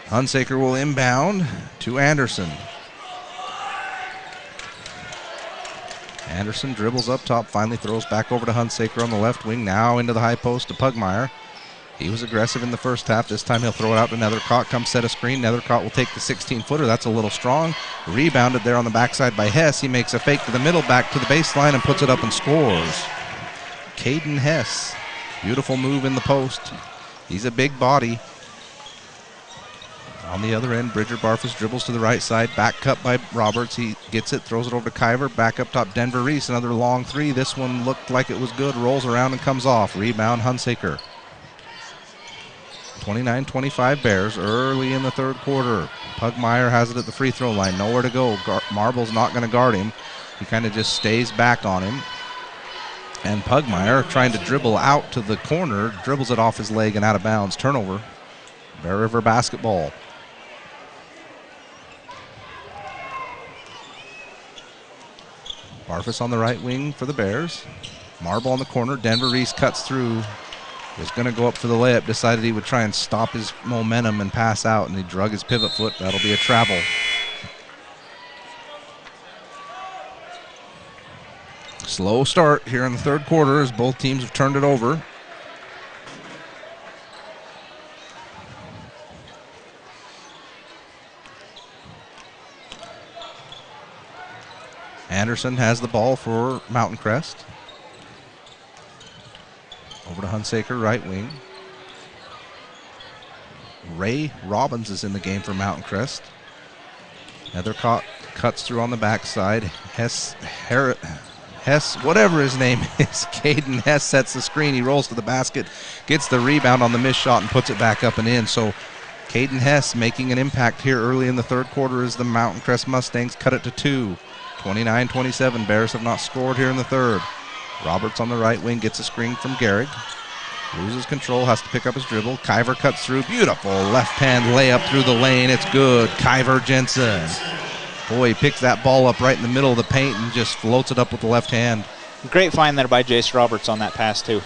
Hunsaker will inbound to Anderson. Anderson dribbles up top, finally throws back over to Hunsaker on the left wing, now into the high post to Pugmire. He was aggressive in the first half. This time he'll throw it out to Nethercott. Comes set a screen. Nethercott will take the 16-footer. That's a little strong. Rebounded there on the backside by Hess. He makes a fake to the middle, back to the baseline, and puts it up and scores. Caden Hess. Beautiful move in the post. He's a big body. On the other end, Bridger Barfus dribbles to the right side. Back cut by Roberts. He gets it, throws it over to Kyver. Back up top, Denver Reese. Another long three. This one looked like it was good. Rolls around and comes off. Rebound, Hunsaker. 29-25 Bears early in the third quarter. Pugmire has it at the free throw line. Nowhere to go. Marble's not going to guard him. He kind of just stays back on him. And Pugmire, trying to dribble out to the corner, dribbles it off his leg and out of bounds. Turnover. Bear River basketball. Barfus on the right wing for the Bears. Marble on the corner. Denver Reese cuts through. Was going to go up for the layup. Decided he would try and stop his momentum and pass out, and he drug his pivot foot. That'll be a travel. Slow start here in the third quarter as both teams have turned it over. Anderson has the ball for Mountain Crest. Over to Hunsaker, right wing. Ray Robbins is in the game for Mountain Crest. Nethercott cuts through on the backside. Hess, whatever his name is, Caden Hess sets the screen. He rolls to the basket, gets the rebound on the missed shot, and puts it back up and in. So Caden Hess making an impact here early in the third quarter as the Mountain Crest Mustangs cut it to 2. 29-27. Bears have not scored here in the third. Roberts on the right wing gets a screen from Gehrig. Loses control, has to pick up his dribble. Kyver cuts through. Beautiful left-hand layup through the lane. It's good. Kyver Jensen. Boy, he picks that ball up right in the middle of the paint and just floats it up with the left hand. Great find there by Jace Roberts on that pass, too.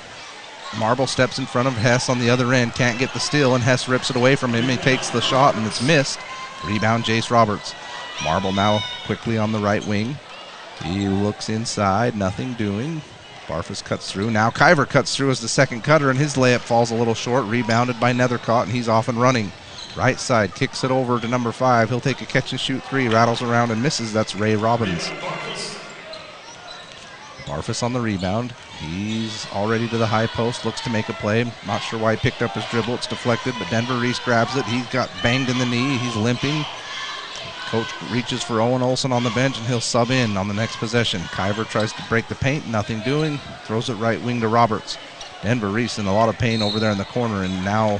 Marble steps in front of Hess on the other end. Can't get the steal, and Hess rips it away from him. He takes the shot, and it's missed. Rebound, Jace Roberts. Marble now quickly on the right wing. He looks inside, nothing doing. Barfus cuts through. Now Kyver cuts through as the second cutter, and his layup falls a little short. Rebounded by Nethercott, and he's off and running. Right side, kicks it over to number 5. He'll take a catch-and-shoot three, rattles around and misses. That's Ray Robbins. Barfus on the rebound. He's already to the high post, looks to make a play. Not sure why he picked up his dribble. It's deflected, but Denver Reese grabs it. He's got banged in the knee. He's limping. Coach reaches for Owen Olson on the bench, and he'll sub in on the next possession. Kyver tries to break the paint, nothing doing. Throws it right wing to Roberts. Denver Reese in a lot of pain over there in the corner, and now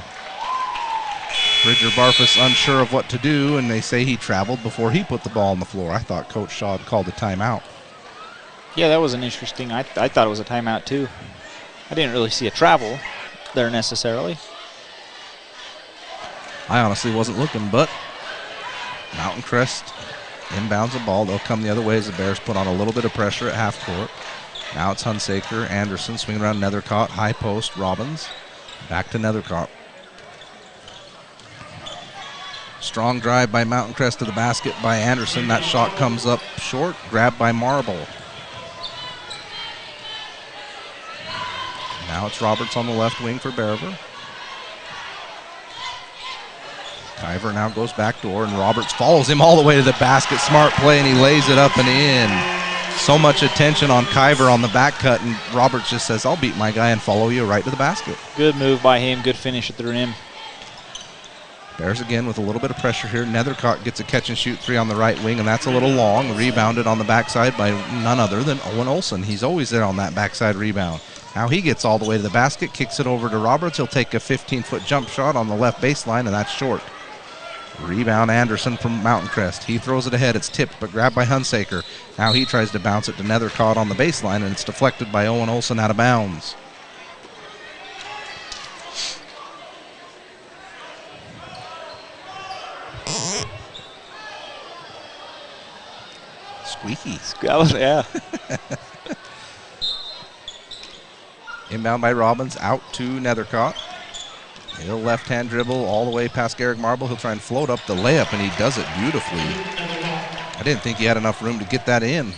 Bridger Barfus unsure of what to do, and they say he traveled before he put the ball on the floor. I thought Coach Shaw had called a timeout. Yeah, that was an interesting. I thought it was a timeout, too. I didn't really see a travel there necessarily. I honestly wasn't looking, but Mountain Crest inbounds the ball. They'll come the other way as the Bears put on a little bit of pressure at half court. Now it's Hunsaker, Anderson, swinging around Nethercott, high post, Robbins. Back to Nethercott. Strong drive by Mountain Crest to the basket by Anderson. That shot comes up short, grabbed by Marble. Now it's Roberts on the left wing for Bear River. Kyver now goes back door, and Roberts follows him all the way to the basket. Smart play, and he lays it up and in. So much attention on Kyver on the back cut, and Roberts just says, I'll beat my guy and follow you right to the basket. Good move by him. Good finish at the rim. Bears again with a little bit of pressure here. Nethercott gets a catch-and-shoot three on the right wing, and that's a little long. Rebounded on the backside by none other than Owen Olson. He's always there on that backside rebound. Now he gets all the way to the basket, kicks it over to Roberts. He'll take a 15-foot jump shot on the left baseline, and that's short. Rebound Anderson from Mountain Crest. He throws it ahead. It's tipped, but grabbed by Hunsaker. Now he tries to bounce it to Nethercott on the baseline, and it's deflected by Owen Olson out of bounds. Squeaky. Yeah. Inbound by Robbins, out to Nethercott. He'll left-hand dribble all the way past Garrick Marble. He'll try and float up the layup, and he does it beautifully. I didn't think he had enough room to get that in.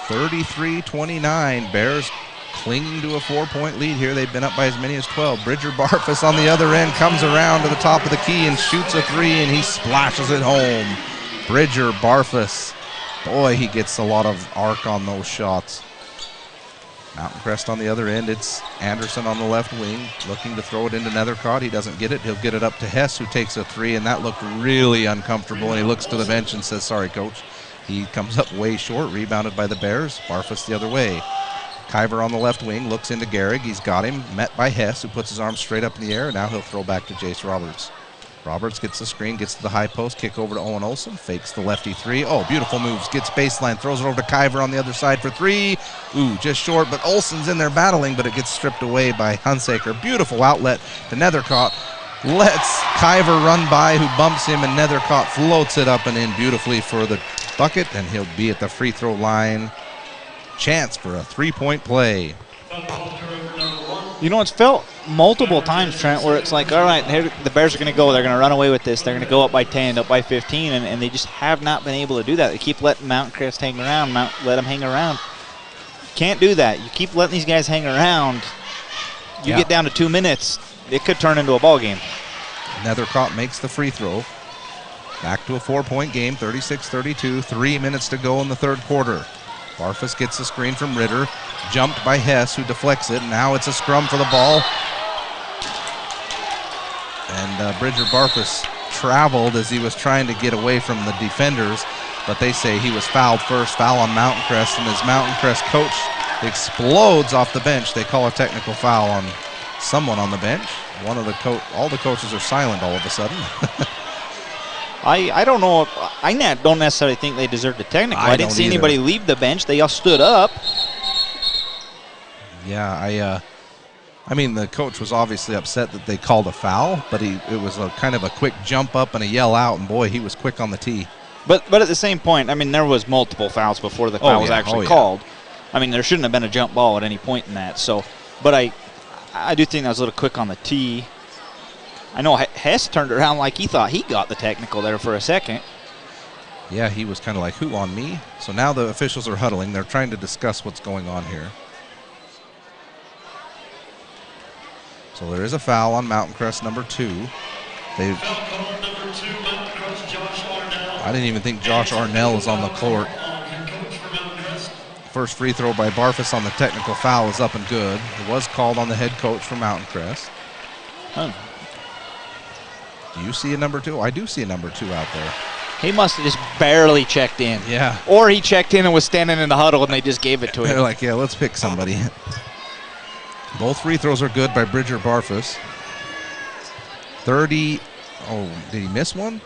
33-29. Bears clinging to a 4-point lead here. They've been up by as many as 12. Bridger Barfus on the other end comes around to the top of the key and shoots a three, and he splashes it home. Bridger Barfus. Boy, he gets a lot of arc on those shots. Mountain Crest on the other end. It's Anderson on the left wing looking to throw it into Nethercott. He doesn't get it. He'll get it up to Hess, who takes a three, and that looked really uncomfortable, and he looks to the bench and says, sorry, coach. He comes up way short, rebounded by the Bears. Barfus the other way. Kyver on the left wing looks into Gehrig. He's got him, met by Hess, who puts his arms straight up in the air. Now he'll throw back to Jace Roberts. Roberts gets the screen, gets to the high post, kick over to Owen Olson, fakes the lefty three. Oh, beautiful moves, gets baseline, throws it over to Kyver on the other side for three. Ooh, just short, but Olson's in there battling, but it gets stripped away by Hunsaker. Beautiful outlet to Nethercott. Lets Kyver run by, who bumps him, and Nethercott floats it up and in beautifully for the bucket, and he'll be at the free throw line. Chance for a three-point play. You know, it's felt multiple times, Trent, where it's like, all right, here the Bears are going to go. They're going to run away with this. They're going to go up by 10, up by 15, and they just have not been able to do that. They keep letting Mountain Crest hang around, let them hang around. Can't do that. You keep letting these guys hang around. You get down to 2 minutes, it could turn into a ball game. Nethercott makes the free throw. Back to a 4-point game, 36-32, 3 minutes to go in the third quarter. Barfus gets the screen from Ritter, jumped by Hess, who deflects it. Now it's a scrum for the ball. And Bridger Barfus traveled as he was trying to get away from the defenders, but they say he was fouled first, foul on Mountain Crest, and as Mountain Crest coach explodes off the bench, they call a technical foul on someone on the bench. All the coaches are silent all of a sudden. I don't know. I don't necessarily think they deserved a technical. I didn't see anybody leave the bench. They all stood up. Yeah, I mean, the coach was obviously upset that they called a foul, but it was a kind of a quick jump up and a yell out, and boy, he was quick on the tee. But at the same point, I mean, there was multiple fouls before the foul was actually called. I mean, there shouldn't have been a jump ball at any point in that. So, but I do think that was a little quick on the tee. I know Hess turned around like he thought he got the technical there for a second. Yeah, he was kind of like, who, on me? So now the officials are huddling. They're trying to discuss what's going on here. So there is a foul on Mountain Crest number 2. I didn't even think Josh Arnell is on the court. First free throw by Barfus on the technical foul is up and good. It was called on the head coach for Mountain Crest. Oh. Do you see a number 2? I do see a number 2 out there. He must have just barely checked in. Yeah. Or he checked in and was standing in the huddle and they just gave it to him. They're like, yeah, let's pick somebody. Both free throws are good by Bridger Barfus. 30. Oh, did he miss one?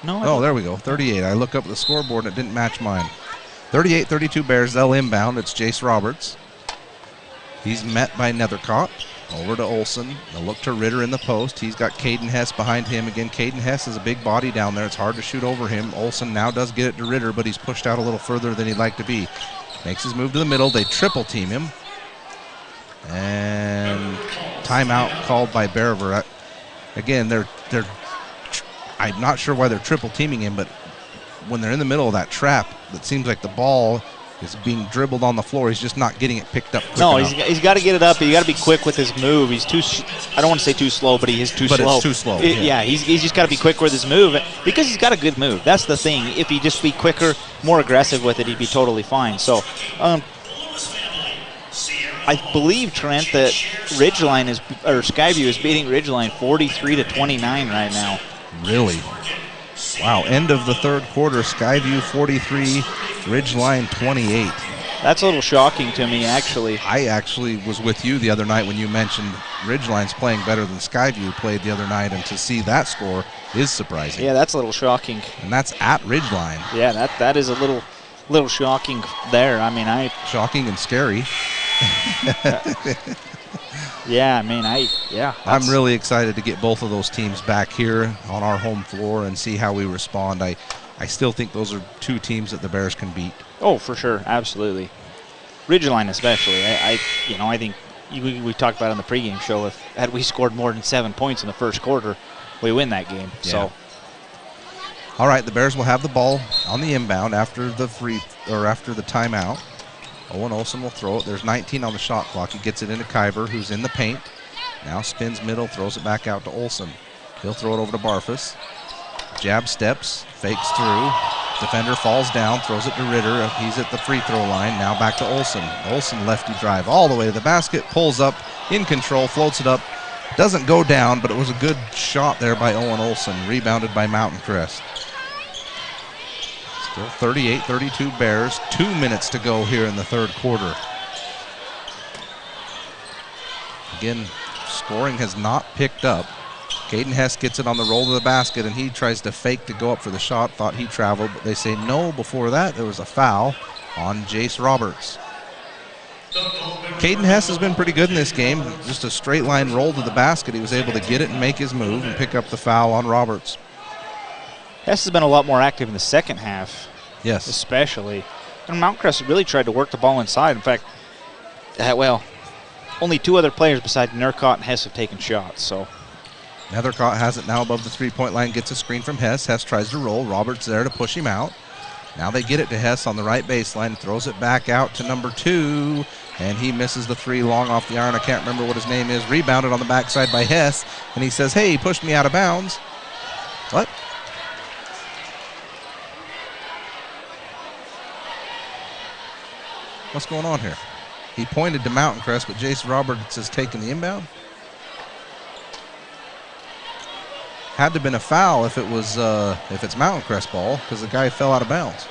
No. Oh, there we go. 38. I look up at the scoreboard and it didn't match mine. 38-32 Bears. They'll inbound. It's Jace Roberts. He's met by Nethercott. Over to Olson. They'll look to Ritter in the post. He's got Caden Hess behind him. Again, Caden Hess is a big body down there. It's hard to shoot over him. Olson now does get it to Ritter, but he's pushed out a little further than he'd like to be. Makes his move to the middle. They triple team him. And timeout called by Berever. Again, I'm not sure why they're triple teaming him, but when they're in the middle of that trap, it seems like the ball is being dribbled on the floor. He's just not getting it picked up quick enough. He's got to get it up. He's got to be quick with his move. He's too, I don't want to say too slow, but he is too slow. But it's too slow. Yeah, he's just got to be quick with his move because he's got a good move. That's the thing. If he just be quicker, more aggressive with it, he'd be totally fine. So I believe, Trent, that Skyview is beating Ridgeline 43-29 right now. Really? Wow. End of the third quarter. Skyview 43, Ridgeline 28. That's a little shocking to me, actually. I actually was with you the other night when you mentioned Ridgeline's playing better than Skyview played the other night, and to see that score is surprising. Yeah, that's a little shocking. And that's at Ridgeline. Yeah, that is a little shocking there. I mean, shocking and scary. Yeah, I mean, I'm really excited to get both of those teams back here on our home floor and see how we respond. I still think those are two teams that the Bears can beat. Oh, for sure, absolutely. Ridgeline especially. I think we talked about it on the pregame show. Had we scored more than 7 points in the first quarter, we win that game. Yeah. So, all right, the Bears will have the ball on the inbound after the timeout. Owen Olsen will throw it. There's 19 on the shot clock. He gets it into Kyver, who's in the paint. Now spins middle, throws it back out to Olsen. He'll throw it over to Barfus. Jab steps, fakes through. Defender falls down, throws it to Ritter. He's at the free throw line. Now back to Olsen. Olsen lefty drive all the way to the basket, pulls up, in control, floats it up. Doesn't go down, but it was a good shot there by Owen Olsen, rebounded by Mountain Crest. Still 38-32 Bears. 2 minutes to go here in the third quarter. Again, scoring has not picked up. Caden Hess gets it on the roll to the basket, and he tries to fake to go up for the shot. Thought he traveled, but they say no. Before that, there was a foul on Jace Roberts. Caden Hess has been pretty good in this game. Just a straight line roll to the basket. He was able to get it and make his move and pick up the foul on Roberts. Hess has been a lot more active in the second half. Yes. Especially. And Mount Crest really tried to work the ball inside. In fact, only two other players besides Nurcott and Hess have taken shots. So Nethercott has it now above the three-point line, gets a screen from Hess. Hess tries to roll. Roberts there to push him out. Now they get it to Hess on the right baseline, throws it back out to number 2, and he misses the three long off the iron. I can't remember what his name is. Rebounded on the backside by Hess, and he says, hey, he pushed me out of bounds. What? What's going on here? He pointed to Mountain Crest, but Jace Roberts has taken the inbound. Had to have been a foul if it's Mountain Crest ball, because the guy fell out of bounds.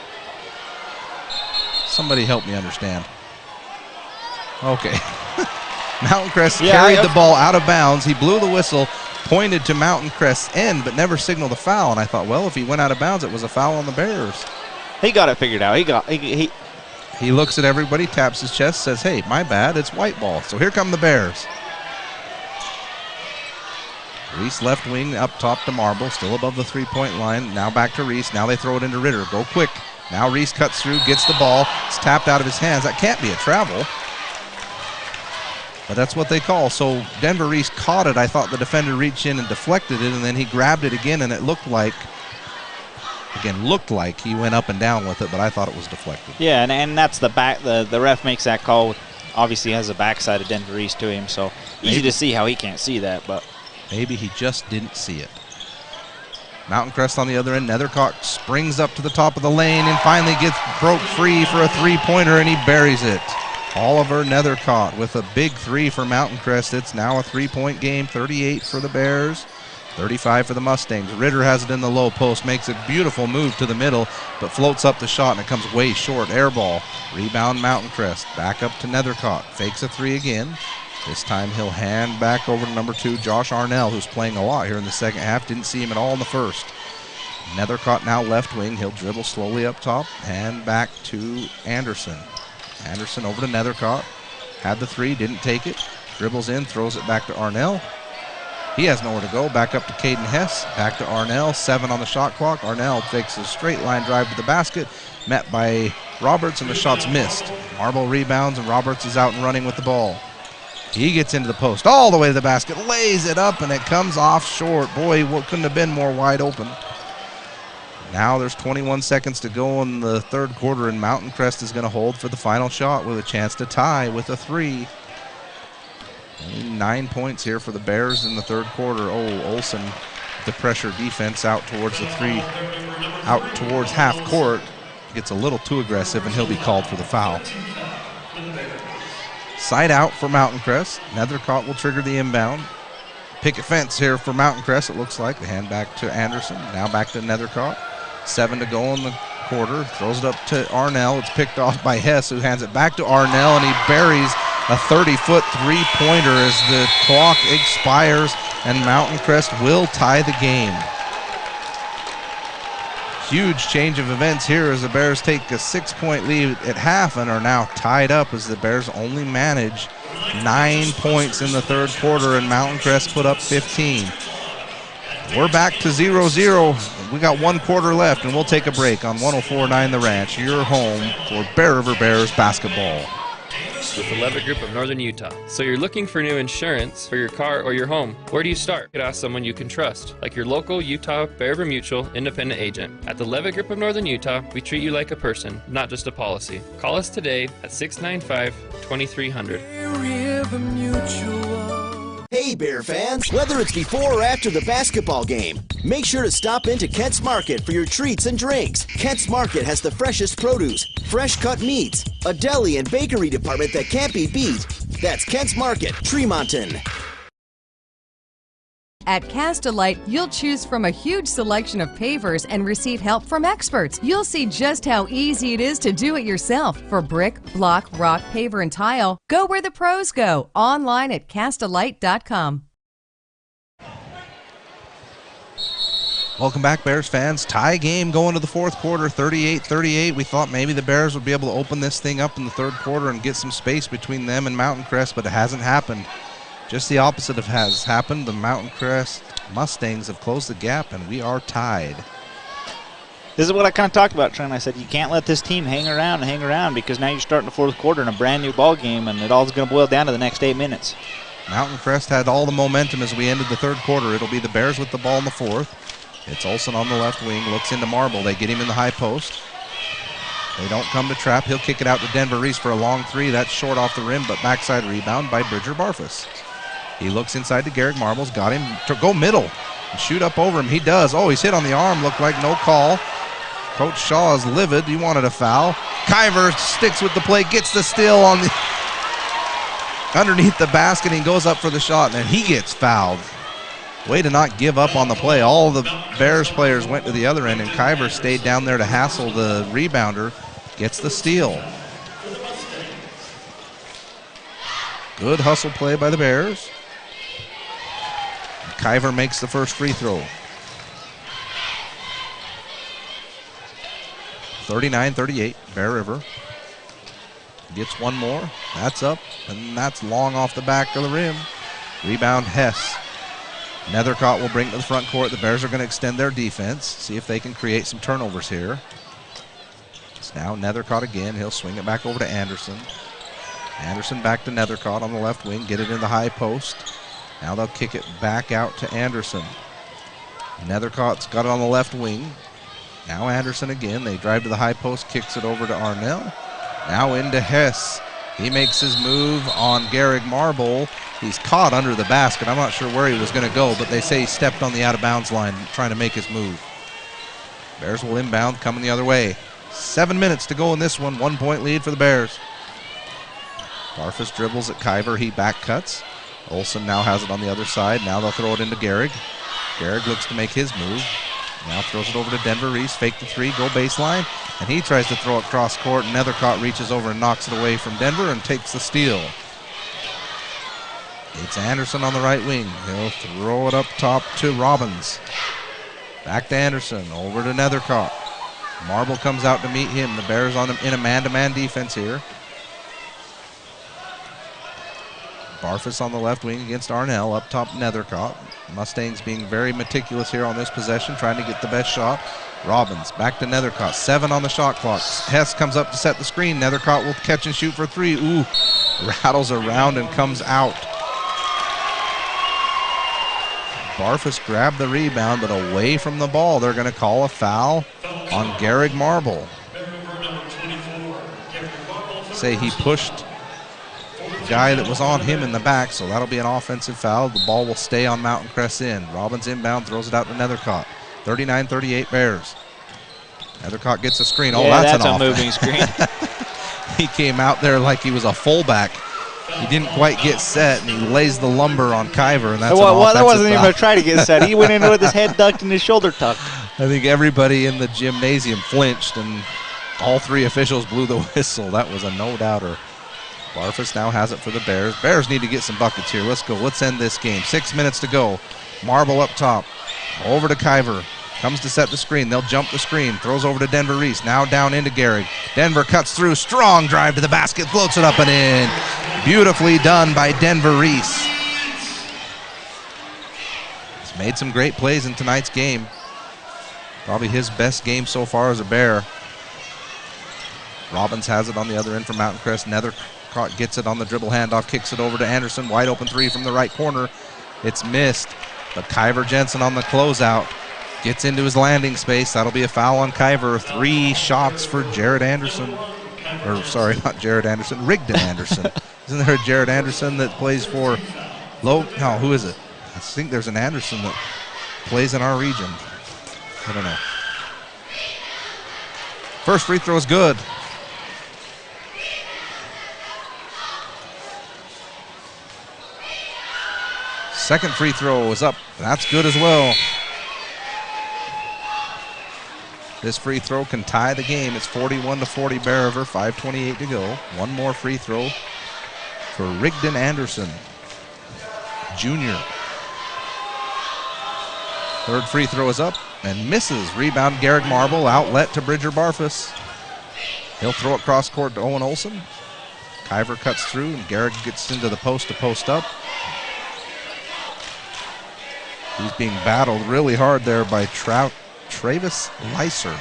Somebody help me understand. Okay. Mountain Crest carried the ball out of bounds. He blew the whistle, pointed to Mountain Crest's end, but never signaled a foul. And I thought, well, if he went out of bounds, it was a foul on the Bears. He got it figured out. He looks at everybody, taps his chest, says, hey, my bad, it's white ball. So here come the Bears. Reese left wing up top to Marble, still above the three-point line. Now back to Reese. Now they throw it into Ritter. Go quick. Now Reese cuts through, gets the ball. It's tapped out of his hands. That can't be a travel. But that's what they call. So Denver Reese caught it. I thought the defender reached in and deflected it, and then he grabbed it again, and it looked like he went up and down with it, but I thought it was deflected. Yeah, and that's the back. The ref makes that call. Obviously has the backside of Denver Reese to him, so easy to see how he can't see that, but maybe he just didn't see it. Mountain Crest on the other end. Nethercock springs up to the top of the lane and finally broke free for a three-pointer, and he buries it. Oliver Nethercott with a big three for Mountain Crest. It's now a three-point game, 38 for the Bears, 35 for the Mustangs. Ritter has it in the low post, makes a beautiful move to the middle, but floats up the shot, and it comes way short. Air ball. Rebound Mountain Crest. Back up to Nethercott. Fakes a three again. This time he'll hand back over to number 2, Josh Arnell, who's playing a lot here in the second half. Didn't see him at all in the first. Nethercott now left wing. He'll dribble slowly up top. Hand back to Anderson. Anderson over to Nethercott. Had the three, didn't take it. Dribbles in, throws it back to Arnell. He has nowhere to go. Back up to Caden Hess. Back to Arnell. 7 on the shot clock. Arnell takes a straight line drive to the basket. Met by Roberts, and the shot's missed. Marble rebounds, and Roberts is out and running with the ball. He gets into the post all the way to the basket, lays it up, and it comes off short. Boy, what couldn't have been more wide open. Now there's 21 seconds to go in the third quarter, and Mountain Crest is going to hold for the final shot with a chance to tie with a three. Only 9 points here for the Bears in the third quarter. Oh, Olsen, the pressure defense out towards half court. Gets a little too aggressive, and he'll be called for the foul. Side out for Mountain Crest. Nethercott will trigger the inbound. Picket fence here for Mountain Crest, it looks like. The hand back to Anderson. Now back to Nethercott. 7 to go in the quarter. Throws it up to Arnell. It's picked off by Hess, who hands it back to Arnell, and he buries a 30-foot three-pointer as the clock expires, and Mountain Crest will tie the game. Huge change of events here as the Bears take a 6-point lead at half and are now tied up as the Bears only manage 9 points in the third quarter, and Mountain Crest put up 15. We're back to 0-0. We got 1 quarter left, and we'll take a break on 104.9 The Ranch, your home for Bear River Bears basketball. With the Levitt Group of Northern Utah. So you're looking for new insurance for your car or your home. Where do you start? You could ask someone you can trust, like your local Utah Bear River Mutual independent agent. At the Levitt Group of Northern Utah, we treat you like a person, not just a policy. Call us today at 695-2300. River Mutual. Hey Bear fans, whether it's before or after the basketball game, make sure to stop into Kent's Market for your treats and drinks. Kent's Market has the freshest produce, fresh cut meats, a deli and bakery department that can't be beat. That's Kent's Market, Tremonton. At Cast-A-Lite, you'll choose from a huge selection of pavers and receive help from experts. You'll see just how easy it is to do it yourself. For brick, block, rock, paver, and tile, go where the pros go. Online at castalite.com. Welcome back, Bears fans. Tie game going to the fourth quarter, 38-38. We thought maybe the Bears would be able to open this thing up in the third quarter and get some space between them and Mountain Crest, but it hasn't happened. Just the opposite of has happened. The Mountain Crest Mustangs have closed the gap, and we are tied. This is what I kind of talked about, Trent. I said you can't let this team hang around because now you're starting the fourth quarter in a brand new ball game, and it all's going to boil down to the next 8 minutes. Mountain Crest had all the momentum as we ended the third quarter. It'll be the Bears with the ball in the fourth. It's Olsen on the left wing, looks into Marble. They get him in the high post. They don't come to trap. He'll kick it out to Denver Reese for a long three. That's short off the rim, but backside rebound by Bridger Barfus. He looks inside to Garrick Marbles, got him to go middle and shoot up over him. He does. Oh, he's hit on the arm. Looked like no call. Coach Shaw is livid. He wanted a foul. Kyver sticks with the play, gets the steal on the underneath the basket, and goes up for the shot, and then he gets fouled. Way to not give up on the play. All the Bears players went to the other end, and Kyver stayed down there to hassle the rebounder. Gets the steal. Good hustle play by the Bears. Kyver makes the first free throw. 39-38, Bear River. Gets one more. That's up, and that's long off the back of the rim. Rebound Hess. Nethercott will bring it to the front court. The Bears are going to extend their defense, see if they can create some turnovers here. It's now Nethercott again. He'll swing it back over to Anderson. Anderson back to Nethercott on the left wing. Get it in the high post. Now they'll kick it back out to Anderson. Nethercott's got it on the left wing. Now Anderson again. They drive to the high post, kicks it over to Arnell. Now into Hess. He makes his move on Garrick Marble. He's caught under the basket. I'm not sure where he was going to go, but they say he stepped on the out-of-bounds line trying to make his move. Bears will inbound, coming the other way. 7 minutes to go in this one. 1 point lead for the Bears. Barfus dribbles at Kyver. He back cuts. Olsen now has it on the other side. Now they'll throw it into Garrick. Garrick looks to make his move. Now throws it over to Denver Reese. Fake the three, go baseline. And he tries to throw it cross court. Nethercott reaches over and knocks it away from Denver and takes the steal. It's Anderson on the right wing. He'll throw it up top to Robbins. Back to Anderson. Over to Nethercott. Marble comes out to meet him. The Bears on him in a man-to-man defense here. Barfus on the left wing against Arnell. Up top, Nethercott. Mustangs being very meticulous here on this possession, trying to get the best shot. Robbins back to Nethercott. 7 on the shot clock. Hess comes up to set the screen. Nethercott will catch and shoot for 3. Ooh, rattles around and comes out. Barfus grabbed the rebound, but away from the ball. They're going to call a foul on Garrick Marble. Say he pushed the guy that was on him in the back, so that'll be an offensive foul. The ball will stay on Mountain Crest end. Robbins inbound, throws it out to Nethercott. 39-38 Bears. Nethercott gets a screen. Oh, yeah, that's a moving screen. He came out there like he was a fullback. He didn't quite get set, and he lays the lumber on Kyver, and that's an offensive that wasn't foul. even a try to get set. He went in with his head ducked and his shoulder tucked. I think everybody in the gymnasium flinched, and all three officials blew the whistle. That was a no-doubter. Barfus now has it for the Bears. Bears need to get some buckets here. Let's go. Let's end this game. 6 minutes to go. Marble up top. Over to Kiver. Comes to set the screen. They'll jump the screen. Throws over to Denver Reese. Now down into Gehrig. Denver cuts through. Strong drive to the basket. Floats it up and in. Beautifully done by Denver Reese. He's made some great plays in tonight's game. Probably his best game so far as a Bear. Robbins has it on the other end for Mountain Crest. Nethercott gets it on the dribble handoff. Kicks it over to Anderson. Wide open three from the right corner. It's missed. But Kiver Jensen on the closeout gets into his landing space. That'll be a foul on Kiver. 3 shots for Jared Anderson. Or, sorry, not Jared Anderson. Rigdon Anderson. Isn't there a Jared Anderson that plays for No, who is it? I think there's an Anderson that plays in our region. I don't know. First free throw is good. Second free throw is up. That's good as well. This free throw can tie the game. It's 41-40 Bear River, 5:28 to go. One more free throw for Rigdon Anderson, junior. Third free throw is up and misses. Rebound Gehrig Marble, outlet to Bridger Barfus. He'll throw it cross court to Owen Olson. Kiver cuts through and Gehrig gets into the post to post up. He's being battled really hard there by Travis Leiser.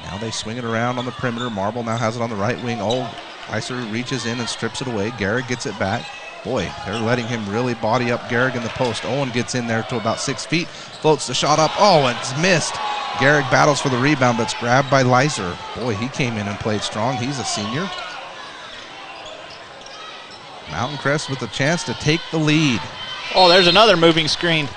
Now they swing it around on the perimeter. Marble now has it on the right wing. Oh, Leiser reaches in and strips it away. Gehrig gets it back. Boy, they're letting him really body up Gehrig in the post. Owen gets in there to about 6 feet. Floats the shot up. Oh, it's missed. Gehrig battles for the rebound, but it's grabbed by Leiser. Boy, he came in and played strong. He's a senior. Mountain Crest with a chance to take the lead. Oh, there's another moving screen.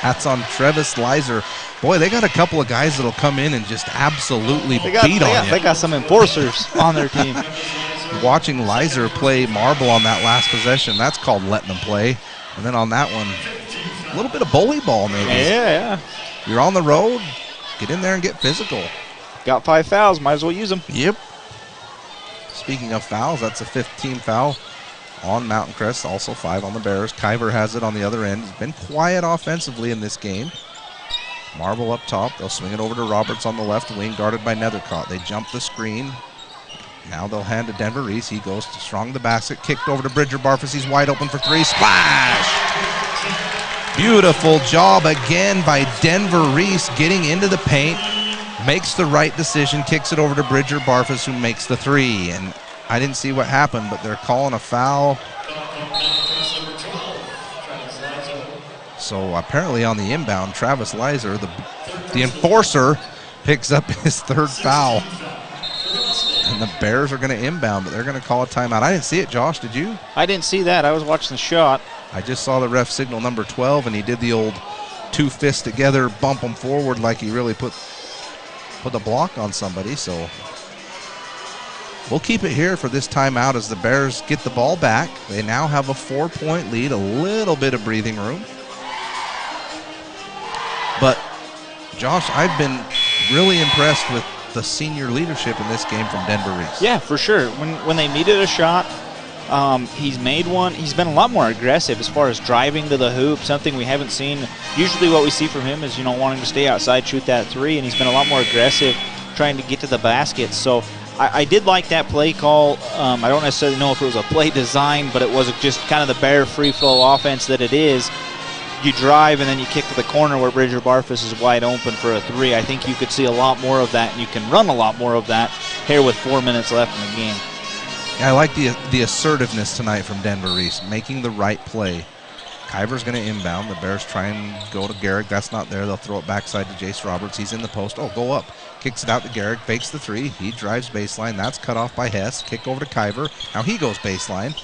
That's on Travis Leiser. Boy, they got a couple of guys that'll come in and just absolutely beat on you. They got some enforcers on their team. Watching Leiser play Marble on that last possession, that's called letting them play. And then on that one, a little bit of bully ball maybe. Yeah. You're on the road, get in there and get physical. Got 5 fouls, might as well use them. Yep. Speaking of fouls, that's a 15th foul on Mountain Crest, also 5 on the Bears. Kiver has it on the other end. He's been quiet offensively in this game. Marble up top. They'll swing it over to Roberts on the left wing, guarded by Nethercott. They jump the screen. Now they'll hand to Denver Reese. He goes to strong the basket. Kicked over to Bridger Barfus. He's wide open for 3. Splash! Beautiful job again by Denver Reese getting into the paint. Makes the right decision. Kicks it over to Bridger Barfus, who makes the 3. And I didn't see what happened, but they're calling a foul. So apparently on the inbound, Travis Leiser, the enforcer, picks up his 3rd foul. And the Bears are going to inbound, but they're going to call a timeout. I didn't see it, Josh. Did you? I didn't see that. I was watching the shot. I just saw the ref signal number 12, and he did the old 2 fists together, bump him forward like he really put the block on somebody. So we'll keep it here for this timeout as the Bears get the ball back. They now have a 4-point lead, a little bit of breathing room. But, Josh, I've been really impressed with the senior leadership in this game from Denver Reese. Yeah, for sure. When they needed a shot, he's made one. He's been a lot more aggressive as far as driving to the hoop, something we haven't seen. Usually what we see from him is, wanting to stay outside, shoot that 3, and he's been a lot more aggressive trying to get to the basket. So I did like that play call. I don't necessarily know if it was a play design, but it was just kind of the Bear free flow offense that it is. You drive and then you kick to the corner where Bridger Barfus is wide open for a 3. I think you could see a lot more of that, and you can run a lot more of that here with 4 minutes left in the game. I like the assertiveness tonight from Denver Reese, making the right play. Kiver's going to inbound. The Bears try and go to Gehrig. That's not there. They'll throw it backside to Jace Roberts. He's in the post. Oh, go up. Kicks it out to Gehrig. Fakes the 3. He drives baseline. That's cut off by Hess. Kick over to Kiver. Now he goes baseline.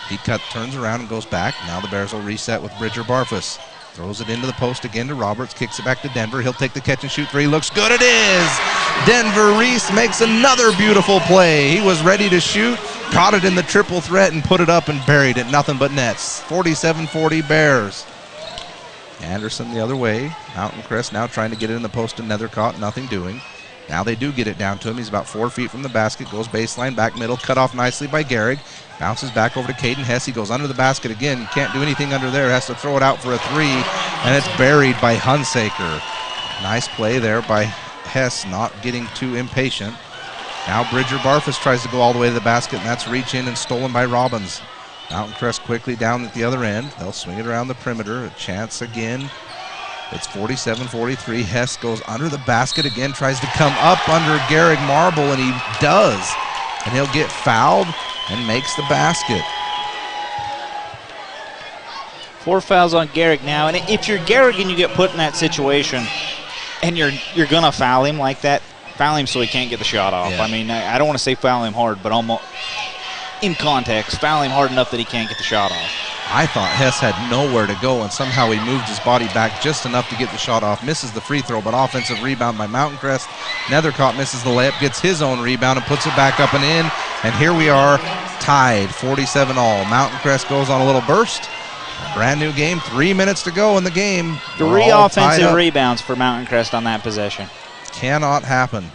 He turns around and goes back. Now the Bears will reset with Bridger Barfus. Throws it into the post again to Roberts. Kicks it back to Denver. He'll take the catch and shoot 3. Looks good. It is! Denver Reese makes another beautiful play. He was ready to shoot, caught it in the triple threat, and put it up and buried it. Nothing but nets. 47-40 Bears. Anderson the other way. Mountain Crest now trying to get it in the post to Nethercott, nothing doing. Now they do get it down to him. He's about 4 feet from the basket, goes baseline, back middle, cut off nicely by Gehrig. Bounces back over to Caden Hess. He goes under the basket again. Can't do anything under there. Has to throw it out for a three, and it's buried by Hunsaker. Nice play there by Hess, not getting too impatient. Now Bridger Barfus tries to go all the way to the basket, and that's reach in and stolen by Robbins. Mountain Crest quickly down at the other end. They'll swing it around the perimeter. A chance again. It's 47-43. Hess goes under the basket again, tries to come up under Gehrig Marble, and he does. And he'll get fouled and makes the basket. 4 fouls on Gehrig now, and if you're Gehrig and you get put in that situation, and you're gonna foul him like that, foul him so he can't get the shot off. Yeah. I mean, I don't want to say foul him hard, but almost in context, foul him hard enough that he can't get the shot off. I thought Hess had nowhere to go, and somehow he moved his body back just enough to get the shot off. Misses the free throw, but offensive rebound by Mountain Crest. Nethercott misses the layup, gets his own rebound, and puts it back up and in. And here we are, tied, 47 all. Mountain Crest goes on a little burst. Brand new game, 3 minutes to go in the game. 3 offensive rebounds for Mountain Crest on that possession. Cannot happen.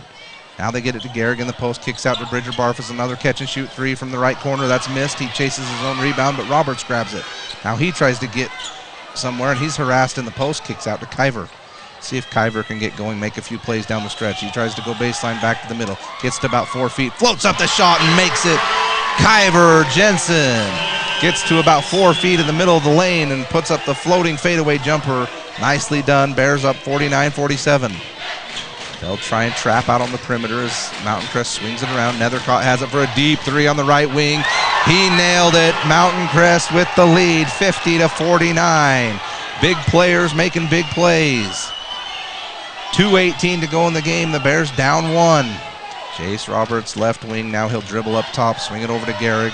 Now they get it to Gehrig in the post, kicks out to Bridger Barfus, another catch and shoot three from the right corner. That's missed. He chases his own rebound, but Roberts grabs it. Now he tries to get somewhere, and he's harassed in the post, kicks out to Kyver. See if Kyver can get going, make a few plays down the stretch. He tries to go baseline back to the middle, gets to about 4 feet, floats up the shot and makes it. Kyver Jensen gets to about 4 feet in the middle of the lane and puts up the floating fadeaway jumper. Nicely done. Bears up 49-47. They'll try and trap out on the perimeter as Mountain Crest swings it around. Nethercott has it for a deep three on the right wing. He nailed it. Mountain Crest with the lead, 50-49. Big players making big plays. 2:18 to go in the game. The Bears down 1. Jace Roberts left wing. Now he'll dribble up top, swing it over to Gehrig.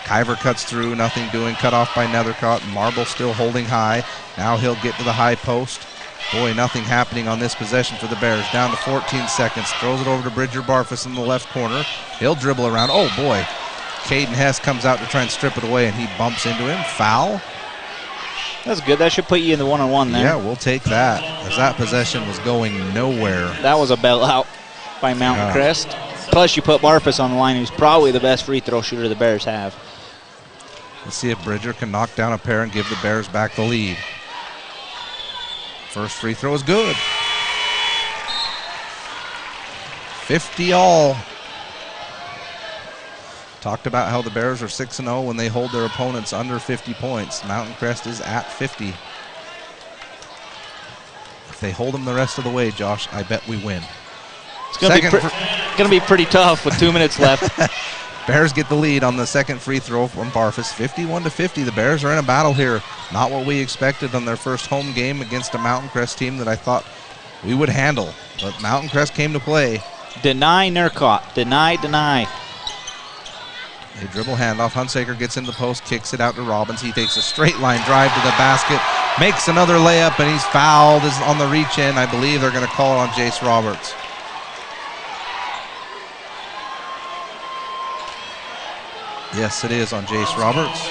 Kyver cuts through, nothing doing. Cut off by Nethercott. Marble still holding high. Now he'll get to the high post. Boy, nothing happening on this possession for the Bears. Down to 14 seconds. Throws it over to Bridger Barfus in the left corner. He'll dribble around. Oh, boy. Caden Hess comes out to try and strip it away, and he bumps into him. Foul. That's good. That should put you in the one-on-one there. Yeah, we'll take that, as that possession was going nowhere. That was a bailout by Mountain Crest. Plus, you put Barfus on the line, who's probably the best free throw shooter the Bears have. Let's see if Bridger can knock down a pair and give the Bears back the lead. First free throw is good. 50 all. Talked about how the Bears are 6-0 when they hold their opponents under 50 points. Mountain Crest is at 50. If they hold them the rest of the way, Josh, I bet we win. It's going to be pretty tough with 2 minutes left. Bears get the lead on the second free throw from Barfus, 51-50. The Bears are in a battle here. Not what we expected on their first home game against a Mountain Crest team that I thought we would handle. But Mountain Crest came to play. Deny Nethercott. Deny. They dribble handoff. Hunsaker gets in the post, kicks it out to Robbins. He takes a straight line drive to the basket, makes another layup, and he's fouled on the reach in. I believe they're going to call it on Jace Roberts. Yes, it is on Jace Roberts.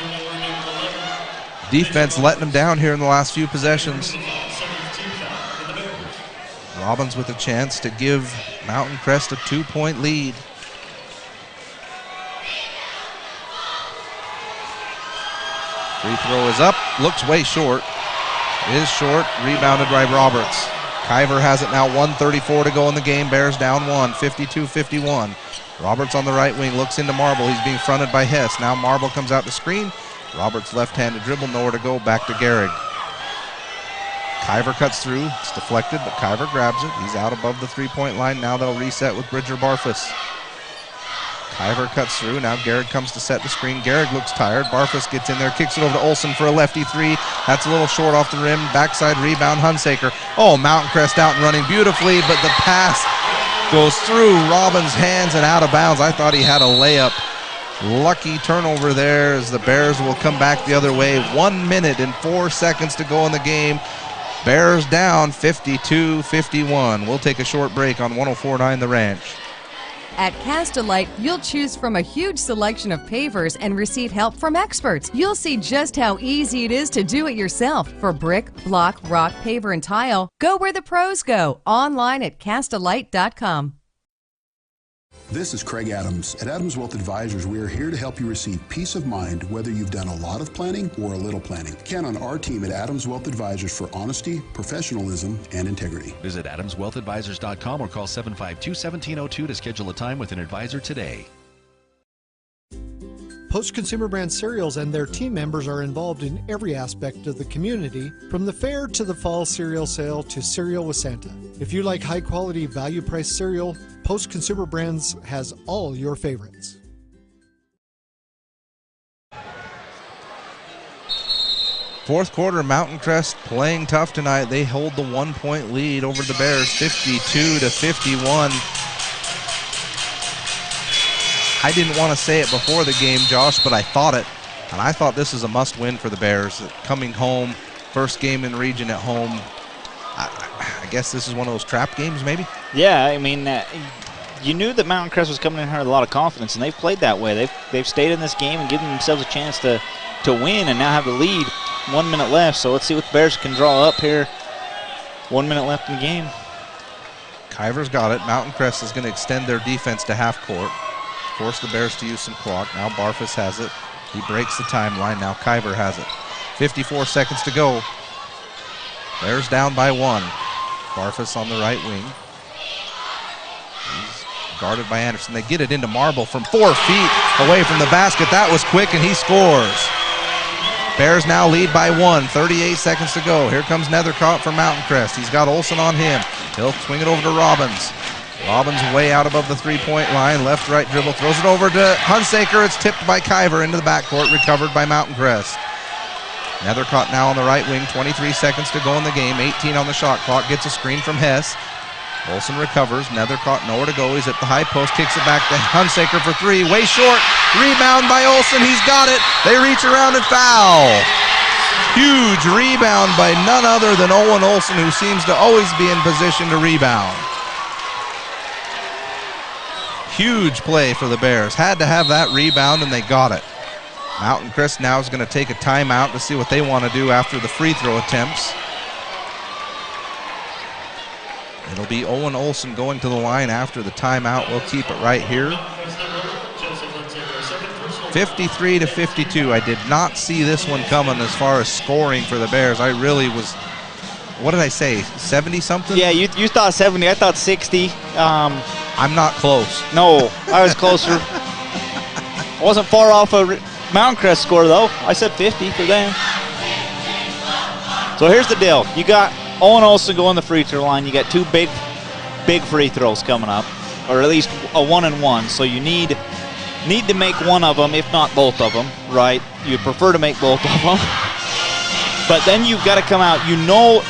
Defense letting them down here in the last few possessions. Robbins with a chance to give Mountain Crest a 2-point lead. Free throw is up, looks way short. Is short, rebounded by Roberts. Kyver has it now, 1:34 to go in the game. Bears down 1, 52-51. Roberts on the right wing, looks into Marble. He's being fronted by Hess. Now Marble comes out to screen. Roberts left-handed dribble, nowhere to go, back to Gehrig. Kyver cuts through, it's deflected, but Kyver grabs it. He's out above the three-point line. Now they'll reset with Bridger Barfus. Kyver cuts through, now Gehrig comes to set the screen. Gehrig looks tired, Barfus gets in there, kicks it over to Olsen for a lefty three. That's a little short off the rim, backside rebound, Hunsaker. Oh, Mountain Crest out and running beautifully, but the pass goes through Robbins' hands and out of bounds. I thought he had a layup. Lucky turnover there as the Bears will come back the other way. 1 minute and 4 seconds to go in the game. Bears down 52-51. We'll take a short break on 104.9 The Ranch. At Cast-A-Lite, you'll choose from a huge selection of pavers and receive help from experts. You'll see just how easy it is to do it yourself. For brick, block, rock, paver, and tile, go where the pros go. Online at castalite.com. This is Craig Adams. At Adams Wealth Advisors, we are here to help you receive peace of mind whether you've done a lot of planning or a little planning. Count on our team at Adams Wealth Advisors for honesty, professionalism, and integrity. Visit AdamsWealthAdvisors.com or call 752-1702 to schedule a time with an advisor today. Post Consumer Brand Cereals and their team members are involved in every aspect of the community, from the fair to the fall cereal sale to Cereal with Santa. If you like high-quality, value-priced cereal, Post Consumer Brands has all your favorites. Fourth quarter, Mountain Crest playing tough tonight. They hold the 1-point lead over the Bears, 52-51. I didn't want to say it before the game, Josh, but I thought it. And I thought this is a must-win for the Bears. Coming home, first game in region at home. I guess this is one of those trap games, maybe? Yeah, I mean, you knew that Mountain Crest was coming in here with a lot of confidence, and they've played that way. They've stayed in this game and given themselves a chance to win and now have the lead. 1 minute left, so let's see what the Bears can draw up here. 1 minute left in the game. Kyver's got it. Mountain Crest is going to extend their defense to half court. Force the Bears to use some clock. Now Barfus has it. He breaks the timeline. Now Kyver has it. 54 seconds to go. Bears down by 1. Barfus on the right wing. He's guarded by Anderson. They get it into Marble from 4 feet away from the basket. That was quick, and he scores. Bears now lead by 1. 38 seconds to go. Here comes Nethercott for Mountain Crest. He's got Olson on him. He'll swing it over to Robbins. Robbins way out above the three-point line. Left-right dribble. Throws it over to Hunsaker. It's tipped by Kyver into the backcourt. Recovered by Mountain Crest. Nethercott now on the right wing. 23 seconds to go in the game. 18 on the shot clock. Gets a screen from Hess. Olson recovers. Nethercott nowhere to go. He's at the high post. Kicks it back to Hunsaker for 3. Way short. Rebound by Olson. He's got it. They reach around and foul. Huge rebound by none other than Owen Olson, who seems to always be in position to rebound. Huge play for the Bears. Had to have that rebound, and they got it. Mountain Crest now is going to take a timeout to see what they want to do after the free throw attempts. It'll be Owen Olson going to the line after the timeout. We'll keep it right here. 53-52. I did not see this one coming as far as scoring for the Bears. I really was, what did I say, 70-something? Yeah, you thought 70. I thought 60. I'm not close. No, I was closer. I wasn't far off a Mountain Crest score, though. I said 50 for them. So here's the deal. You got Owen Olson going the free throw line. You got 2 big free throws coming up, or at least a 1-and-1. So you need to make one of them, if not both of them, right? You prefer to make both of them. But then you've got to come out. You know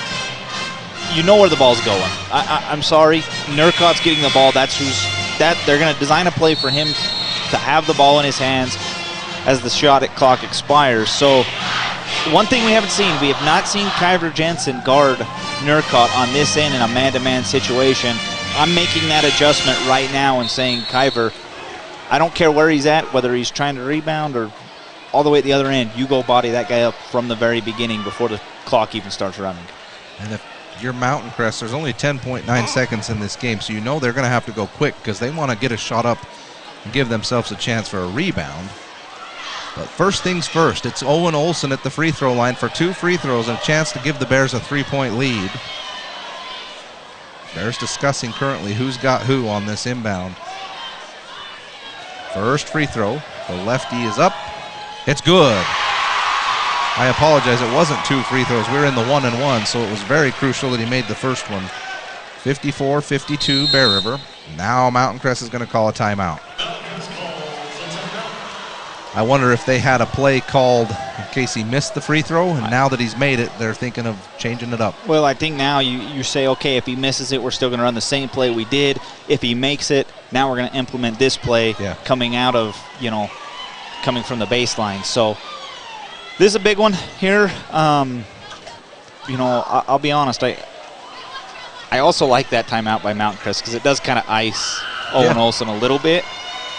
where the ball's going. I'm sorry. Nurkott's getting the ball. They're going to design a play for him to have the ball in his hands as the shot clock expires. So one thing we haven't seen, we have not seen Kyver Jensen guard Nurkott on this end in a man-to-man situation. I'm making that adjustment right now and saying, Kyver, I don't care where he's at, whether he's trying to rebound or all the way at the other end, you go body that guy up from the very beginning before the clock even starts running. And if you're Mountain Crest, there's only 10.9 seconds in this game, so you know they're going to have to go quick because they want to get a shot up and give themselves a chance for a rebound. But first things first, it's Owen Olson at the free throw line for 2 free throws and a chance to give the Bears a 3-point lead. Bears discussing currently who's got who on this inbound. First free throw, the lefty is up. It's good. I apologize, it wasn't 2 free throws. We were in the 1-and-1, so it was very crucial that he made the first one. 54-52 Bear River. Now Mountain Crest is going to call a timeout. I wonder if they had a play called in case he missed the free throw, and now that he's made it, they're thinking of changing it up. Well, I think now you say, okay, if he misses it, we're still going to run the same play we did. If he makes it, now we're going to implement this play coming out of, coming from the baseline. So this is a big one here. I'll be honest, I also like that timeout by Mountain Crest because it does kind of ice Owen Olsen a little bit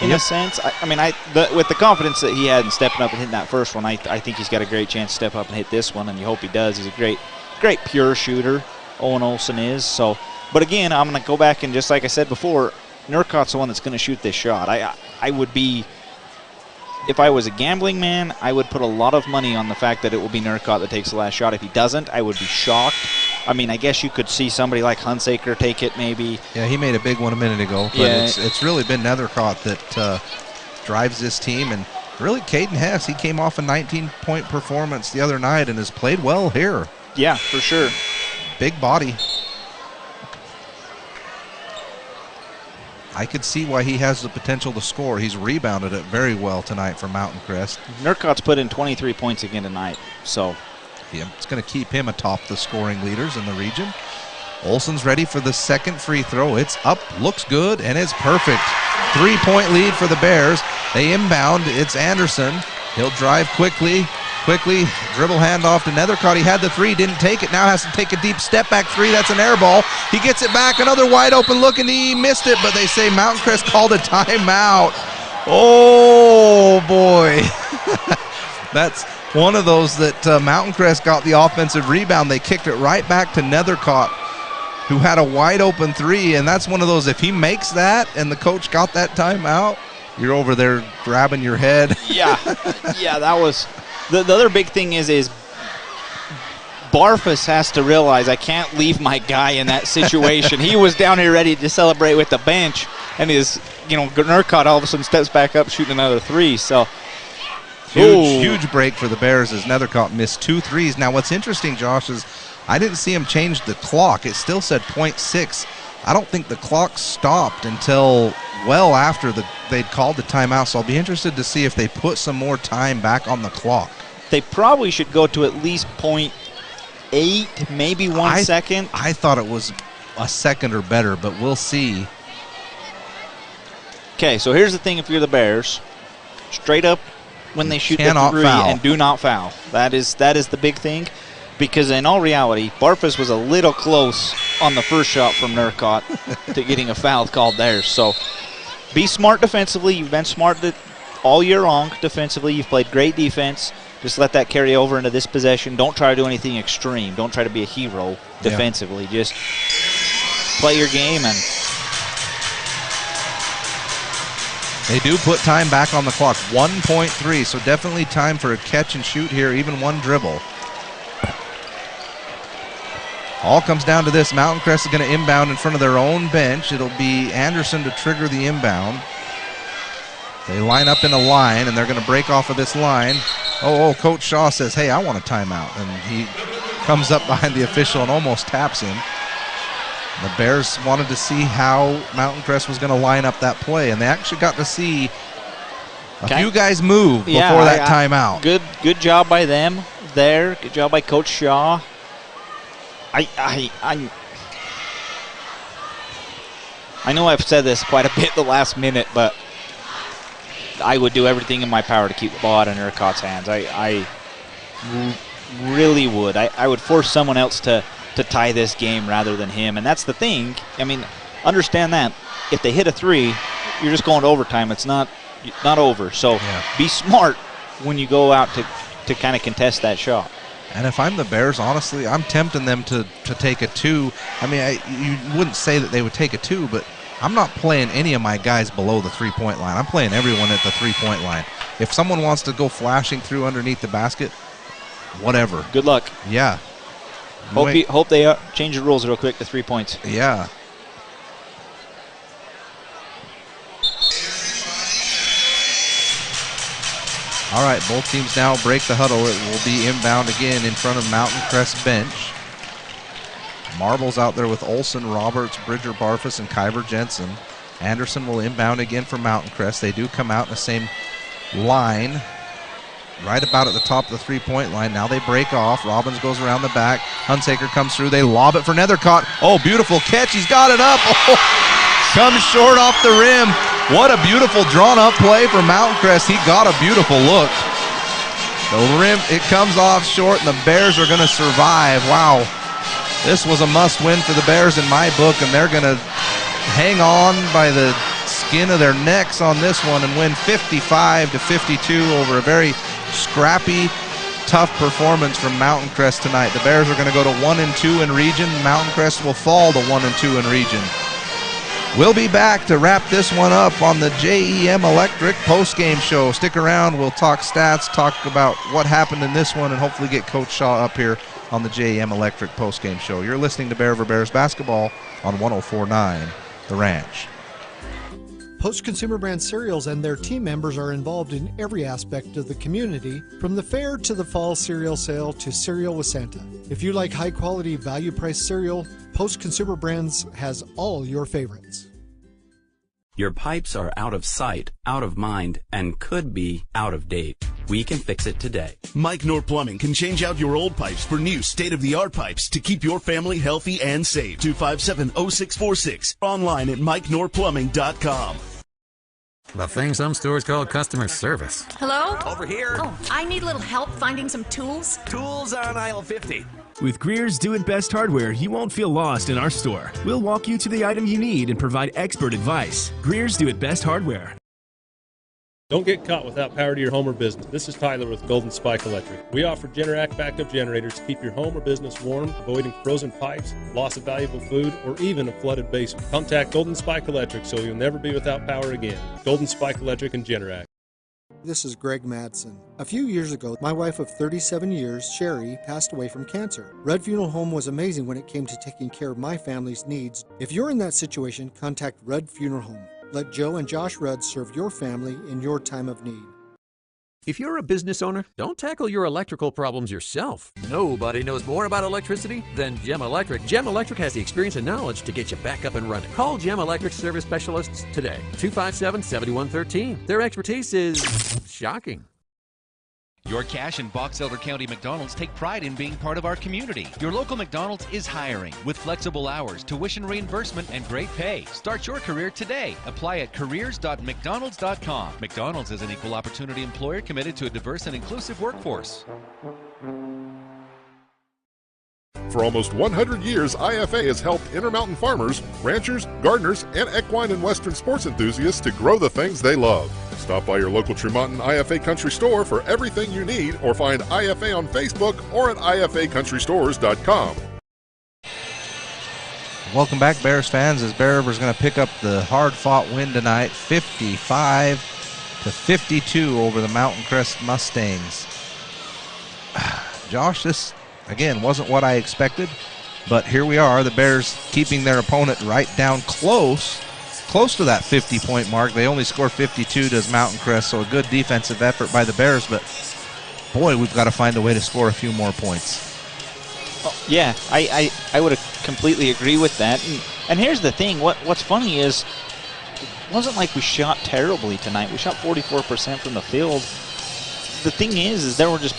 in a sense. With the confidence that he had in stepping up and hitting that first one, I think he's got a great chance to step up and hit this one, and you hope he does. He's a great pure shooter, Owen Olsen is. So, but again, I'm going to go back and just like I said before, Nurkot's the one that's going to shoot this shot. I would be, if I was a gambling man, I would put a lot of money on the fact that it will be Nurkot that takes the last shot. If he doesn't, I would be shocked. I mean, I guess you could see somebody like Hunsaker take it maybe. Yeah, he made a big one a minute ago, but it's really been Nethercott that drives this team. And really, Caden Hess, he came off a 19-point performance the other night and has played well here. Yeah, for sure. Big body. I could see why he has the potential to score. He's rebounded it very well tonight for Mountain Crest. Nurkot's put in 23 points again tonight, so. Yeah, it's going to keep him atop the scoring leaders in the region. Olsen's ready for the second free throw. It's up, looks good, and it's perfect. 3-point lead for the Bears. They inbound. It's Anderson. He'll drive quickly, dribble handoff to Nethercott. He had the three, didn't take it. Now has to take a deep step back three. That's an air ball. He gets it back. Another wide open look, and he missed it, but they say Mountain Crest called a timeout. Oh, boy. That's one of those that Mountain Crest got the offensive rebound. They kicked it right back to Nethercott, who had a wide open three, and that's one of those, if he makes that and the coach got that timeout, you're over there grabbing your head. Yeah, that was the other big thing is Barfus has to realize I can't leave my guy in that situation. He was down here ready to celebrate with the bench, and Nurkott all of a sudden steps back up shooting another three. So huge break for the Bears as Nethercott missed 2 threes. Now what's interesting, Josh, is I didn't see him change the clock. It still said 0.6. I don't think the clock stopped until well after they'd called the timeout, so I'll be interested to see if they put some more time back on the clock. They probably should go to at least 0.8, maybe 1 second. I thought it was a second or better, but we'll see. Okay, so here's the thing if you're the Bears. Straight up when they shoot the three foul. And do not foul. That is the big thing. Because in all reality, Barfus was a little close on the first shot from Nurkott to getting a foul called there. So be smart defensively. You've been smart all year long defensively. You've played great defense. Just let that carry over into this possession. Don't try to do anything extreme. Don't try to be a hero defensively. Yeah. Just play your game. And they do put time back on the clock. 1.3, so definitely time for a catch and shoot here, even one dribble. All comes down to this. Mountain Crest is going to inbound in front of their own bench. It'll be Anderson to trigger the inbound. They line up in a line, and they're going to break off of this line. Coach Shaw says, hey, I want a timeout. And he comes up behind the official and almost taps him. The Bears wanted to see how Mountain Crest was going to line up that play, and they actually got to see a few guys move before that timeout. Good job by them there. Good job by Coach Shaw. I know I've said this quite a bit the last minute, but I would do everything in my power to keep the ball out of Nurkott's hands. I really would. I would force someone else to tie this game rather than him, and that's the thing. I mean, understand that. If they hit a three, you're just going to overtime. It's not over. So be smart when you go out to kind of contest that shot. And if I'm the Bears, honestly, I'm tempting them to take a two. I mean, you wouldn't say that they would take a two, but I'm not playing any of my guys below the three-point line. I'm playing everyone at the three-point line. If someone wants to go flashing through underneath the basket, whatever. Good luck. Yeah. Hope they change the rules real quick to 3 points. Yeah. All right, both teams now break the huddle. It will be inbound again in front of Mountain Crest bench. Marbles out there with Olsen, Roberts, Bridger, Barfus, and Kyver Jensen. Anderson will inbound again for Mountain Crest. They do come out in the same line, right about at the top of the three-point line. Now they break off. Robbins goes around the back. Hunsaker comes through. They lob it for Nethercott. Oh, beautiful catch. He's got it up. Oh, comes short off the rim. What a beautiful drawn-up play for Mountain Crest. He got a beautiful look. The rim, it comes off short, and the Bears are going to survive. Wow. This was a must-win for the Bears in my book, and they're going to hang on by the skin of their necks on this one and win 55-52 over a very scrappy, tough performance from Mountain Crest tonight. The Bears are going to go to 1-2 in region. Mountain Crest will fall to 1-2 in region. We'll be back to wrap this one up on the JEM Electric post-game show. Stick around. We'll talk stats, talk about what happened in this one, and hopefully get Coach Shaw up here on the JEM Electric post-game show. You're listening to Bear Over Bears basketball on 104.9 The Ranch. Post Consumer Brand Cereals and their team members are involved in every aspect of the community, from the fair to the fall cereal sale to Cereal with Santa. If you like high-quality, value-priced cereal, Post Consumer Brands has all your favorites. Your pipes are out of sight, out of mind, and could be out of date. We can fix it today. Mike Nor Plumbing can change out your old pipes for new state-of-the-art pipes to keep your family healthy and safe. 257-0646. Online at MikeNorPlumbing.com. The thing some stores call customer service. Hello? Over here. Oh, I need a little help finding some tools. Tools on aisle 50. With Greer's Do It Best hardware, you won't feel lost in our store. We'll walk you to the item you need and provide expert advice. Greer's Do It Best hardware. Don't get caught without power to your home or business. This is Tyler with Golden Spike Electric. We offer Generac backup generators to keep your home or business warm, avoiding frozen pipes, loss of valuable food, or even a flooded basement. Contact Golden Spike Electric so you'll never be without power again. Golden Spike Electric and Generac. This is Greg Madsen. A few years ago, my wife of 37 years, Sherry, passed away from cancer. Red Funeral Home was amazing when it came to taking care of my family's needs. If you're in that situation, contact Red Funeral Home. Let Joe and Josh Rudd serve your family in your time of need. If you're a business owner, don't tackle your electrical problems yourself. Nobody knows more about electricity than Gem Electric. Gem Electric has the experience and knowledge to get you back up and running. Call Gem Electric service specialists today. 257-7113. Their expertise is shocking. Your Cache and Box Elder County McDonald's take pride in being part of our community. Your local McDonald's is hiring with flexible hours, tuition reimbursement, and great pay. Start your career today. Apply at careers.mcdonalds.com. McDonald's is an equal opportunity employer committed to a diverse and inclusive workforce. For almost 100 years, IFA has helped Intermountain farmers, ranchers, gardeners, and equine and western sports enthusiasts to grow the things they love. Stop by your local Tremonton IFA Country Store for everything you need, or find IFA on Facebook or at ifacountrystores.com. Welcome back, Bears fans, as Bear River's going to pick up the hard-fought win tonight, 55-52 over the Mountain Crest Mustangs. Josh, this, again, wasn't what I expected, but here we are, the Bears keeping their opponent right down close to that 50-point mark. They only score 52 to Mountain Crest, so a good defensive effort by the Bears, but boy, we've got to find a way to score a few more points. Oh, yeah, I would completely agree with that. And here's the thing, what's funny is it wasn't like we shot terribly tonight. We shot 44% from the field. The thing is there were just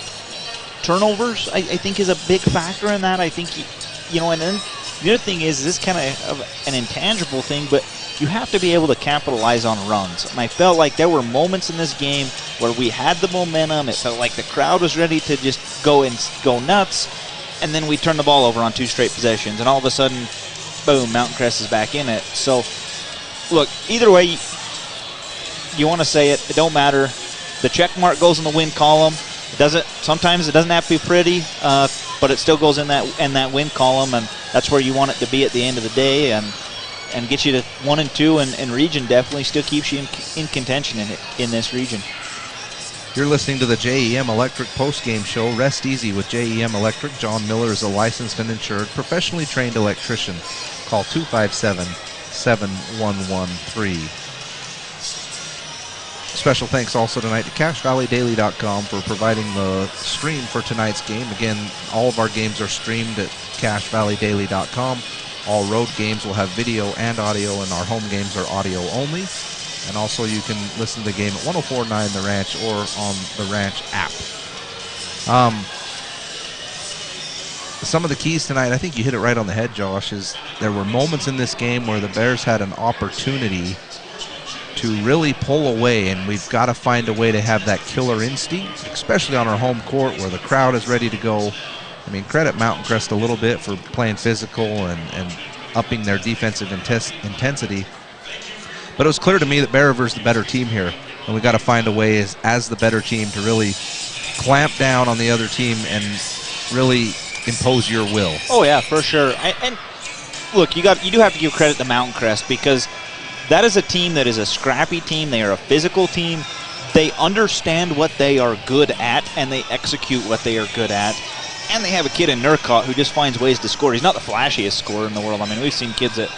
turnovers, I think, is a big factor in that. I think, and then the other thing is this kind of an intangible thing, but you have to be able to capitalize on runs. And I felt like there were moments in this game where we had the momentum. It felt like the crowd was ready to just go nuts. And then we turned the ball over on 2 straight possessions. And all of a sudden, boom, Mountain Crest is back in it. So, look, either way, you want to say it, it don't matter. The check mark goes in the win column. Sometimes it doesn't have to be pretty, but it still goes in that win column, and that's where you want it to be at the end of the day. And get you to 1-2, and region definitely still keeps you in contention in this region. You're listening to the JEM Electric postgame show. Rest easy with JEM Electric. John Miller is a licensed and insured, professionally trained electrician. Call 257-7113. Special thanks also tonight to CacheValleyDaily.com for providing the stream for tonight's game. Again, all of our games are streamed at CacheValleyDaily.com. All road games will have video and audio, and our home games are audio only. And also you can listen to the game at 104.9 The Ranch or on the Ranch app. Some of the keys tonight, I think you hit it right on the head, Josh, is there were moments in this game where the Bears had an opportunity to really pull away, and we've got to find a way to have that killer instinct, especially on our home court where the crowd is ready to go. I mean, credit Mountain Crest a little bit for playing physical and upping their defensive intensity. But it was clear to me that Bear River's the better team here, and we got to find a way as the better team to really clamp down on the other team and really impose your will. Oh yeah, for sure. And look, you do have to give credit to Mountain Crest, because that is a team that is a scrappy team. They are a physical team. They understand what they are good at, and they execute what they are good at. And they have a kid in Nurcott who just finds ways to score. He's not the flashiest scorer in the world. I mean, we've seen kids that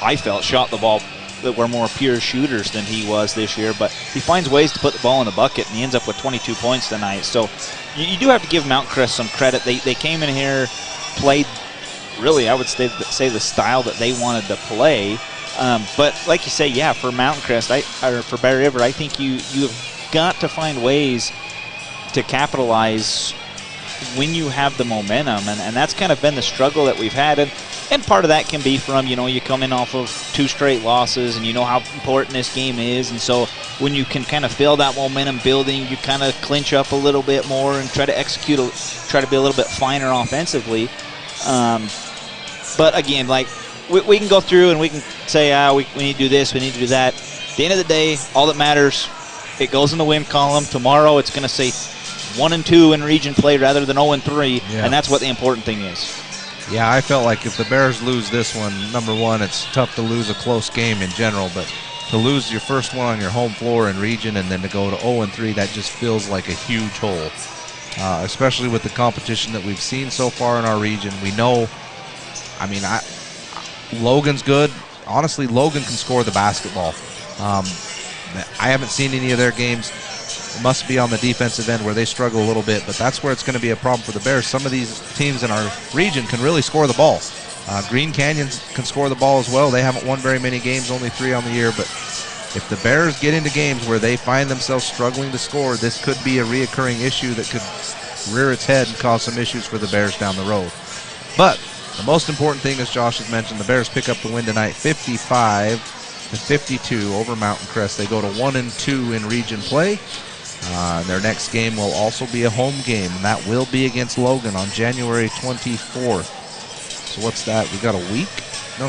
I felt shot the ball that were more pure shooters than he was this year, but he finds ways to put the ball in the bucket, and he ends up with 22 points tonight. So you do have to give Mountain Crest some credit. They came in here, played really, I would say the style that they wanted to play. But like you say, yeah, for Mountain Crest, or for Bear River, I think you've got to find ways to capitalize when you have the momentum, and that's kind of been the struggle that we've had. And part of that can be from, you come in off of 2 straight losses, and you know how important this game is, and so when you can kind of feel that momentum building, you kind of clinch up a little bit more and try to try to be a little bit finer offensively. But again, like, we can go through and we can say, we need to do this, we need to do that. At the end of the day, all that matters, it goes in the win column. Tomorrow it's going to say 1-2 in region play rather than 0-3, and that's what the important thing is. Yeah, I felt like if the Bears lose this one, number one, it's tough to lose a close game in general, but to lose your first one on your home floor in region and then to go to 0-3, that just feels like a huge hole, especially with the competition that we've seen so far in our region. We know, I mean, Logan's good. Honestly, Logan can score the basketball. I haven't seen any of their games. It must be on the defensive end where they struggle a little bit, but that's where it's going to be a problem for the Bears. Some of these teams in our region can really score the ball. Green Canyon can score the ball as well. They haven't won very many games, only 3 on the year, but if the Bears get into games where they find themselves struggling to score, this could be a reoccurring issue that could rear its head and cause some issues for the Bears down the road. But the most important thing, as Josh has mentioned, the Bears pick up the win tonight, 55-52 over Mountain Crest. They go to 1-2 in region play. Their next game will also be a home game, and that will be against Logan on January 24th. So what's that? We got a week? No.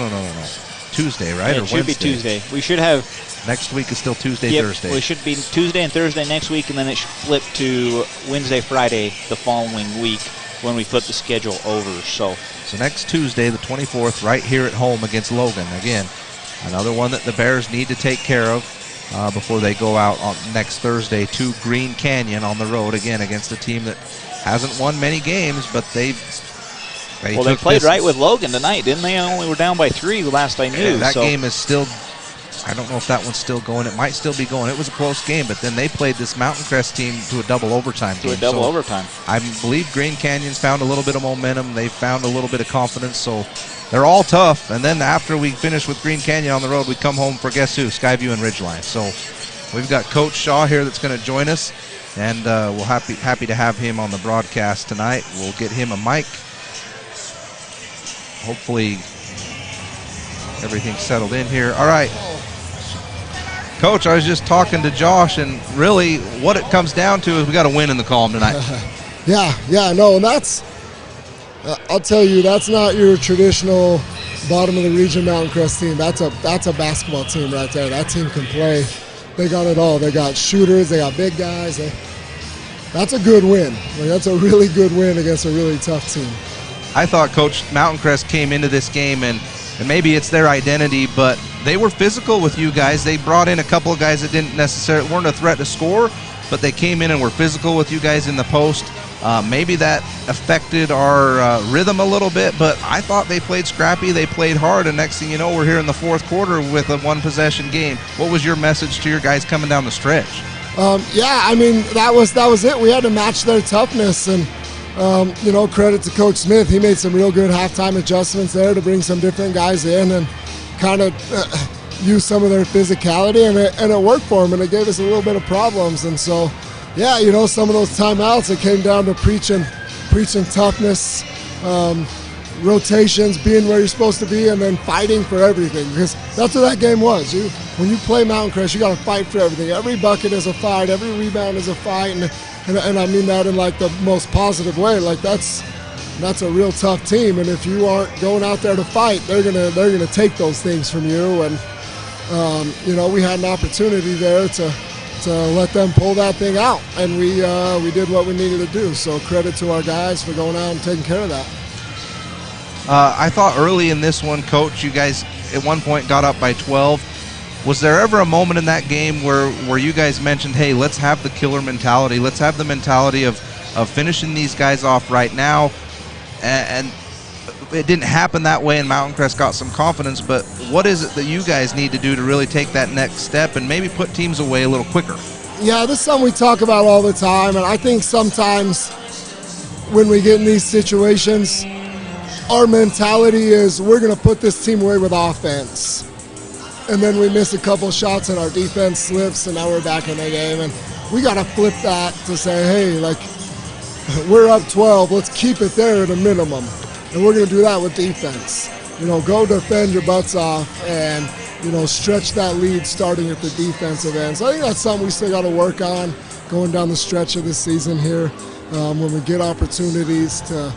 Tuesday, right? Yeah, it should be Tuesday. We should have... Next week is still Tuesday, Thursday. We should be Tuesday and Thursday next week, and then it should flip to Wednesday, Friday the following week when we flip the schedule over. So next Tuesday, the 24th, right here at home against Logan. Again, another one that the Bears need to take care of before they go out on next Thursday to Green Canyon on the road again against a team that hasn't won many games, but they played right with Logan tonight, didn't they? Only were down by 3 the last I knew. Yeah, that game is still, I don't know if that one's still going. It might still be going. It was a close game, but then they played this Mountain Crest team to a double overtime game. I believe Green Canyon's found a little bit of momentum. They've found a little bit of confidence, so they're all tough. And then after we finish with Green Canyon on the road, we come home for guess who? Skyview and Ridgeline. So we've got Coach Shaw here that's going to join us, and we'll happy to have him on the broadcast tonight. We'll get him a mic. Hopefully everything's settled in here. All right. Coach, I was just talking to Josh, and really what it comes down to is we got to win in the column tonight. And that's, I'll tell you, that's not your traditional bottom of the region Mountain Crest team. That's a basketball team right there. That team can play. They got it all. They got shooters. They got big guys. That's a good win. That's a really good win against a really tough team. I thought Coach Mountain Crest came into this game, and maybe it's their identity, but they were physical with you guys. They brought in a couple of guys that weren't a threat to score, but they came in and were physical with you guys in the post. Maybe that affected our rhythm a little bit, but I thought they played scrappy. They played hard, and next thing you know, we're here in the fourth quarter with a one-possession game. What was your message to your guys coming down the stretch? That was it. We had to match their toughness, and credit to Coach Smith. He made some real good halftime adjustments there to bring some different guys in and kind of use some of their physicality, and it worked for them, and it gave us a little bit of problems. And so, some of those timeouts, it came down to preaching toughness, rotations, being where you're supposed to be, and then fighting for everything, because that's what that game was. When you play Mountain Crest, you got to fight for everything. Every bucket is a fight. Every rebound is a fight, and I mean that in like the most positive way. Like that's a real tough team, and if you aren't going out there to fight, they're gonna take those things from you. And we had an opportunity there to let them pull that thing out, and we did what we needed to do. So credit to our guys for going out and taking care of that. I thought early in this one, Coach, you guys at one point got up by 12. Was there ever a moment in that game where you guys mentioned, hey, let's have the killer mentality, let's have the mentality of finishing these guys off right now? And it didn't happen that way, and Mountain Crest got some confidence, but what is it that you guys need to do to really take that next step and maybe put teams away a little quicker? Yeah, this is something we talk about all the time, and I think sometimes when we get in these situations, our mentality is we're going to put this team away with offense. And then we miss a couple shots and our defense slips, and now we're back in the game. And we got to flip that to say, hey, like, we're up 12. Let's keep it there at a minimum. And we're going to do that with defense. Go defend your butts off and, stretch that lead starting at the defensive end. So I think that's something we still got to work on going down the stretch of the season here when we get opportunities to,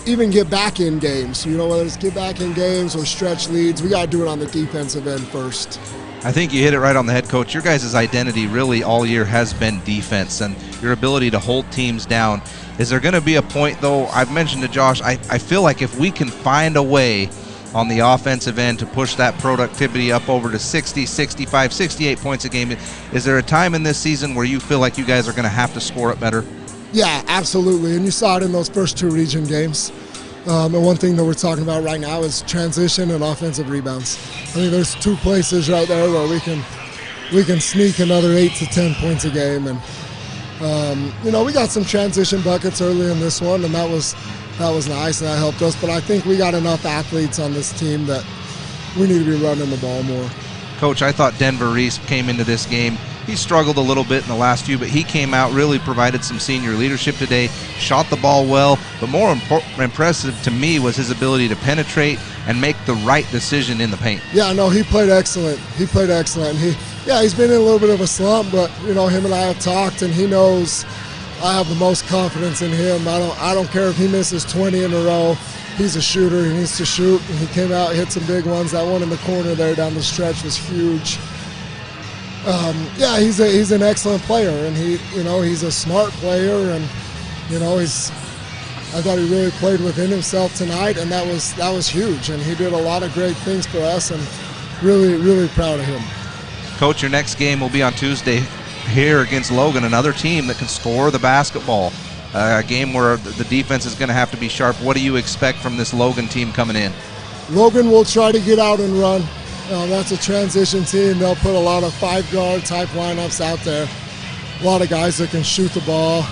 even get back in games. Whether it's get back in games or stretch leads, we got to do it on the defensive end first. I think you hit it right on the head, Coach. Your guys' identity really all year has been defense and your ability to hold teams down. Is there going to be a point, though? I've mentioned to Josh, I feel like if we can find a way on the offensive end to push that productivity up over to 60, 65, 68 points a game, is there a time in this season where you feel like you guys are going to have to score it better? Yeah, absolutely. And you saw it in those first two region games. And one thing that we're talking about right now is transition and offensive rebounds. I think there's two places right there where we can sneak another 8 to 10 points a game. And we got some transition buckets early in this one, and that was nice, and that helped us. But I think we got enough athletes on this team that we need to be running the ball more. Coach, I thought Denver Reese came into this game. He struggled a little bit in the last few, but he came out, really provided some senior leadership today, shot the ball well, but more impressive to me was his ability to penetrate and make the right decision in the paint. Yeah, no, he played excellent. He's been in a little bit of a slump, but, him and I have talked, and he knows I have the most confidence in him. I don't care if he misses 20 in a row. He's a shooter. He needs to shoot, and he came out, hit some big ones. That one in the corner there down the stretch was huge. He's an excellent player, and he's a smart player, and I thought he really played within himself tonight, and that was huge, and he did a lot of great things for us, and really, really proud of him. Coach, your next game will be on Tuesday here against Logan, another team that can score the basketball. A game where the defense is going to have to be sharp. What do you expect from this Logan team coming in? Logan will try to get out and run. That's a transition team. They'll put a lot of 5-guard type lineups out there. A lot of guys that can shoot the ball.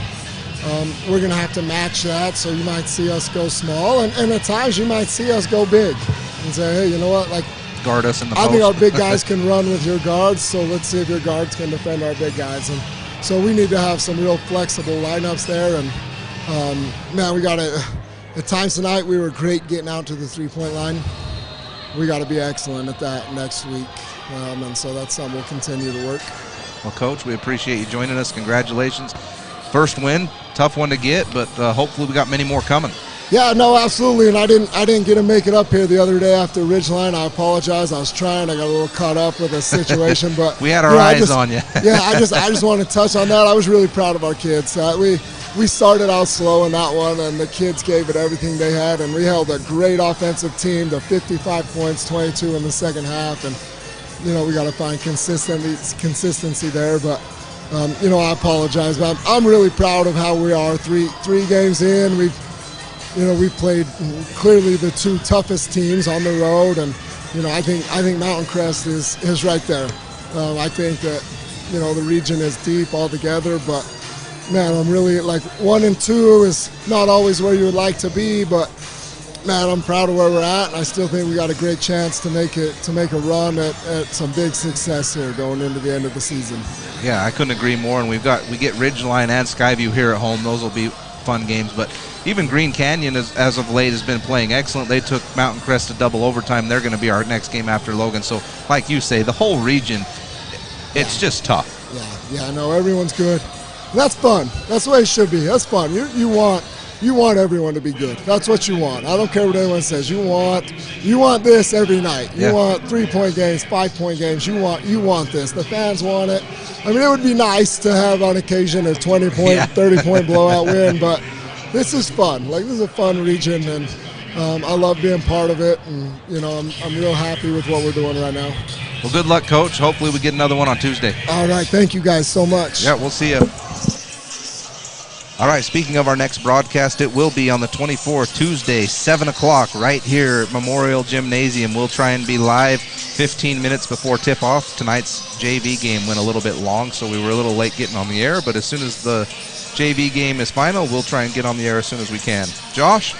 We're going to have to match that, so you might see us go small, and at times you might see us go big and say, hey, you know what, like, guard us in the post. I think our big guys can run with your guards, so let's see if your guards can defend our big guys. And so we need to have some real flexible lineups there. And, we got to – at times tonight we were great getting out to the three-point line. We got to be excellent at that next week. And so that's something we'll continue to work. Well, Coach, we appreciate you joining us. Congratulations. First win, tough one to get, but hopefully we got many more coming. Yeah, no, absolutely, and I didn't get to make it up here the other day after Ridgeline. I apologize. I was trying. I got a little caught up with a situation, but we had our eyes on you. Yeah, I just want to touch on that. I was really proud of our kids. We started out slow in that one, and the kids gave it everything they had, and we held a great offensive team to 55 points, 22 in the second half, and we got to find consistency there, but. I apologize, but I'm really proud of how we are. Three games in, we played clearly the two toughest teams on the road, and I think Mountain Crest is right there. I think that the region is deep altogether, but man, I'm really 1 and 2 is not always where you would like to be, but man, I'm proud of where we're at, and I still think we got a great chance to make a run at some big success here going into the end of the season. Yeah, I couldn't agree more, and we get Ridgeline and Skyview here at home. Those will be fun games, but even Green Canyon as of late has been playing excellent. They took Mountain Crest to double overtime. They're going to be our next game after Logan. So like you say, the whole region, it's just tough. Yeah, no, everyone's good. And that's fun. That's the way it should be. That's fun. You want you want everyone to be good. That's what you want. I don't care what anyone says. You want this every night. You want 3-point games, 5-point games. You want this. The fans want it. I mean, it would be nice to have on occasion a 20-point, 30-point blowout win, but this is fun. Like, this is a fun region, and I love being part of it, and I'm real happy with what we're doing right now. Well, good luck, Coach. Hopefully we get another one on Tuesday. All right, thank you guys so much. Yeah, we'll see you. All right, speaking of our next broadcast, it will be on the 24th, Tuesday, 7 o'clock, right here at Memorial Gymnasium. We'll try and be live 15 minutes before tip-off. Tonight's JV game went a little bit long, so we were a little late getting on the air, but as soon as the JV game is final, we'll try and get on the air as soon as we can. Josh,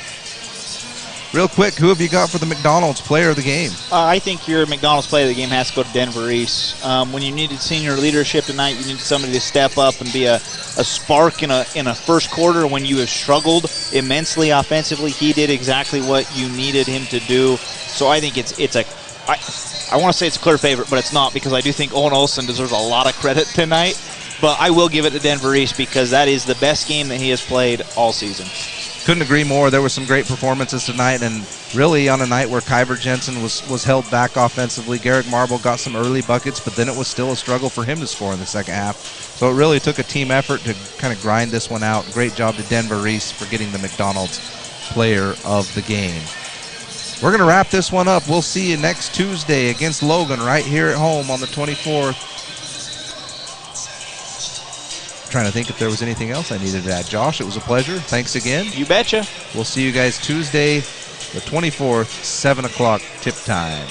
real quick, who have you got for the McDonald's player of the game? I think your McDonald's player of the game has to go to Denver East. When you needed senior leadership tonight, you needed somebody to step up and be a spark in a first quarter when you have struggled immensely offensively. He did exactly what you needed him to do. So I think I want to say it's a clear favorite, but it's not, because I do think Owen Olsen deserves a lot of credit tonight. But I will give it to Denver East because that is the best game that he has played all season. Couldn't agree more. There were some great performances tonight, and really on a night where Kyver Jensen was held back offensively. Garrick Marble got some early buckets, but then it was still a struggle for him to score in the second half. So it really took a team effort to kind of grind this one out. Great job to Denver East for getting the McDonald's player of the game. We're going to wrap this one up. We'll see you next Tuesday against Logan right here at home on the 24th. Trying to think if there was anything else I needed to add. Josh, it was a pleasure. Thanks again. You betcha. We'll see you guys Tuesday, the 24th, 7 o'clock tip time.